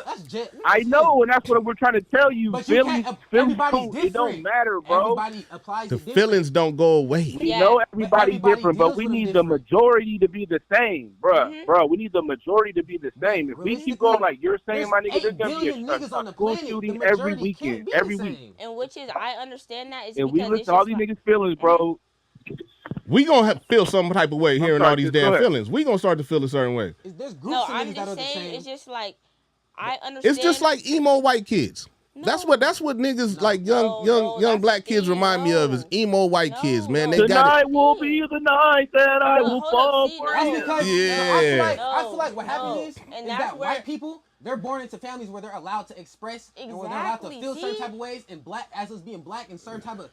That's jet. I know, and that's what we're trying to tell you. But you Feelings, can't. feelings Everybody's too, it don't different. matter, bro. Everybody applies The it different. feelings don't go away. We Yeah. know everybody's everybody different, but deals we with them need the different. majority to be the same, bro. Mhm. Bro, we need the majority to be the same. If we keep going like you're saying, my nigga, there's gonna be a niggas on the school planet. shooting The every majority can't weekend, be every the week. same. And which is, I understand that is And we because listen it's to all just these like, niggas' feelings, bro. We gonna feel some type of way hearing sorry, all these just go damn ahead. feelings. We gonna start to feel a certain way. There's groups no, of I'm niggas that are just the saying, same. it's just like, I understand. It's just like emo white kids. That's what niggas like young black kids remind me of is emo white kids, man. They got Tonight will be the night that I Look, will hold fall up, see, for That's you. because Yeah. I feel like what happens And is that's that where- white people, they're born into families where they're allowed to express and where they're allowed to Exactly, feel certain see? type of ways. And black, as us being black in certain type of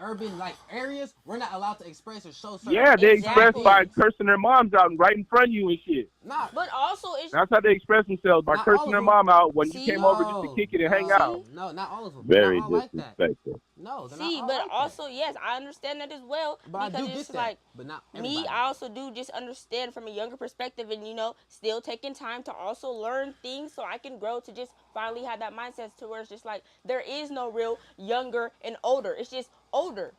urban like areas, we're not allowed to express or show certain. Yeah, they express Exactly. by cursing their moms out right in front of you and shit. Nah, But also, it's That's how they express themselves, by Not all cursing of their them. mom out when you See? came over just to kick it and hang out. No, not all of them. Very They're not all like that. disrespectful. No, they're see, not all but like that. also, yes, I understand that as well. But I because do it's get that. like, But not me, everybody. I also do just understand from a younger perspective and, still taking time to also learn things so I can grow to just finally have that mindset to where it's just like, there is no real younger and older. It's just older.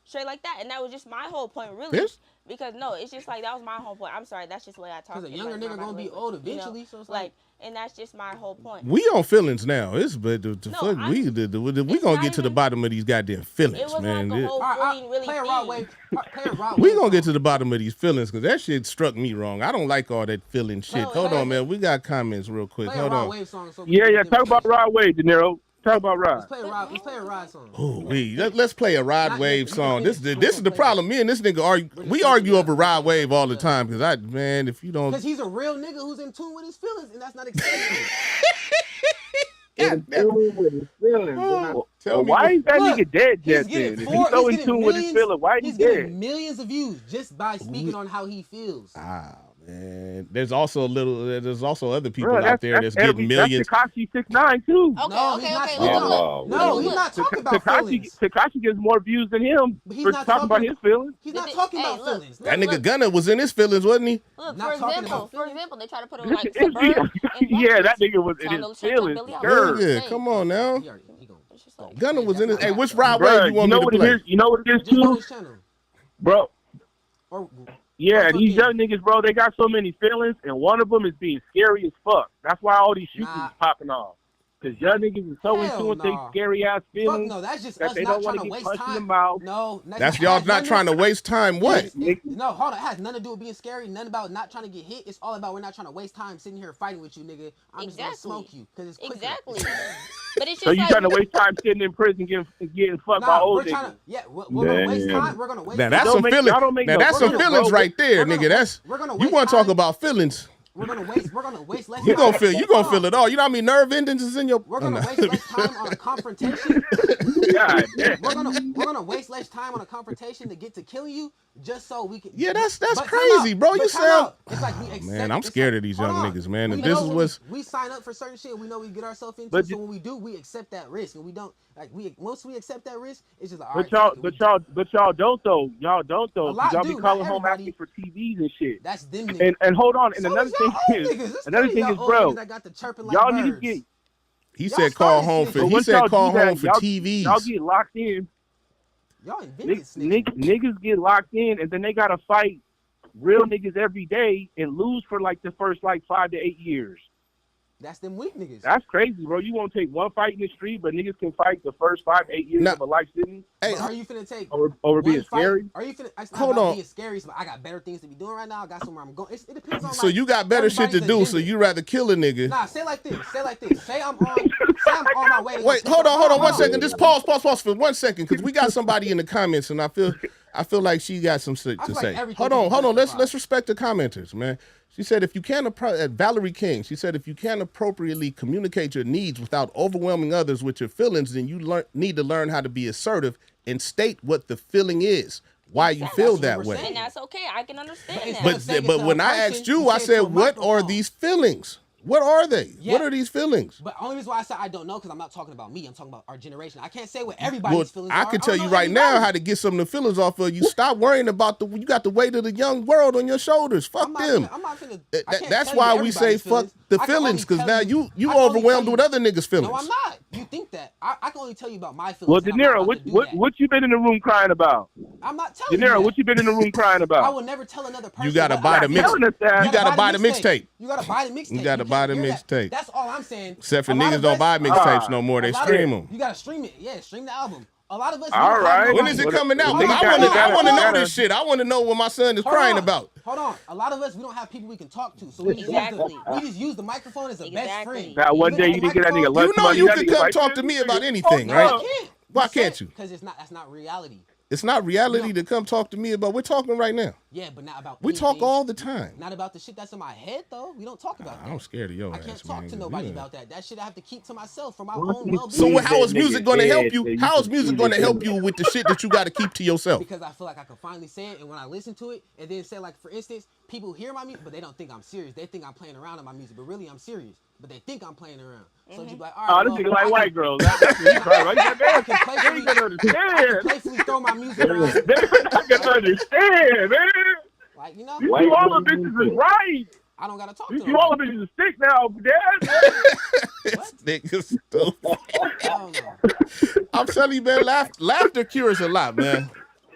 Straight like that. And that was just my whole point, really. Yes. Because, no, it's just like, that was my whole point. I'm sorry, that's just the way I talk. Because a It's younger like nigga my gonna be language, old eventually, so it's like and that's just my whole point. We on feelings now. It's but No, we it's gonna not get to the even- bottom of these goddamn It feelings, wasn't man. like a whole All right, fully really play a thing. Rod Wave. Play a Rod We Wave gonna get to song. the bottom of these feelings because that shit struck me wrong. I don't like all that feeling shit. No, Hold play- on, man. We got comments real quick. Play a Hold Rod on. Wave song. So we Yeah, can yeah. get Talk about demonstration. Rod Wave, De Niro. Talk about Rod. Let's play a Rod song. Ooh, let's play a Rod Not Wave yet. song. We're This gonna is the play problem. Me and this nigga argue over Rod Wave all the time because if you don't Because he's a real nigga who's in tune with his feelings, and that's not acceptable. God damn it. Tell me Why what- is that Look, nigga dead He's yet then? getting If four. he's so He's in getting tune with his millions. feelings, why is he He's getting dead? millions of views just by speaking on how he feels. Man, there's also other people Bro, out there that's getting millions. That's Tekashi 6ix9ine too. Okay, No, okay, he's not okay. talking Look, about- look, No, look, he's not talking about Tekashi feelings. Tekashi gets more views than him But he's for not talking about talking- his feelings. He's not Hey, talking about look. feelings. That Look, nigga Gunna was in his feelings, wasn't he? Look, Not for talking example, about feelings. they try to put him like Is Suburb he- and yeah, that Buckets. nigga was in Trying his to shake up feelings. Billie Sure. Eilish. Yeah, come on now. He gonna It's just like, Gunna was in his. Hey, which Rod Rod Wave Bro, you want me to what it play? is? You know what it is just on too, his channel. bro. Or Yeah, Or these fucking- young niggas, bro, they got so many feelings, and one of them is being scary as fuck. That's why all these shootings Nah. is popping off. Because young niggas is so in Hell tune with their nah. scary ass fuck feelings no, that's just that us they not don't want trying to to get waste punched in the time. mouth. No, That's y'all not trying to waste time. What? No, hold on. It has nothing to do with being scary. Nothing about not trying to get hit. It's all about we're not trying to waste time sitting here fighting with you, nigga. I'm just gonna Exactly. smoke you because it's quicker. Exactly. But it's just So you like, trying to waste time sitting in prison getting fucked by Nah, old we're niggas. trying to. Yeah, we're gonna waste Damn. time. We're gonna waste Now time. that's Y'all some make- feelings. y'all don't make Now no that's some sense, feelings bro. right there, We're gonna nigga. That's we're gonna you waste want to talk time. about feelings? We're gonna waste less. You time. gonna feel it all. You know how many nerve endings is in your? We're gonna Oh, no. waste less time on a confrontation. God damn. We're gonna waste less time on a confrontation to get to killing you, just so we can. Yeah, that's But time crazy, out. bro. But You time sound. out. It's like we accept. Man, I'm it's scared like- of these hold young on. niggas, man. We If this know is when what's we sign up for certain shit, we know we get ourselves into. But So when we do, we accept that risk, and we don't like once we accept that risk, it's just like all But right. y'all, fuck it, but y'all don't though. Y'all don't though. A lot Y'all do, be not calling home everybody. asking for TVs and shit. That's them niggas. And hold on. And So another is y'all thing old is, niggas. It's another plenty thing of is, y'all old bro, niggas that got the chirping like y'all need to birds. get. he Y'all said call started home snitching. for But he once said y'all call do that, home for y'all TVs. get locked in. Y'all invented snitching. Niggas get locked in, and then they gotta fight real niggas every day and lose for like the first like 5 to 8 years. That's them weak niggas. That's crazy, bro. You won't take one fight in the street, but niggas can fight the first 5-8 years Now- of a life sentence Hey, But are you finna take over being one fight? scary. Are you finna? It's not Hold about on. being scary. But I got better things to be doing right now. I got somewhere I'm going. It depends on. so like, you got better shit to everybody's do, so agenda. you rather kill a nigga. Nah, say it like this. Say it like this. Say I'm on my way. To go Wait, pick hold up- on 1 second. Just pause for 1 second, because we got somebody in the comments, and I feel like she got some shit I to feel say. like everything Hold can on. be justified. Let's respect the commenters, man. She said if you can't Valerie King. She said if you can't appropriately communicate your needs without overwhelming others with your feelings, then you need to learn how to be assertive and state what the feeling is, why you feel what that we're way. saying. And that's okay. I can understand But that. instead of saying it But to when a I person, asked you, you I say it to said, a what are microphone. these feelings? What are they? Yeah. What are these feelings? But only reason why I said I don't know because I'm not talking about me. I'm talking about our generation. I can't say what everybody's Well, feelings I are. can tell don't you know right now everybody. how to get some of the feelings off of you. Stop worrying about you got the weight of the young world on your shoulders. Fuck I'm not them. finna- I'm not finna- That- I can't that's tell why you we say everybody's fuck feelings. the I can only feelings, because tell now you- you I can only overwhelmed tell with you- other niggas' feelings. No, I'm not. You think that. I can only tell you about my feelings. Well, and I'm De not Niro, about to do that. what you been in the room crying about? I'm not De telling you Niro, that. what you been in the room crying about? I will never tell another person. You gotta what buy I the feel. mix. telling us that. You gotta buy the mixtape. You gotta buy the mixtape. You gotta can't buy the hear that. mixtape. That's all I'm saying. Except for A lot niggas of don't us- buy a lot- mixtapes no more. a They lot of- stream them. You gotta stream it. Yeah, stream the album. A lot of us. we All don't have right. When nobody- is it Well, coming out? well, Because they I gotta- want to know gotta- this shit. I want to know what my son is Hold crying on. about. Hold on. A lot of us, we don't have people we can talk to, so we just, Exactly. we just use the microphone as a best Exactly. friend. That one day you didn't get that nigga lunch You know money. you that can nigga come like, talk to me about anything, right? up. Why can't you? Because that's not reality. It's not reality to come talk to me about. We're talking right now. Yeah, but not about. We talk anything. all the time. Not about the shit that's in my head though. We don't talk about that. I'm scared of your I ass, can't talk man, to 'cause nobody you about that. That shit I have to keep to myself for my Well, own you- well-being. So Leave how is that music nigga going to dead, help so you? you How is can music see going to the help nigga. you with the shit that you got to keep to yourself? Because I feel like I can finally say it, and when I listen to it, and then say like, for instance, people hear my music, but they don't think I'm serious. They think I'm playing around in my music, but really I'm serious. But they think I'm playing around. So you be like, all right, Oh, this well, nigga like I white can- girls. That's what he crying about. He said, I man, can playfully, they can I can understand. playfully throw my music around. They can understand, man. Like, you know, You all the bitches is right. I don't gotta talk to them. You all the bitches is sick now, Dad. This nigga stupid. Hell no. I'm telling you, man, laughter cures a lot, man.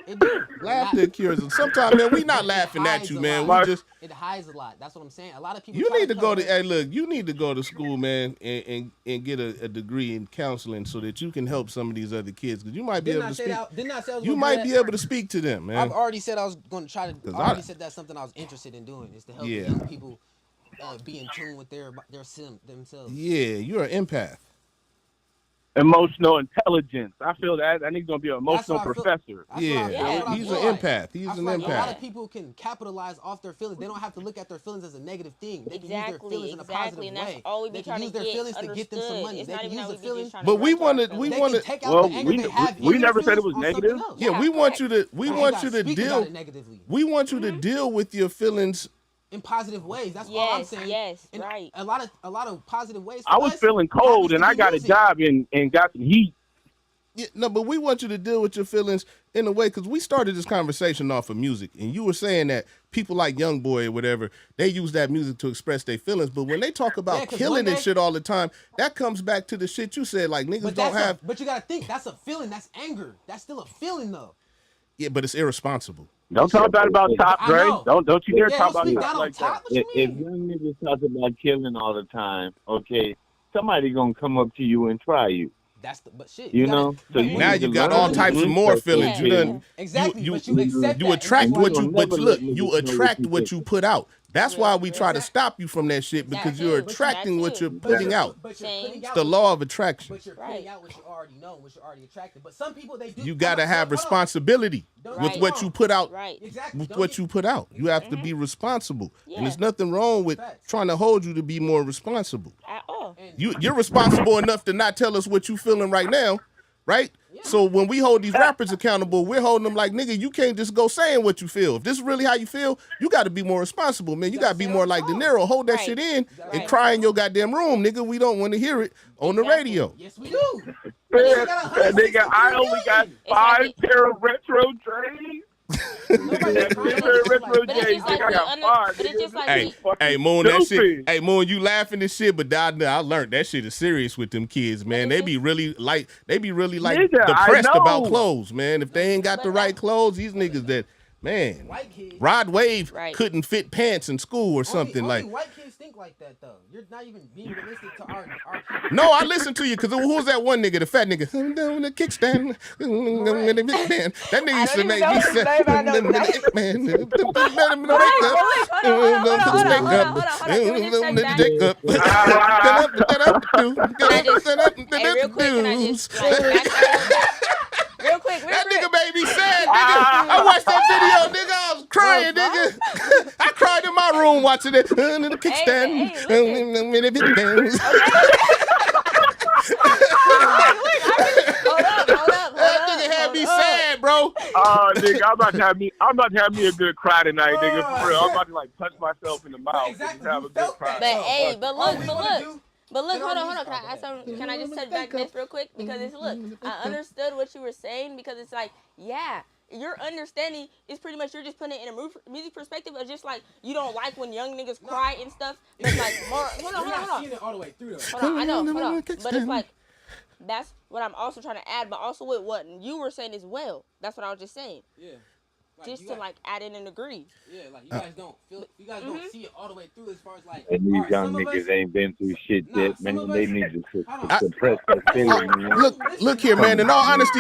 It do. Laughter cures. Sometimes, man, we not laughing at you, man. We just. It hides a lot. That's what I'm saying. A lot of people. You try need to go to. cover it. Hey, look, you need to go to school, man, and get a degree in counseling so that you can help some of these other kids, because you might be Didn't able I to say speak. that? Didn't I say I was You gonna do might that? be able to speak to them, man. I've already said I was going to try to. 'Cause I already I- said that's something I was interested in doing, is to help Yeah. young people be in tune with their themselves. Yeah, you're an empath. Emotional intelligence. I feel that nigga's gonna be an emotional what I feel. professor. That's Yeah, what that's what I he's feel an like. empath. He's I an feel like a lot empath. of people can capitalize off their feelings. They don't have to look at their feelings as a negative thing. They can use their Exactly, feelings in a exactly, positive and that's way. all we be They can trying use to their get feelings to get them some understood. money. It's They not can even use how their we be feelings. just trying But we vent to our wanna- we feelings. They wanna- can take out Well, the anger we- they have. we in their never said it feelings was on negative. something else. Yeah, we want you to. We But want gotta you to speak about deal. it negatively. We want you to deal with your feelings. In positive ways. That's all I'm Yes, saying. yes, And right. A lot of positive ways. For I was us feeling happens cold to and I be got a music. job and got some heat. Yeah, no, but we want you to deal with your feelings in a way, because we started this conversation off of music, and you were saying that people like YoungBoy or whatever, they use that music to express their feelings. But when they talk about 'cause killing one and day- shit all the time, that comes back to the shit you said. Like niggas But don't have. But you gotta think that's a feeling. That's anger. That's still a feeling though. Yeah, but it's irresponsible. Don't talk bad about Top, I Dre. know. Don't you dare Yeah, talk don't about speak Top down on like top. that. What you If mean? young niggas talk about killing all the time, okay, somebody gonna come up to you and try you. But shit. You gotta- know? So but you Now need you to got learn all to types of do more that feelings. shit. You done. Exactly. You but you accept you that, and attract that's what why you. will But never look, let niggas you know what attract you what think. you put out. That's why we try to Exactly. stop you from that shit, because Exactly. you're But you- attracting what you're But putting you're- out. But you're Same. putting It's out the what law you- of attraction. But you're putting Right. out what you already know, what you're already attracted. But some people, they do. You got to have Hold on. responsibility Don't with get what me you wrong. put out. Right. Exactly. With Don't what get- you put out, you have to be responsible, and Yeah. there's nothing wrong with Facts. trying to hold you to be more responsible. At all. and- You're responsible enough to not tell us what you feeling right now, right? So when we hold these rappers accountable, we're holding them like, nigga, you can't just go saying what you feel. If this is really how you feel, you got to be more responsible, man. You got to be more like De Niro. Hold that Right. shit in and Right. cry in your goddamn room, nigga. We don't want to hear it on the Exactly. radio. Yes, we do. Man, Nigga got 163 nigga, I only got million. 5 like- pair of retro J's. Nobody's trying to Very just retro like- But it's J's. just like I we got under- 5. but it's just like Hey, we- Fucking hey, Moon, that shit. stupid. Hey, Moon, you laughing and shit, but I learned that shit is serious with them kids, man. They be really like Nigga, I depressed about know. clothes, man. If they ain't got the But right clothes, these niggas that Man, White kids. Rod Wave Right. couldn't fit pants in school or something only like. white kids think like that though. You're not even being realistic to our people. No, I listened to you because who was that one nigga, the fat nigga? The kickstand. That nigga used to even make know me his say, name, I know exactly. man, Hold on. Give me just check that. Hey, real quick, can I just like back that a little bit? Real quick, That nigga made me sad, nigga. I watched that video, nigga. I was crying, nigga. I cried in my room watching it. The kickstand. That nigga had me sad, bro. Oh, nigga, I'm about to have me a good cry tonight, nigga. For real, I'm about to like punch myself in the mouth and just have a good cry. But look, hold on. Can I ask something? Can I just touch back this real quick? Because it's look, I understood what you were saying because it's like, yeah, your understanding is pretty much you're just putting it in a music perspective of just like you don't like when young niggas cry and stuff. But like more, hold on. Seen it all the way through though. Hold on, I know, hold on. But it's like that's what I'm also trying to add, but also with what you were saying as well. That's what I was just saying. Yeah. Just to like add in and agree. Yeah, like you guys don't feel, you guys don't see it all the way through as far as like. And these young niggas ain't been through shit yet, man. They need to suppress that feeling, man. Look here, man. In all honesty,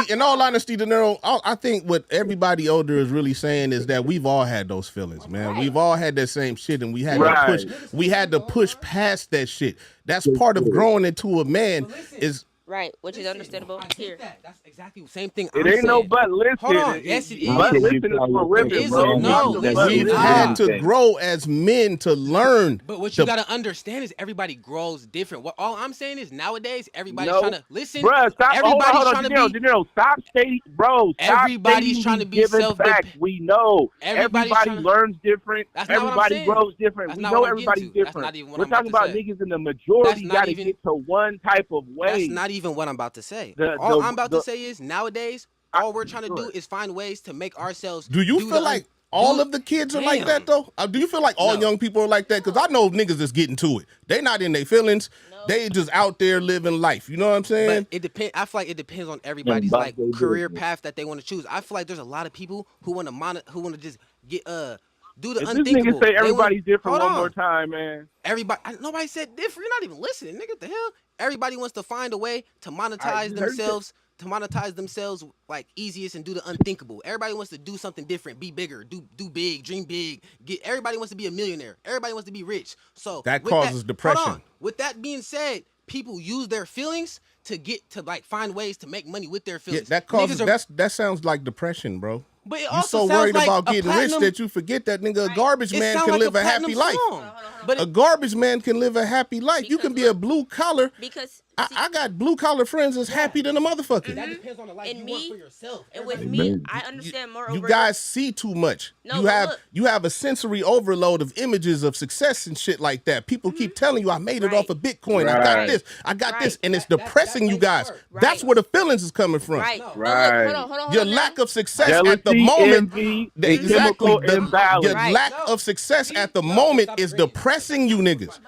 De Niro, I think what everybody older is really saying is that we've all had those feelings, man. We've all had that same shit, and we had to push past that shit. That's part of growing into a man. Is Right, which is understandable. I get Here. that. That's exactly the same thing. It ain't no but listen. Hold on. Yes, it is. But listen is for women, bro. we've had to grow as men to learn. But what you gotta understand is everybody grows different. What all I'm saying is nowadays everybody's trying to listen. Bruh, stop. Everybody's trying to be. De Niro, stop stating, bro. Everybody's trying to be self-dependent. We know. Everybody's Everybody learns different. That's not what I'm Everybody saying. grows different. That's We not know what I'm everybody's getting to. That's different. not even what We're I'm about talking to about say. niggas in the majority That's not gotta even- get to one type of way. That's not even what I'm about to say. All I'm about to say is nowadays, all we're trying to do is find ways to make ourselves. Do you feel like all of the kids are like that though? Do you feel like all young people are like that? Because I know niggas that's getting to it. They not in their feelings. They just out there living life. You know what I'm saying? But it depends. I feel like it depends on everybody's like career path that they want to choose. I feel like there's a lot of people who want to just get do the If unthinkable. this nigga say everybody's different Hold one on. more time, man. Nobody said different. You're not even listening, nigga. What the hell? Everybody wants to find a way to monetize themselves like easiest and do the unthinkable. Everybody wants to do something different, be bigger, do big, dream big. Everybody wants to be a millionaire. Everybody wants to be rich. So that causes depression. Hold on. With that being said, people use their feelings to get to like find ways to make money with their feelings. Yeah, that causes that sounds like depression, bro. But it you also so worried like about getting rich that you forget that nigga a garbage man can live a happy life. But a garbage man can live a happy life. You can be a blue collar. Because I got blue collar friends that's happy than a motherfucker. That depends on the life you want for yourself. And with me, I understand more. You guys see too much. No, you have a sensory overload of images of success and shit like that. People keep telling you I made it off of Bitcoin. I got this. I got this, and it's depressing you guys. That's where the feelings is coming from. Right. Hold on. Your lack of success at the moment. Exactly. Your lack of success at the moment is depressing you niggas.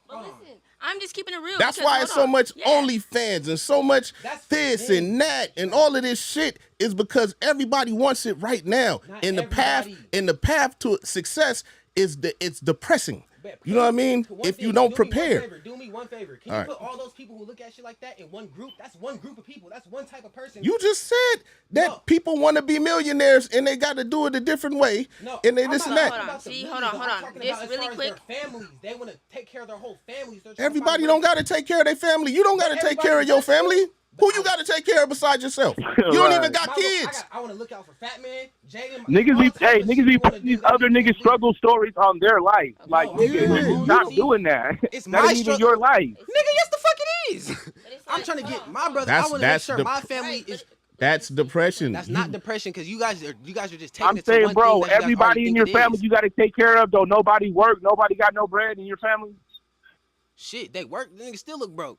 But listen, I'm just keeping it real. That's why it's so much OnlyFans and so much this and that and all of this shit is because everybody wants it right now. And the path to success it's depressing. You know what I mean? If you don't prepare. Do me one favor. Can you put all those people who look at shit like that in one group? That's one group of people. That's one type of person. You just said that people want to be millionaires and they got to do it a different way. No, and they this and that. Hold on. Just really quick. Families. They want to take care of their whole families. Everybody don't got to take care of their family. You don't got to take care of your family. Who you got to take care of besides yourself? You don't even got kids. I want to look out for Fat Man, Jaden. Niggas be putting these other niggas' struggle stories on their life. Like, nigga, stop doing that. It's that my ain't even your life. Nigga, yes, the fuck it is. I'm trying to get my brother. I want to make sure my family is. That's depression. That's not depression because you guys are just taking I'm it to saying, one bro, thing that everybody in your family you got to take care of. Though nobody work, nobody got no bread in your family. Shit, they work. The niggas still look broke.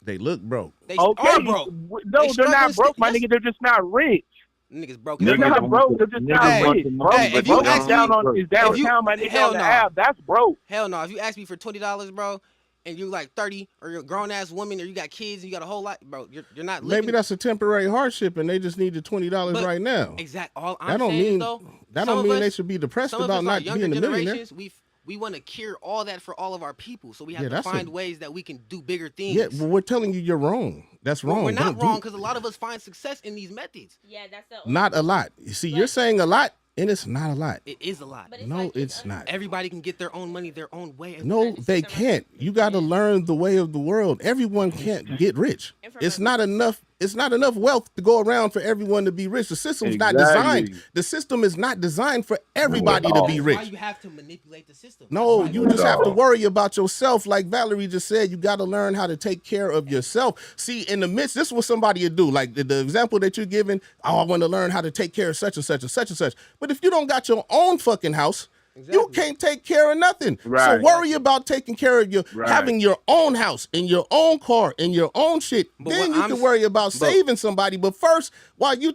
They look broke. They are broke. No, they're not broke, my nigga. They're just not rich. Niggas broke. They're not broke. They're just not rich. If you ask me, downtown, my nigga, on the app, that's broke. Hell no. If you ask me for $20, bro, and you're like 30, or you're a grown ass woman, or you got kids, and you got a whole lot, bro, you're not living. Maybe that's a temporary hardship, and they just need the $20 right now. Exactly. All I'm saying is though, That some don't of mean us, they should be depressed some of about us, our not younger being a millionaire. generations, we want to cure all that for all of our people. So we have Yeah, to that's find ways that we can do bigger things. Yeah, well, we're telling you you're wrong. That's wrong. We're not Don't wrong do because a lot of us find success in these methods. Yeah, that's the not a lot. You see, you're saying a lot, and it's not a lot. It is a lot. But No, like, it's not. Everybody can get their own money their own way. No, they can't. You got to learn the way of the world. Everyone can't get rich. It's not enough. It's not enough wealth to go around for everyone to be rich. The system's not designed. The system is not designed for everybody to be That's rich. why you have to manipulate the system. No, you just have to worry about yourself. Like Valerie just said, you got to learn how to take care of yourself. See, in the midst, this is what somebody would do. Like the example that you're giving, oh, I want to learn how to take care of such and such and such and such. But if you don't got your own fucking house, you can't take care of nothing. Right. So worry about taking care of your, having your own house and your own car and your own shit. But then what you I'm can s- worry about saving somebody. But first, while you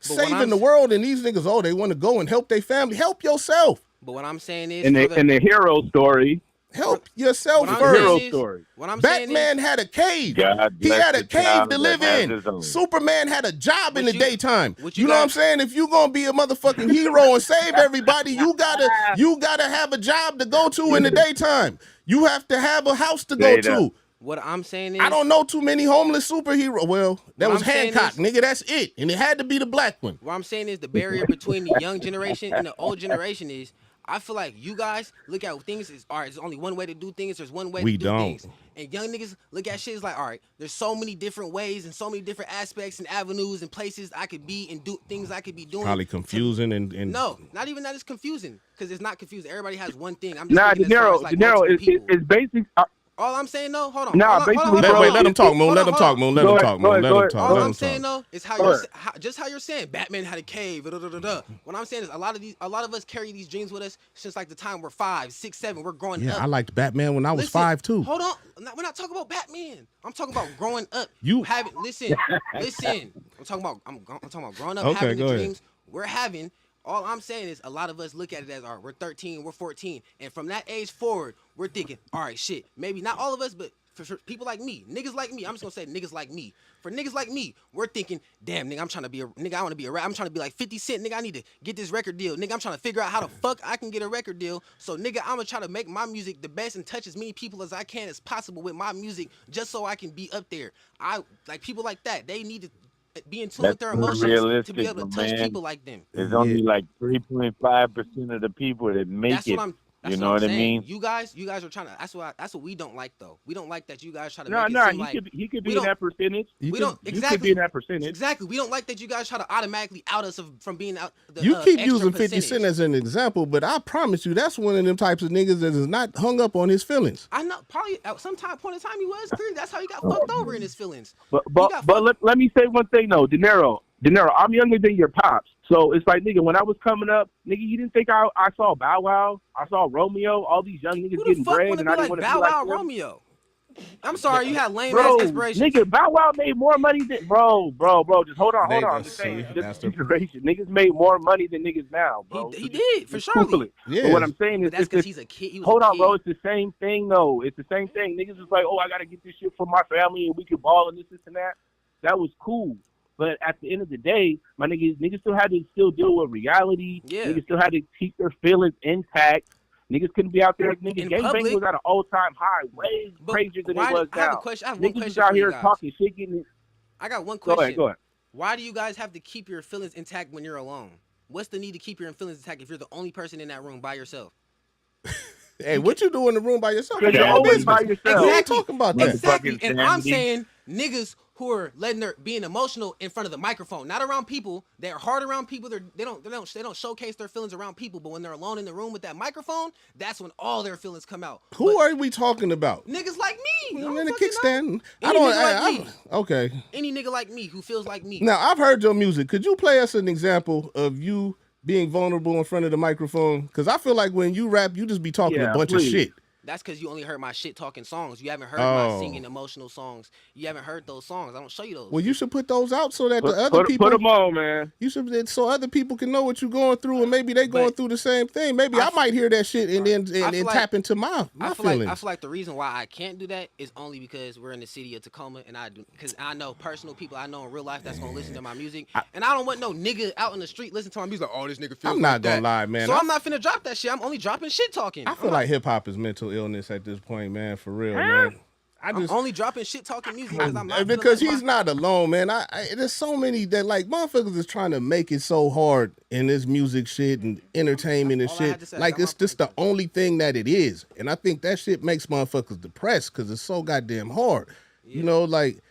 saving the world and these niggas, oh, they want to go and help their family, help yourself. But what I'm saying is, In the hero story, Help yourself what I'm first. saying Hero story. What I'm saying Batman is, had a cave. God He bless had a the cave child to that live has in. his own. Superman had a job in the you- daytime. what You you know what I'm got- saying? If you gonna be a motherfucking hero and save everybody, you gotta have a job to go to in the daytime. You have to have a house to go Straight up. to. what I'm saying is, I don't know too many homeless superheroes. Well, that What was I'm saying Hancock, is- nigga. That's it, and it had to be the black one. What I'm saying is the barrier between the young generation and the old generation is, I feel like you guys look at things as, all right, there's only one way to do things. There's one way We to do don't. things. And young niggas look at shit as like, all right, there's so many different ways and so many different aspects and avenues and places I could be and do things I could be doing. Probably confusing and No, not even that. It's confusing because it's not confusing. Everybody has one thing. I'm just Nah, thinking as far as, like, multiple people. it's basic. All I'm saying though, hold on. Nah, hold on, basically, hold on, bro, hold on, Wait, let him talk, Moon. hold Let on, him hold talk, on. Moon. Let Go him ahead, talk, go Moon. ahead, Let go him ahead. talk. All Let I'm him saying talk. though is how Go you're ahead. just how you're saying Batman had a cave. When I'm saying is a lot of us carry these dreams with us since like the time we're 5, 6, 7. We're growing Yeah, up. I liked Batman when I was Listen, 5 too. Hold on, we're not talking about Batman. I'm talking about growing up. You- having listen. I'm talking about growing up, Okay, having go the ahead. dreams we're having. All I'm saying is a lot of us look at it as, all right, we're 13, we're 14, and from that age forward, we're thinking, all right, shit, maybe not all of us, but for people like me, niggas like me, I'm just gonna say niggas like me. For niggas like me, we're thinking, damn, nigga, I'm trying to be a nigga. I want to be a rap. I'm trying to be like 50 Cent, nigga. I need to get this record deal, nigga. I'm trying to figure out how the fuck I can get a record deal. So, nigga, I'm gonna try to make my music the best and touch as many people as I can as possible with my music, just so I can be up there. I like people like that. They need to be in tune with their That's emotions to unrealistic, be able to touch man. people like them. There's only like 3.5% of the people that make That's it. what I'm. That's You what know I'm what I saying. mean? You guys are trying to. That's what we don't like though. We don't like that you guys try to No, make it no, seem like he could we be in don't- that percentage. we don't You exactly could be in that percentage. Exactly. We don't like that you guys try to automatically out us from being out. The, You keep extra using 50 percentage. Cent as an example, but I promise you that's one of them types of niggas that is not hung up on his feelings. I know. Probably at some point in time he was. Clearly, that's how he got fucked over in his feelings. But He got let me say one thing though, De Niro, I'm younger than your pops. So it's like, nigga, when I was coming up, nigga, you didn't think I saw Bow Wow, I saw Romeo, all these young niggas Who the getting fuck bread, want to and be I didn't like want to be Bow like Wow them. Romeo? I'm sorry, you had lame Bro, ass inspirations. nigga, Bow Wow made more money than bro. Just hold on. I'm just see, saying, that's the- generation, niggas made more money than niggas now, bro. He So did for just sure. Google it. Yeah. But what I'm saying is, But that's it's because this- he's a kid. He was hold a on, kid. bro. It's the same thing, though. It's the same thing. Niggas is like, oh, I gotta get this shit for my family, and we can ball and this and that. That was cool. But at the end of the day, my niggas still had to deal with reality. Yeah. Niggas still had to keep their feelings intact. Niggas couldn't be out there. Niggas, In gangbang public. was at an all-time high, way But crazier than why it was I have now. a question. I have one Niggas was question out for you here guys. talking shit. Getting, I got one go question. ahead. Why do you guys have to keep your feelings intact when you're alone? What's the need to keep your feelings intact if you're the only person in that room by yourself? Hey, what you do in the room by yourself? Because It's you're your always business. by yourself. We ain't talking about that. Exactly. Motherfucking And I'm sanity. saying niggas who are being emotional in front of the microphone, not around people. They're hard around people. They don't showcase their feelings around people. But when they're alone in the room with that microphone, that's when all their feelings come out. Who But are we talking about? niggas like me? I don't In the fucking know. kickstand. I Any don't. nigga like me. Okay. Any nigga like me who feels like me. Now I've heard your music. Could you play us an example of you being vulnerable in front of the microphone? Because I feel like when you rap, you just be talking Yeah, a bunch please. of shit. That's because you only heard my shit talking songs. You haven't heard my Oh. singing emotional songs. You haven't heard those songs. I don't show you those. Well, you should put those out so that the Put, other put, people. put them on, man. You should, so other people can know what you're going through, and maybe they going through the same thing. Maybe I might hear that shit and then tap into my feelings. I feel like the reason why I can't do that is only because we're in the city of Tacoma, and because I know personal people I know in real life that's gonna listen to my music, and I don't want no nigga out in the street listen to my music like, oh, this nigga feels. I'm not like gonna that. lie, man. So I'm not finna drop that shit. I'm only dropping shit talking. I feel like hip hop is mental illness at this point, man. For real, man. I'm only dropping shit talking music because I'm not. Because he's not alone, man. There's so many that like motherfuckers is trying to make it so hard in this music shit and entertainment and shit. Like it's just the only thing that it is, and I think that shit makes motherfuckers depressed because it's so goddamn hard. Yeah. You know, like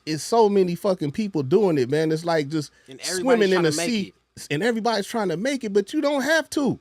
it's so many fucking people doing it, man. It's like just swimming in the sea, and everybody's trying to make it, but you don't have to.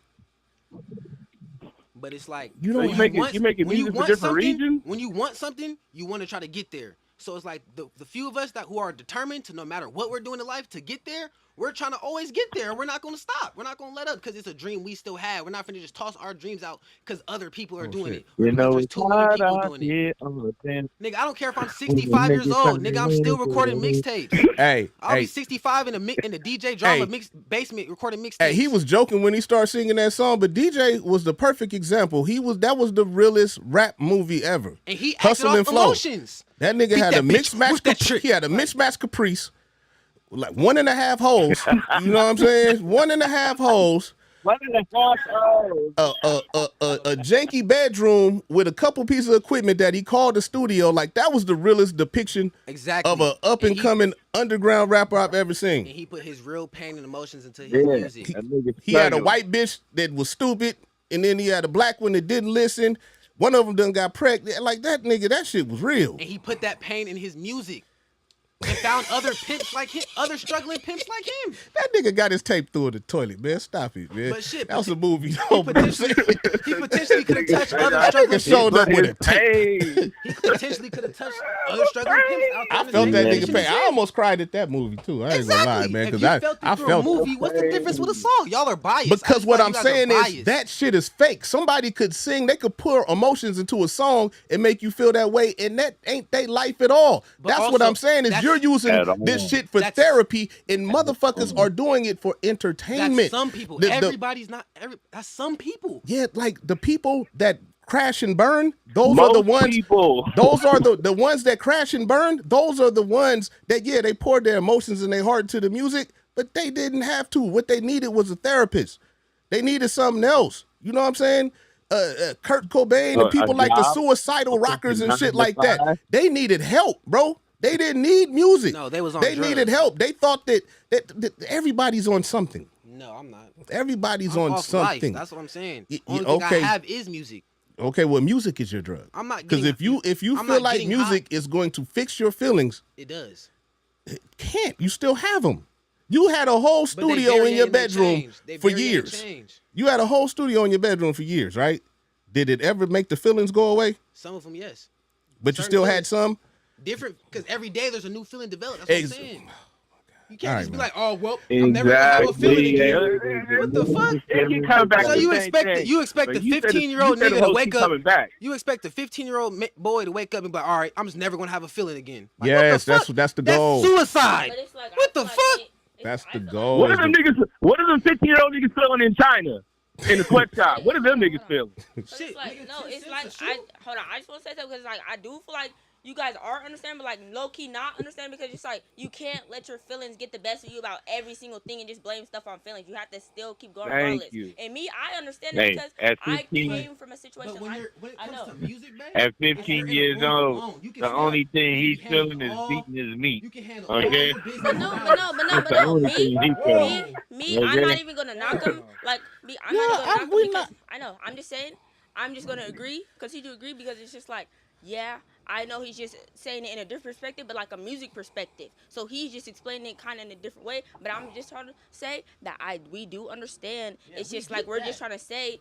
But it's like you make music for different regions. When you want something, you want to try to get there. So it's like the few of us who are determined to no matter what we're doing in life to get there, we're trying to always get there. We're not going to stop. We're not going to let up because it's a dream we still have. We're not going to just toss our dreams out because other people are doing it. You know, there's too many people doing it. Nigga, I don't care if I'm 65 years old. Nigga, I'm still recording mixtapes. I'll be 65 in the DJ drama basement recording mixtapes. Hey, he was joking when he started singing that song, but DJ was the perfect example. That was the realest rap movie ever. And he acted off emotions. That nigga had a mixed match. He had a mismatched caprice, like 1.5 holes. You know what I'm saying? 1.5 holes. 1.5 holes. A janky bedroom with a couple pieces of equipment that he called the studio. Like that was the realest depiction of an up and coming underground rapper I've ever seen. And he put his real pain and emotions into his music. He had a white bitch that was stupid, and then he had a black one that didn't listen. One of them done got pregnant. Like that nigga, that shit was real. And he put that pain in his music. And found other pimps like him, other struggling pimps like him. That nigga got his tape through the toilet, man. Stop it, man. But shit, that was a movie. He potentially could have touched other struggling pimps. Showed up with a tape. He potentially could have touched other struggling pimps out there. I felt that nigga pain. I almost cried at that movie too. I ain't gonna lie, man. Because I felt a movie. What's the difference with a song? Y'all are biased. Because what I'm saying is that shit is fake. Somebody could sing, they could pour emotions into a song and make you feel that way, and that ain't their life at all. That's what I'm saying is you're using this shit for therapy, and motherfuckers are doing it for entertainment. That's some people. Everybody's not. That's some people. Yeah, like the people that crash and burn. Those are the ones. Those are the ones that crash and burn. Those are the ones that they poured their emotions and their heart into the music, but they didn't have to. What they needed was a therapist. They needed something else. You know what I'm saying? Kurt Cobain and people like the suicidal rockers and shit like that. They needed help, bro. They didn't need music. No, they was on They drugs. needed help. They thought that everybody's on something. No, I'm not. Everybody's on something. That's what I'm saying. Only thing I have is music. Okay, well, music is your drug. I'm not because if you feel like music is going to fix your feelings, it does. It can't. You still have them. You had a whole studio in your bedroom for years. You had a whole studio in your bedroom for years, right? Did it ever make the feelings go away? Some of them, yes. But you still had some? Different, because every day there's a new feeling developed. That's what I'm saying. You can't just be like, oh, well, I'm never gonna have a feeling again. What the fuck? So you expect the 15-year-old nigga to wake up. You expect the 15-year-old boy to wake up and be like, all right, I'm just never gonna have a feeling again. Like, yes, that's the goal. That's suicide. Like, what the fuck? That's the goal. What are them 15-year-old niggas feeling in China? In the sweatshop? What are them niggas feeling? Shit. Hold on. I just want to say something because I do feel like you guys are understanding, but like low key not understanding because it's like you can't let your feelings get the best of you about every single thing and just blame stuff on feelings. You have to still keep going regardless. And me, I understand it because I came from a situation. But when it comes to music, man, at 15 years old, the only thing he's feeling is beating his meat. You can handle okay. But no. Me, I'm not even gonna knock him. Like me, I'm not even gonna knock him because I know. I'm just saying. I'm just gonna agree, continue to agree because it's just like, yeah, I know he's just saying it in a different perspective, but like a music perspective. So he's just explaining it kind of in a different way. But I'm just trying to say that we do understand. Yeah, it's just like we're just trying to say.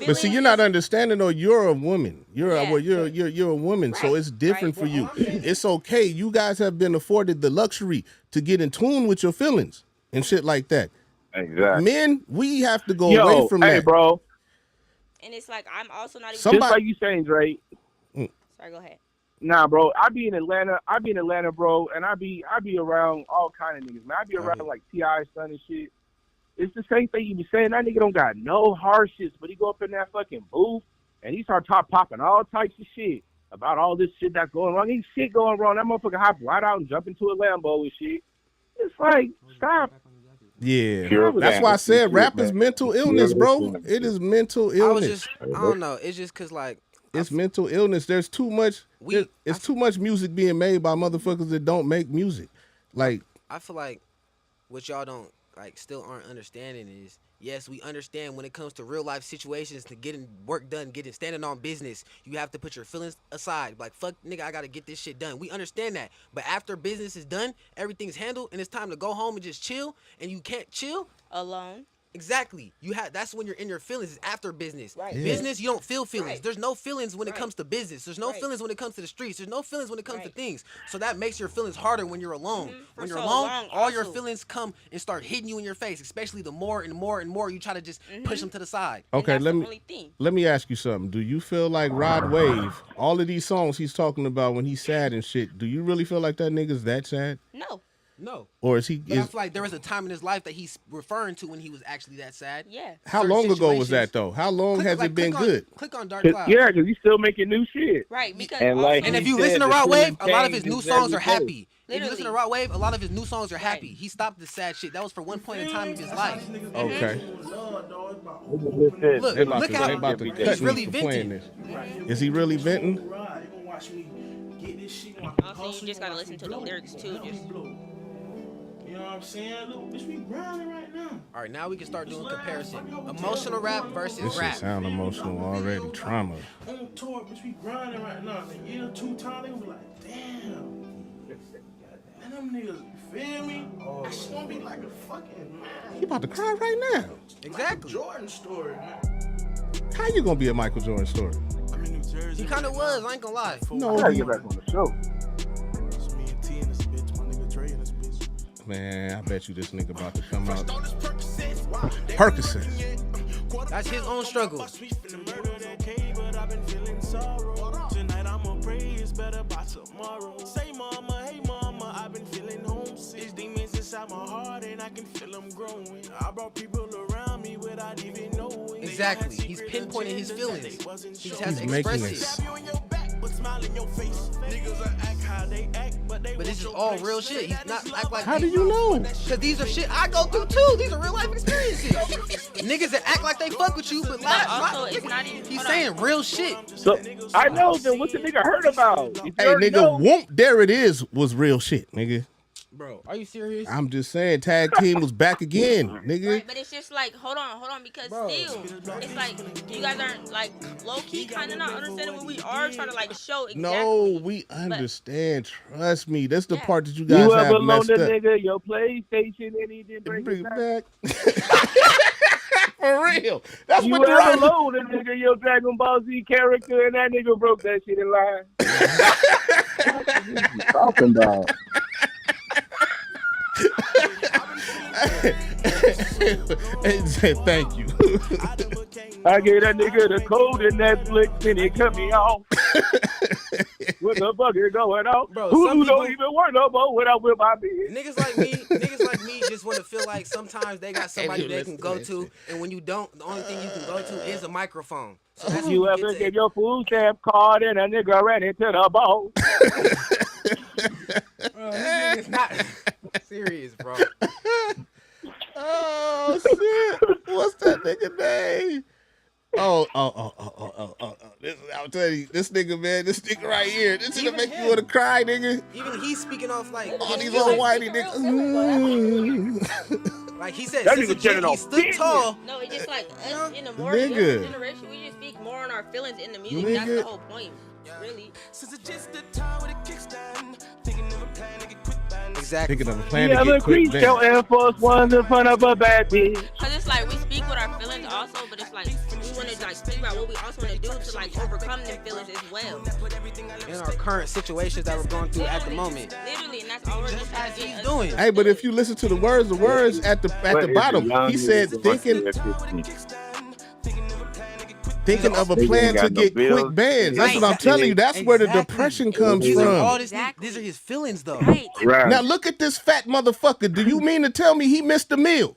But see, you're not understanding though. You're a woman. You're a woman. Right. So it's different for you. It's okay. You guys have been afforded the luxury to get in tune with your feelings and shit like that. Exactly. Men, we have to go away from that. Hey, bro. And it's like I'm also not even. Somebody- Just like you saying, Drake. Sorry, go ahead. Nah, bro. I be in Atlanta, bro, and I be around all kind of niggas, man. I be around like T.I. son and shit. It's the same thing you be saying. That nigga don't got no hardships, but he go up in that fucking booth and he start popping all types of shit about all this shit that's going wrong. Ain't shit going wrong. That motherfucker hop right out and jump into a Lambo and shit. It's like, stop. Yeah, Pure that's why I said rap is man. mental illness, bro. It is mental I was illness. just, I don't know. It's just cause like It's mental illness. There's too much. It's too much music being made by motherfuckers that don't make music. Like I feel like what y'all don't like still aren't understanding is yes, we understand when it comes to real life situations to getting work done, standing on business, you have to put your feelings aside. Like fuck nigga, I gotta get this shit done. We understand that. But after business is done, everything's handled and it's time to go home and just chill and you can't chill Alone. Exactly. That's when you're in your feelings. It's after business. Right. Yeah. Business, you don't feel feelings. Right. There's no feelings when it Right. comes to business. There's no Right. feelings when it comes to the streets. There's no feelings when it comes to Right. things. So that makes your feelings harder when you're alone. For When you're so alone, long all your also. feelings come and start hitting you in your face. Especially the more and more and more you try to just push them to the side. okay, And that's let the me only thing. let me ask you something. Do you feel like Rod Wave, all of these songs he's talking about when he's sad and shit, do you really feel like that nigga's that sad? No. No. Or is he But I feel like there was a time in his life that he's referring to when he was actually that sad. Yeah. how certain long ago was situations- that though? How long has it been good? Click on Dark Cloud. Yeah, because he's still making new shit. Right. Because And like also, And if he you said, listen to the Rod Wave, feeling a lot of his new changes songs are every day. happy. If you listen to Literally. Rod Wave, a lot of his new songs are happy. Right. He stopped the sad shit. That was for one point in time of his life. Okay. Look, They about look to, how they about to he's cut really me for playing venting. this. Is he really venting? also you just gotta listen to the lyrics too. Just You know what I'm saying? Look, bitch, we grinding right now. All right, now we can start doing comparison. Emotional rap versus This shit rap. sound emotional already. Trauma. On tour, bitch, we grinding right now. In a year, 2 times, they gonna be like, damn. And them niggas, you feel me? I just wanna be like a fucking He about to cry right now. Exactly. Jordan story, man. How you gonna be a Michael Jordan story? I'm in New Jersey. He kind of was. I ain't gonna lie. No, I gotta he- get back on the show. It's me and T in this bitch, my nigga Dre in this bitch. man, I bet you this nigga about to come out. Percocet. That's his own struggle. We finna murder that K, but I've been feeling sorrow. Tonight I'ma pray it's better by tomorrow. Say mama, hey mama, I've been feeling homesick. There's demons inside my heart and I can feel them growing. I brought people around me without even knowing. Exactly. He's pinpointing his feelings. He just has to He's making express it. it. You on your back, but smile in your face. Niggas will act how they act, but they But this is all real shit. He's not act like. How do you know? Cause these are shit I go through too. These are real life experiences. Niggas that act like they fuck with you, but also, it's not even. he's hold saying on. real shit. So I know. Then what's the nigga heard about? If you Hey, already nigga, know- whoop, there it is was real shit, nigga. Bro, are you serious? I'm just saying, tag team was back again, nigga. Right, but it's just like, hold on, because Bro. still, it's like you guys aren't like low key, kind of not understanding what we are trying to like show exactly. No, we understand. Trust me. That's the Yeah. part that you guys You have ever loaned messed a up. nigga your PlayStation and he didn't bring Bring it it back? back. For real. That's You what the ever rock. loaned a nigga your Dragon Ball Z character and that nigga broke that shit in line? What you talking about? And said thank you. I gave that nigga the code in Netflix and he cut me off. What the fuck is going on? Bro, Who some don't people- even work no more without with my bitch? Niggas like me just want to feel like sometimes they got somebody they can go to, and when you don't, the only thing you can go to is a microphone. So that's You when ever get get your food stamp card and a nigga ran into the boat? Bro, this nigga's not serious, bro. Oh shit! What's that nigga name? Oh. This, I'm telling you, this nigga, man, this nigga right here, this nigga Even make him. you want to cry, nigga. Even he's speaking off like All his these old feelings. whitey niggas. Like he said, That since a nigga kid, turning he on stood business. tall. No, it's just like us in the more Nigga. younger generation, we just speak more on our feelings in the music. That's Nigga. the whole point, really. Since it's just the time with a kickstand, thinking of a plan to get quick band. Exactly. Thinking of a plan You to ever get quick creased your bent. Air Force Ones in front of a bad bitch? Cause it's like we speak with our feelings also, but it's like we want to like speak about what we also want to do to like overcome them feelings as well. In our current situations that we're going through at the moment. Literally, and that's all we're just trying As to he's get. doing. Hey, but if you listen to the words at the What is bottom, young he niggas said about to thinking thinking of a They plan ain't to got no get bills. quick bands. That's Right. what I'm telling you. That's where the depression comes These are from. all Exactly. these are his feelings though. Right. Right. Now look at this fat motherfucker. Do you mean to tell me he missed a meal?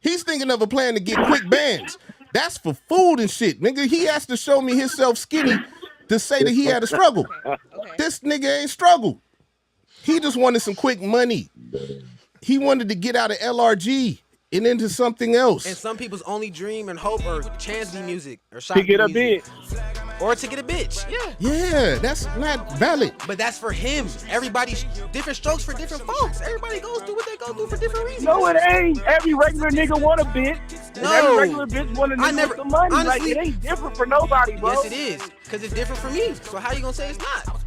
He's thinking of a plan to get quick bands. That's for food and shit, nigga. He has to show me himself skinny to say that he had a struggle. Okay. This nigga ain't struggled. He just wanted some quick money. He wanted to get out of LRG and into something else. And some people's only dream and hope are Chansey music or To get a music. bitch. Or to get a bitch. Yeah. Yeah, that's not valid. But that's for him. Everybody's different strokes for different folks. Everybody goes through what they go through for different reasons. No, it ain't. Every regular nigga want a bitch. And No. every regular bitch want a I nigga never- with some money. Like, honestly- it ain't different for nobody, bro. Yes, it is. Because it's different for me. So how you gonna say it's not?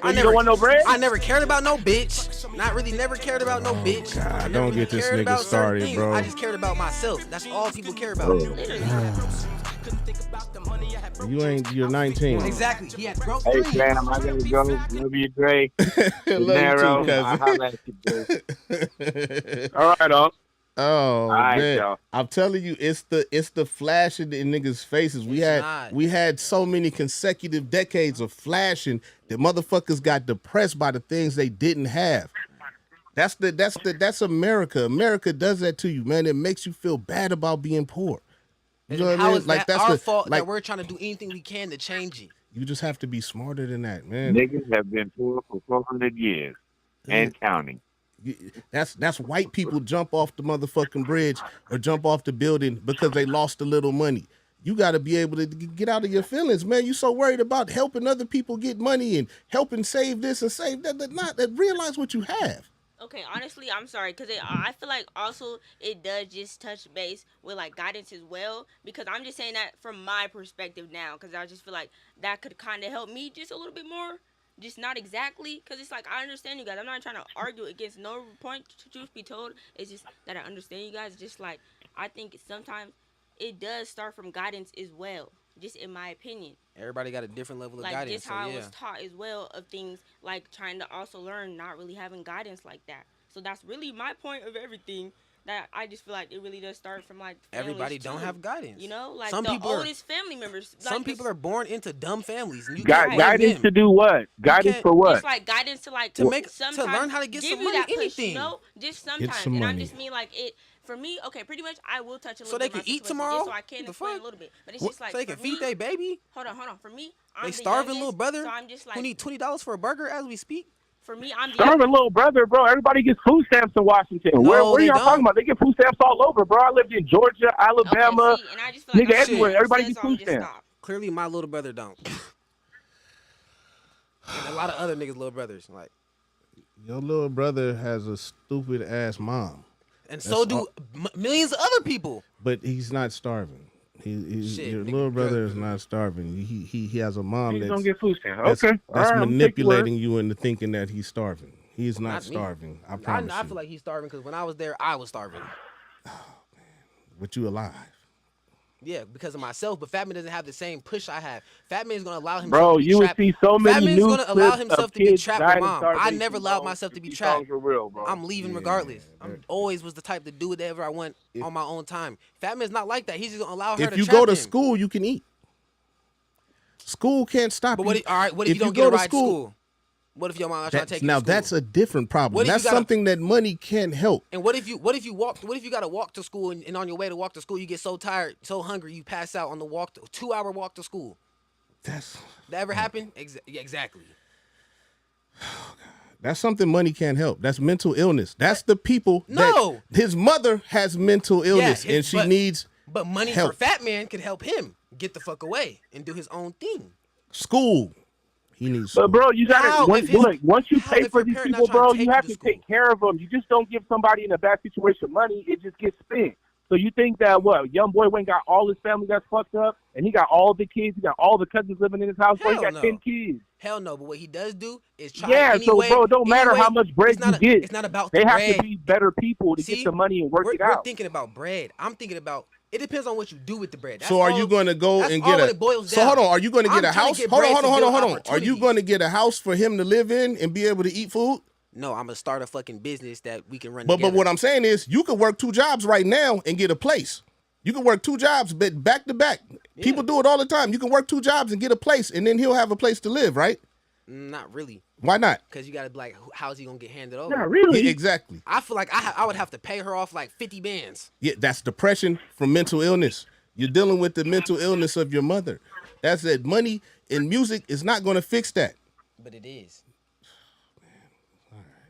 So you don't want no bread? I never cared about no bitch. Not really never cared about no bitch. God, I never don't get this cared nigga about certain started, things. bro. I just cared about myself. That's all people care about. You're 19. Exactly. He had broke Hey, three. fam, I gotta go. Love you, Dre. Love you too, I cousin. holla at you, Dre. All right, dog. Oh right, man, y'all. I'm telling you, it's the flashing in niggas' faces. It's We not. had so many consecutive decades of flashing that motherfuckers got depressed by the things they didn't have. That's America. America does that to you, man. It makes you feel bad about being poor. You And know what I how mean? is Like that that's our the fault like that we're trying to do anything we can to change it? you just have to be smarter than that, man. Niggas have been poor for 400 years and counting. That's white people jump off the motherfucking bridge or jump off the building because they lost a little money. You got to be able to get out of your feelings, man. You so worried about helping other people get money and helping save this and save that, that realize what you have. Okay, honestly, I'm sorry because I feel like also it does just touch base with like guidance as well. Because I'm just saying that from my perspective now, because I just feel like that could kind of help me just a little bit more. Just not exactly, because it's like I understand you guys. I'm not trying to argue against no point. Truth be told, it's just that I understand you guys. Just like I think sometimes it does start from guidance as well. Just in my opinion. Everybody got a different level of Like guidance. just how so I yeah. was taught as well of things like trying to also learn not really having guidance like that. So that's really my point of everything. That I just feel like it really does start from like families Everybody don't too. have guidance. You know, like Some the people are- oldest family members. Some like, people are born into dumb families. And you Gu- can't blame guidance them. to do what? Guidance can't- for what? It's like guidance to like To make- to sometimes learn how to get give some you money, that push, anything. You know, just sometimes. some And I money. just mean like it for me. Okay, pretty much I will touch a little So they bit. can my eat situation tomorrow? just so I can The explain fuck? a little bit. But it's What- just like so they can for feed me, their baby. Hold on. For me, I'm They the starving youngest, little brother So I'm just like who need $20 for a burger as we speak. for me, I'm the Starving little brother, bro. Everybody gets food stamps in Washington. No, Where are they y'all don't. talking about? They get food stamps all over, bro. I lived in Georgia, Alabama. Okay, see, and I just feel like nigga, I'm everywhere. saying Everybody so gets I'm food just stamps. stop. Clearly, my little brother don't. And a lot of other niggas' little brothers, like, Your little brother has a stupid ass mom, and so do all- millions of other people. but he's not starving. Shit, Your nigga, little brother good. is not starving. He has a mom Niggas that's don't get food stamps. that's, Okay. that's All right, I'm gonna take your word. manipulating you into thinking that he's starving. He's not Not me. starving. I promise I you. feel like he's starving because when I was there, I was starving. But you alive. Yeah, because of myself. But Fat Man doesn't have the same push I have. Fat Man is gonna allow himself Bro, to be you would trapped. see so Fat many Man's news gonna allow clips himself of to be kids trapped dying with of mom. I starvation, never allowed bro. myself to be These trapped. songs are real, bro. I'm leaving regardless. I'm always was the type to do whatever I want on my own time. Fat Man's not like that. He's just gonna allow her If to you trap go to him. school, you can eat. School can't stop But you. what? All right. What if you don't go get a to ride to school? What if your mom not trying to take you now to school? that's a different problem. What if you That's gotta- something that money can't help. And what if you gotta walk to school and on your way to walk to school you get so tired, so hungry you pass out on the 2-hour walk to school? That's That ever happen? Yeah, exactly. That's something money can't help. That's mental illness. That's the people No. that his mother has mental illness his- and she but- needs But money help. for Fat Man could help him get the fuck away and do his own thing. school. He needs school. But bro, you How gotta if his- once you how pay if for your these parent not people, trying bro, to you take have you to to take care of them. You just don't give somebody in a bad situation money; it just gets spent. So you think that what young boy went and got all his family that's fucked up, and he got all the kids, he got all the cousins living in his house, bro. He Hell got no. 10 kids. Hell no, but what he does do is try Yeah, anyway. so bro, it don't matter anyway, how much bread it's not you get. It's not about They the have bread. to be better people to See, get the money and work we're, it we're out. thinking about bread. I'm thinking about. It depends on what you do with the bread. That's So are all- you going to go that's and all get what a it boils So down. hold on, are you going to get I'm a trying to house? get Hold on, bread hold on, to hold on, build hold on. Are you opportunities. going to get a house for him to live in and be able to eat food? No, I'm gonna start a fucking business that we can run. But together. what I'm saying is you could work 2 jobs right now and get a place. You can work 2 jobs, but back to back. People do it all the time. You can work 2 jobs and get a place, and then he'll have a place to live, right? Not really. Why not? Because you gotta be like, how's he gonna get handed over? Not really. Yeah, exactly. I feel like I would have to pay her off like 50 bands. Yeah, that's depression from mental illness. You're dealing with the mental illness of your mother. That's it. Money in music is not going to fix that. But it is.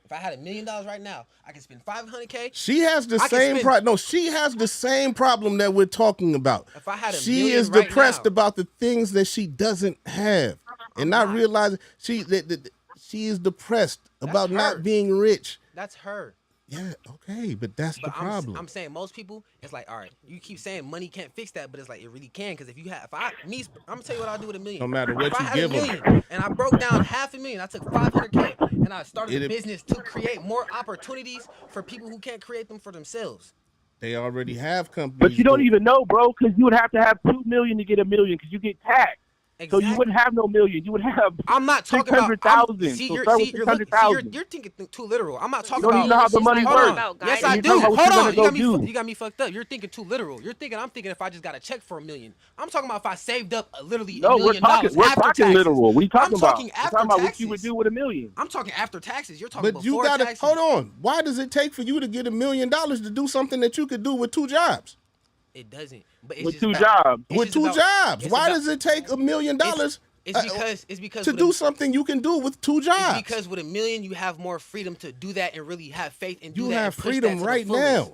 If I had $1 million right now, I can spend $500K. She has the same problem. No, she has the same problem that we're talking about. If I had she is right depressed now, about the things that she doesn't have, and not realizing she is depressed about not being rich. That's her. Yeah, okay, but that's the problem. I'm saying most people, it's like, all right, you keep saying money can't fix that, but it's like it really can, because I'm gonna tell you what I'll do with $1 million. No matter what if you I had give $1 million and I broke down $500,000, I took $500K, and I started a business to create more opportunities for people who can't create them for themselves. They already have companies. But you don't even know, bro, because you would have to have 2 million to get $1 million, because you get taxed. Exactly. So you wouldn't have no million. You would have. I'm not talking 600,000. See, So you're thinking too literal. I'm not talking you don't even know how the money works. Yes, I do. Hold on. You got me fucked up. You're thinking too literal. I'm thinking if I just got a check for $1 million. I'm talking about if I saved up literally $1 million after taxes. We're talking literal. We talking about. Talking we're talking about what you would do with $1 million. I'm talking after taxes. You're talking before taxes. Hold on. Why does it take for you to get $1 million to do something that you could do with 2 jobs? It doesn't. But it's with 2 jobs. With 2 jobs. Why does it take $1 million? It's because to do something you can do with 2 jobs. It's because with $1 million, you have more freedom to do that and really have faith and do that. You have freedom right now.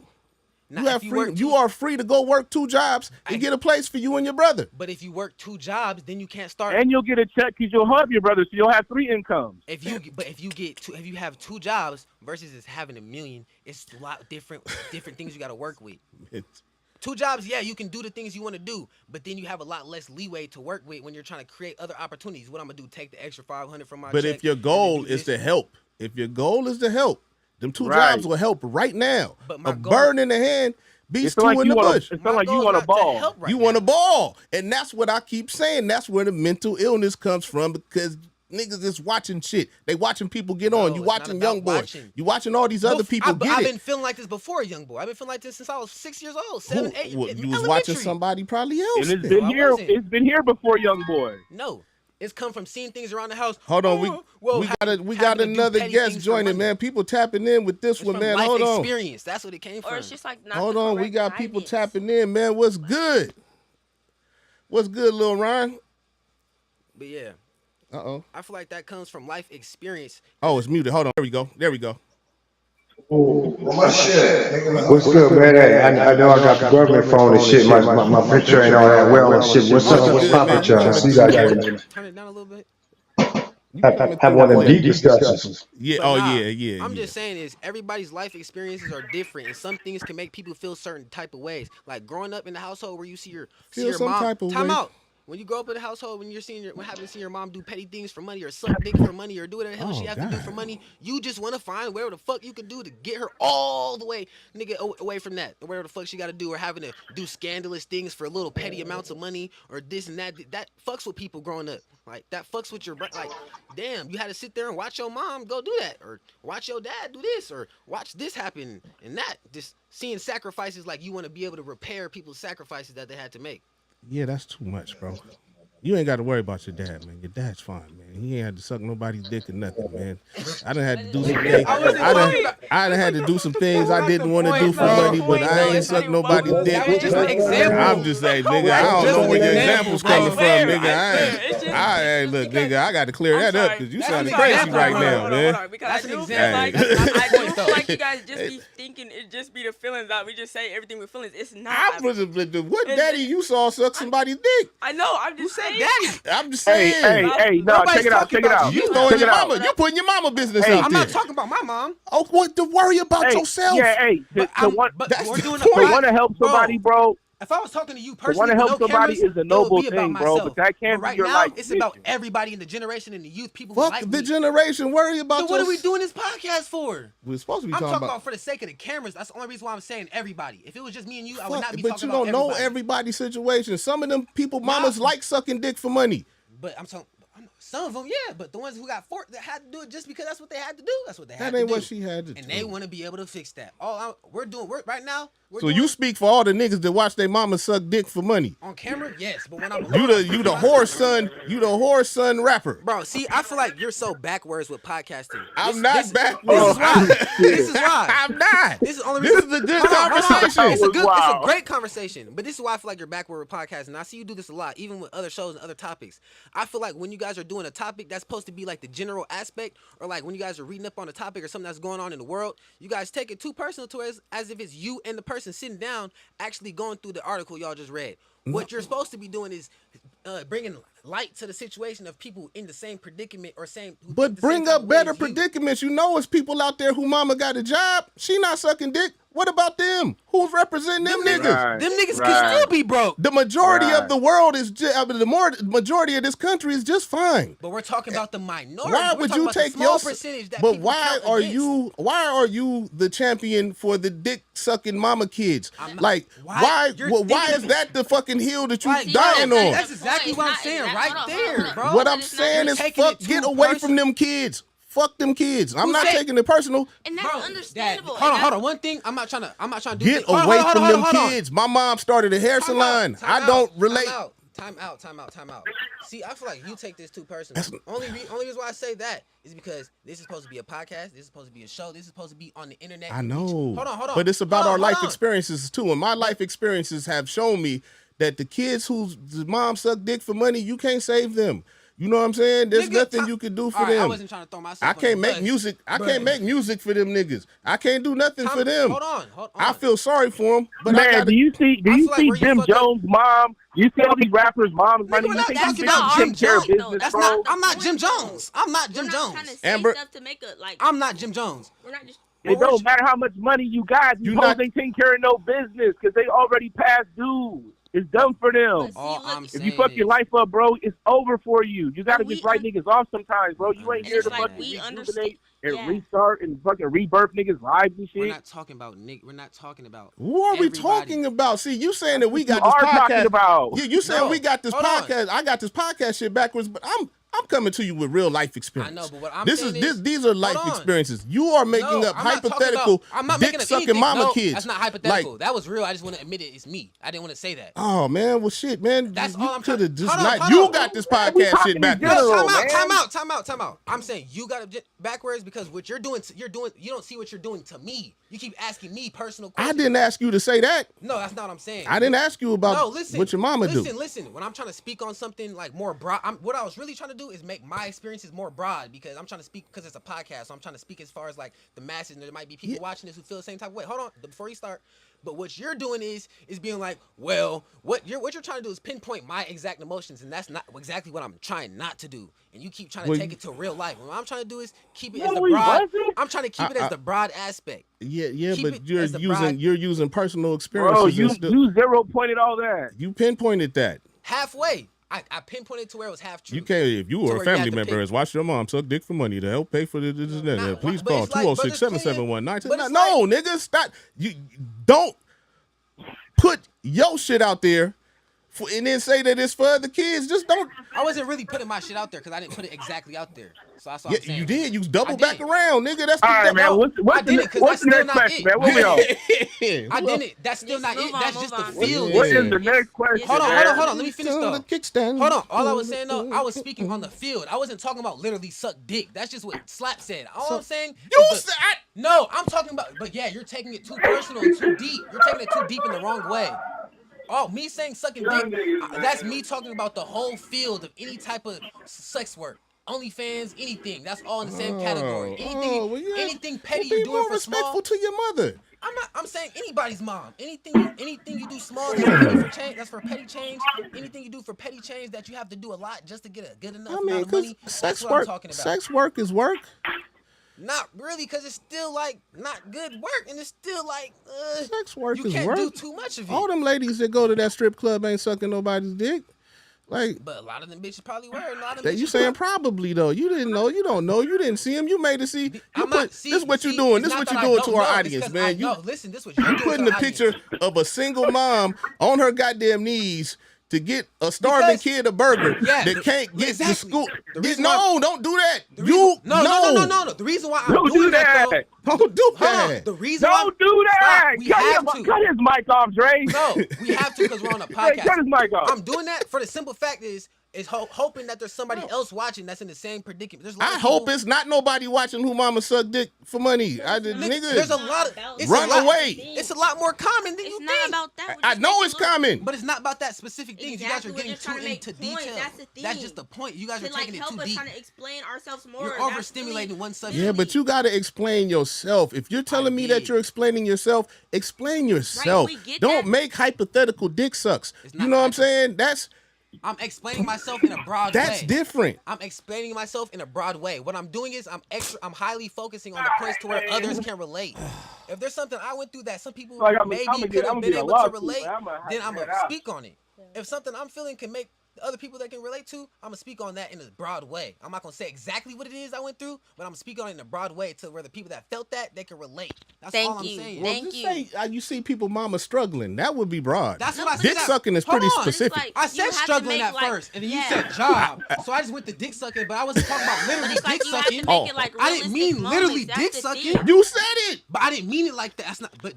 Now, you have freedom. You are free to go work 2 jobs and get a place for you and your brother. But if you work 2 jobs, then you can't start. And you'll get a check because you'll help your brother, so you'll have 3 incomes. If you have 2 jobs versus just having $1 million, it's a lot different things you got to work with. 2 jobs, yeah, you can do the things you want to do, but then you have a lot less leeway to work with when you're trying to create other opportunities. What I'm gonna do? Take the extra $500 from my check. But if your goal is to help, them 2 jobs will help right now. But a bird in the hand beats 2 in the bush. It's not like you want a ball. You want a ball, and that's what I keep saying. That's where the mental illness comes from, because niggas is watching shit. They watching people get on. You watching young boys. You watching all these other people get it. I've been feeling like this before, young boy. I've been feeling like this since I was 6 years old, 7, 8. You was watching somebody probably else. And it's been here. It's been here before, young boy. No, it's come from seeing things around the house. Hold on, we got another guest joining, man. People tapping in with this one, man. Hold on. Experience. That's what it came from. Or it's just like not hold on, we got people tapping in, man. What's good? What's good, Lil Ryan? But yeah. I feel like that comes from life experience. Oh, it's muted. Hold on. There we go. Oh, my shit. What's good, man? Hey, I know I got the government phone and shit. My picture ain't all that well and shit. What's up? What's poppin' with y'all? I see you guys. Turn it down a little bit. Have one of them deep discussions. Yeah. Yeah. I'm just saying is everybody's life experiences are different, and some things can make people feel certain type of ways. Like growing up in the household where you see your mom. Time out. When you grow up in a household, when you're seeing your mom do petty things for money, or suck dick for money, or do whatever the hell she has to do for money, you just want to find whatever the fuck you can do to get her all the way, nigga, away from that. Whatever the fuck she got to do, or having to do scandalous things for little petty amounts of money, or this and that. That fucks with people growing up. Like that fucks with your like, damn, you had to sit there and watch your mom go do that, or watch your dad do this, or watch this happen and that. Just seeing sacrifices, like you want to be able to repair people's sacrifices that they had to make. Yeah, that's too much, bro. You ain't got to worry about your dad, man. Your dad's fine, man. He ain't had to suck nobody's dick or nothing, man. I done had to do some things. I done had to do some things I didn't want to do for money, but I ain't suck nobody's dick. I'm just saying, nigga, I don't know where your example's coming from, nigga. Look, nigga, I got to clear that up because you sounding crazy right now, man. Because I do feel like you guys just be thinking it just be the feelings out. We just say everything with feelings. It's not. What daddy you saw suck somebody's dick? I know. I'm just saying. I'm just saying. Hey, no, check it out. You throwing your mama. You putting your mama business out there. I'm not talking about my mom. Oh, what to worry about yourself? Yeah, to want to help somebody, bro. If I was talking to you personally, to want to help somebody is a noble thing, bro. But that can't be your life. It's about everybody in the generation and the youth. People fuck like the generation. Worry about. So what are we doing this podcast for? We're supposed to be talking about. I'm talking about for the sake of the cameras. That's the only reason why I'm saying everybody. If it was just me and you, I would not be talking about everybody. But you don't know everybody's situation. Some of them people, mamas like sucking dick for money. But I'm talking. Some of them, yeah, but the ones who got forced that had to do it just because that's what they had to do. That's what they had That to ain't do. what she had to do. And they want to be able to fix that. We're right now. So you speak for all the niggas that watch their mama suck dick for money. On camera, yes, but when I'm you the whore son rapper. Bro, see, I feel like you're so backwards with podcasting. I'm not backwards. This is why. I'm not. This is only This is a good conversation. It's a great conversation. But this is why I feel like you're backward with podcasting. And I see you do this a lot, even with other shows and other topics. I feel like when you guys are doing a topic that's supposed to be like the general aspect, or like when you guys are reading up on a topic or something that's going on in the world, you guys take it too personal to it as if it's you and the person sitting down actually going through the article y'all just read. What you're supposed to be doing is bringing light to the situation of people in the same predicament or same. But bring up better predicaments. You know, it's people out there who mama got a job. She not sucking dick. What about them? Who's representing them niggas? Right, them niggas can still be broke. The majority of the world is majority of this country is just fine. But we're talking about the minority. Why would you take your percentage? But why are you the champion for the dick sucking mama kids? Like why is that the fucking hill that you dying on? That's exactly what I'm saying right there, bro. What I'm saying is get away from them kids. Fuck them kids. I'm not taking it personal. And that's understandable. Hold on. One thing, I'm not trying to do get away from them kids. My mom started a hair salon. I don't relate. Time out. See, I feel like you take this too personal. Only reason why I say that is because this is supposed to be a podcast. This is supposed to be a show. This is supposed to be on the internet. I know. Hold on. But it's about our life experiences too. And my life experiences have shown me that the kids whose mom suck dick for money, you can't save them. You know what I'm saying? There's nothing you can do for them. I wasn't trying to throw myself. I can't make music. I can't make music for them niggas. I can't do nothing for them. Hold on. I feel sorry for them. But man, do you see Jim Jones' mom? You see all these rappers' moms' money? We're not talking about Jim Jones. I'm not Jim Jones. I'm not Jim Jones. Amber, I'm not Jim Jones. We're not just. It don't matter how much money you got. You hoes ain't taking care of no business because they already past due. It's done for them. If you fuck your life up, bro, it's over for you. You gotta just write niggas off sometimes, bro. You ain't here to fucking rejuvenate and restart and fucking rebirth niggas' lives and shit. We're not talking about Nick. We're not talking about. Who are we talking about? See, you saying that we got this podcast. You saying we got this podcast. I got this podcast shit backwards, but I'm coming to you with real life experience. I know, but what I'm saying is these are life experiences. You are making up hypothetical dick sucking mama kids. That's not hypothetical. That was real. I just want to admit it's me. I didn't want to say that. Oh man, well shit, man. That's all I'm trying to just You got this podcast shit backwards. Time out. I'm saying you got it backwards because what you're doing. You don't see what you're doing to me. You keep asking me personal questions. I didn't ask you to say that. No, that's not what I'm saying. I didn't ask you about what your mama do. Listen. When I'm trying to speak on something like more broad, what I was really trying to do is make my experiences more broad because I'm trying to speak because it's a podcast. So I'm trying to speak as far as like the masses. And there might be people watching this who feel the same type of way. Hold on, before you start. But what you're doing is being like, well, what you're trying to do is pinpoint my exact emotions, and that's not exactly what I'm trying not to do. And you keep trying to take it to real life. What I'm trying to do is keep it as the broad. I'm trying to keep it as the broad aspect. Yeah, but you're using personal experiences. Bro, you zero pointed all that. You pinpointed that halfway. I pinpointed to where it was half true. You can't, if you were a family member and watch your mom suck dick for money to help pay for this and that, please call 206-771-19. No, nigga, stop. You don't put your shit out there and then say that it's for other kids. Just don't. I wasn't really putting my shit out there because I didn't put it exactly out there. So that's what I'm saying. You did. You double back around, nigga. That's all right, man. What's the next question, man? Where we on? I didn't. That's still not it. That's just the field. What is the next question? Hold on. Let me finish though. Hold on. All I was saying though, I was speaking on the field. I wasn't talking about literally suck dick. That's just what Slap said. All I'm saying. No, I'm talking about. But yeah, you're taking it too personal and too deep. You're taking it too deep in the wrong way. Oh, me saying sucking dick, that's me talking about the whole field of any type of sex work. OnlyFans, anything. That's all in the same category. Anything petty you're doing for small. Respectful to your mother. I'm saying anybody's mom. Anything you do small that's petty for change. That's for petty change. Anything you do for petty change that you have to do a lot just to get a good enough amount of money. That's what I'm talking about. Sex work is work. Not really, because it's still like not good work, and it's still like sex work is work. You can't do too much of it. All them ladies that go to that strip club ain't sucking nobody's dick. Like, but a lot of them bitches probably were. A lot of that you saying probably though. You didn't know. You don't know. You didn't see him. You made it see. This is what you're doing. This is what you're doing to our audience, man. Listen, this is what you're doing. Putting the picture of a single mom on her goddamn knees, to get a starving Because- kid a burger Yeah, that can't get to exactly. school. The reason No, don't do that. The reason, You no. The reason why I'm Don't doing do that, that. though. Don't do Hold on. that. The reason why Don't do that. Stop. We have to. Cut his mic off, Dre. No, we have to because we're on a Hey, podcast. cut his mic off. I'm doing that for the simple fact is hoping that there's somebody else watching that's in the same predicament. There's a lot I of hope people, it's not nobody watching who mama suck dick for money. nigga, there's a lot of it's Run a lot, away. It's a lot more common than It's you not think. about that. I know it's coming. But it's not about that specific thing. Exactly, You we're guys are just trying to getting make too into points. detail. That's the thing. That's just the point. You guys are To like taking it help too us deep. trying to explain ourselves more. You're That's overstimulating really- one subject. Yeah, but you got to explain yourself. If you're telling me that did. you're explaining yourself, explain yourself. we get Don't that. make hypothetical dick sucks. It's You not know what I'm hypo- saying? I'm explaining myself in a broad way. That's different. I'm explaining myself in a broad way. What I'm doing is I'm highly focusing on the points to where others can relate. If there's something I went through that some people Like, I'm maybe gonna could have get been a able to lawsuit, relate, man. I'ma then have I'm to gonna get out. speak on it. If something I'm feeling can make other people that can relate to, I'm gonna speak on that in a broad way. I'm not gonna say exactly what it is I went through, but I'm gonna speak on it in a broad way to where the people that felt that they can relate. That's Thank all I'm you. saying. Well, Thank just you. say you see people mama struggling. That would be broad. That's what I said. Dick sucking is pretty Hold on. specific. It's like- I You said have to struggling make, at like- first, and then you yeah. said job. So I just went to dick sucking, but I wasn't talking about literally It's like dick you have to sucking. make it like I didn't realistic mean literally moments. That's dick the sucking. thing. You said it. But I didn't mean it like that. That's not. But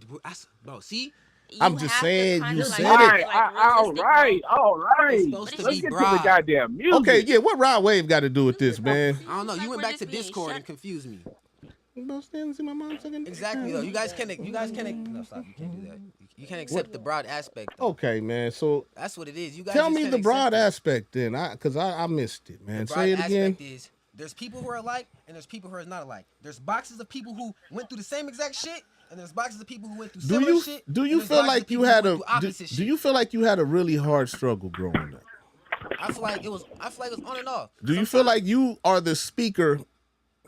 bro, see, I'm You just have to saying, kinda, you like, said make it. All right, like, all realistic right, moments. all right. It's supposed to Let's be get to broad. the goddamn music. Okay, yeah. What Rod Wave got to do with this, man? I don't know. Like You went we're back just to being Discord shut- and confused me. Exactly. Exactly though. You guys can't. No, stop. You can't do that. You can't accept the broad aspect. Though. Okay, man. So That's what it is. You guys tell just me can't the broad accept it. aspect then, because I missed it, man. The broad Say it again. aspect is there's people who are alike and there's people who are not alike. There's boxes of people who went through the same exact shit and there's boxes of people who went through Do similar you shit. do and you there's feel boxes of like you people who had went a through do, opposite do shit. you feel like you had a really hard struggle growing up? I feel like it was on and off. Do you feel like you are the speaker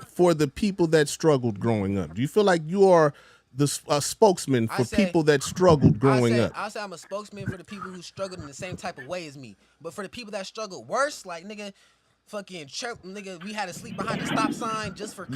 for the people that struggled growing up? Do you feel like you are the spokesman I for say- people that struggled growing up? I say I'm a spokesman for the people who struggled in the same type of way as me. But for the people that struggled worse, like nigga, fucking chirp, nigga, we had to sleep behind the stop sign just for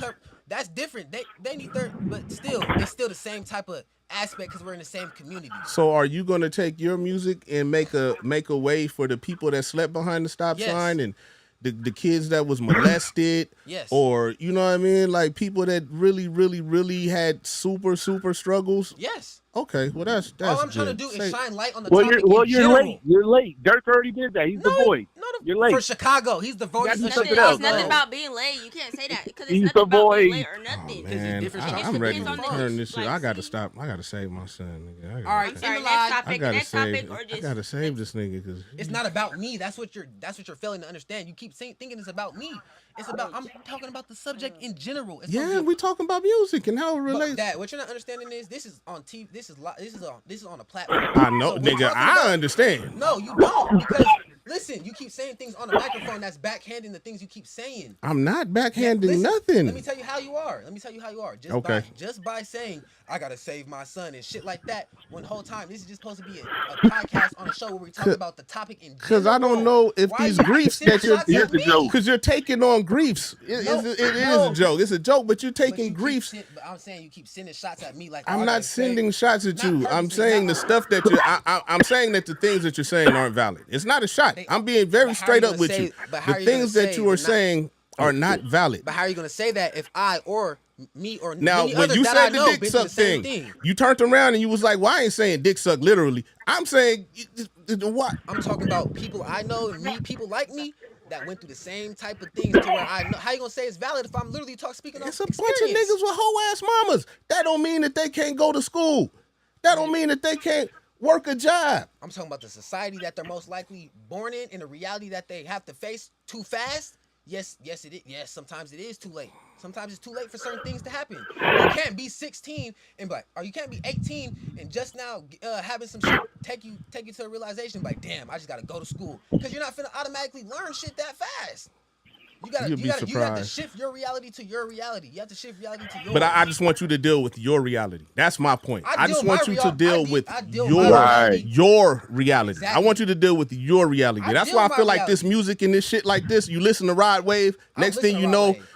that's different. They need their, but still, it's still the same type of aspect because we're in the same community. So are you going to take your music and make a way for the people that slept behind the stop Yes. sign and the kids that was molested? Yes. Or you know what I mean, like people that really had super struggles? Yes. Okay, well that's All I'm trying to good. do is Say- shine light on the Well, topic you're in general. late. You're late. Dirk already did that. He's the voice. You're late. For Chicago, he's the voice That's of nothing Nothing, else, it's nothing man. about being late. You can't say that because it's He's nothing the about being boy. late or nothing. Man, different I'm strokes. ready Depends to on the turn age. this shit. Like, I gotta see? stop. I gotta save my son, nigga. All right, I'm sorry. in Next live. I topic. gotta Next save. topic, or I just gotta save this nigga because It's not about me. That's what you're failing to understand. You keep thinking it's about me. It's about I'm talking about the subject in general. It's yeah, we talking about music and how it But relates. Dad, what you're not understanding is this is on TV. This is on a platform. I know, So we're nigga. talking I about- understand. No, you don't because listen, you keep saying things on the microphone that's backhanding the things you keep saying. I'm not Yeah, backhanding listen, nothing. Let me tell you how you are. Just Okay. just by saying I gotta save my son and shit like that. When the whole time this is just supposed to be a podcast on a show where we talk about the topic in general. Because I don't know if Why these you griefs sending that you're shots at me? because you're taking on griefs. It No, is no. a joke. It's a joke, but you're But taking you keep griefs. but I'm saying you keep sending shots at me like I'm I not gotta save- sending shots at Not you. I'm purposely, saying not- the stuff that you. I'm saying that the things that you're saying aren't valid. It's not a shot. I'm being very But how straight you up gonna with say- you. but how The you gonna things that say you are they're not- saying are not valid. But how are you gonna say that if I or me or Now, many when others you that said I the know dick been through suck the same thing, you turned around and you was like, "Well, I ain't saying dick suck literally. I'm saying what? I'm talking about people I know and people like me that went through the same type of things to where I know. How you gonna say it's valid if I'm literally speaking It's on a bunch of experience? niggas with whole ass mamas. That don't mean that they can't go to school. That don't mean that they can't work a job. I'm talking about the society that they're most likely born in and the reality that they have to face too fast. Yes, it is. Yes, sometimes it is too late. Sometimes it's too late for certain things to happen. You can't be 16 and be like, or you can't be 18 and just now having some shit take you to a realization like, damn, I just gotta go to school because you're not finna automatically learn shit that fast. You have You'd be to surprised. shift your reality to your reality. You have to shift reality to yours. But I just want you to deal with your reality. That's my point. I deal just my want you to real- deal I de- with I deal my your reality. your reality. I Exactly. want you to deal with your reality. I That's deal why I my feel like this reality. music and this shit like this. You listen to Rod Wave. I Next listen thing to you Rod know, Wave.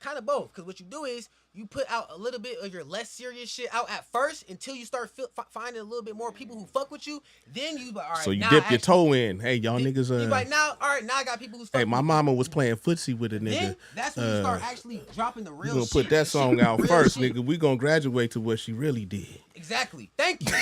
kind of both, because what you do is you put out a little bit of your less serious shit out at first until you start finding a little bit more people who fuck with you. Then you like, all right. So you now dip your toe in. Hey, y'all niggas. You like now, all right. Now I got people who's. Hey, my mama was playing footsie with a nigga. Then that's when you start actually dropping the real. We gonna shit, put that song out first, shit. nigga. We gonna graduate to what she really did. Exactly. Thank you.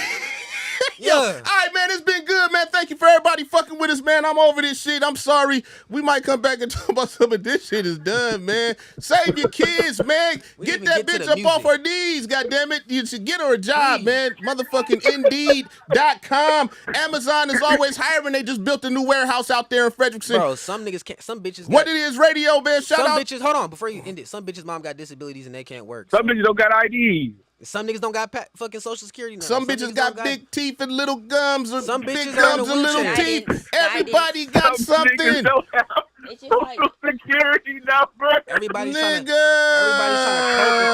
Yo, all right, man, it's been good, man. Thank you for everybody fucking with us, man. I'm over this shit. I'm sorry. We might come back and talk about some of this shit is done, man. Save your kids, man. Get that bitch up off her knees, goddammit. You should get her a job, man. Motherfucking Indeed.com. Amazon is always hiring. They just built a new warehouse out there in Frederickson. Bro, some niggas can't. Some bitches. What it is, radio, man. Shout out. Some bitches. Hold on, before you end it. Some bitches' mom got disabilities and they can't work. Some bitches don't got ID. Some niggas don't got fucking social security now. Some bitches got big teeth and little gums, or some big bitches gums and little teeth. Everybody got something. Don't have It's just social security number. Everybody's trying to cope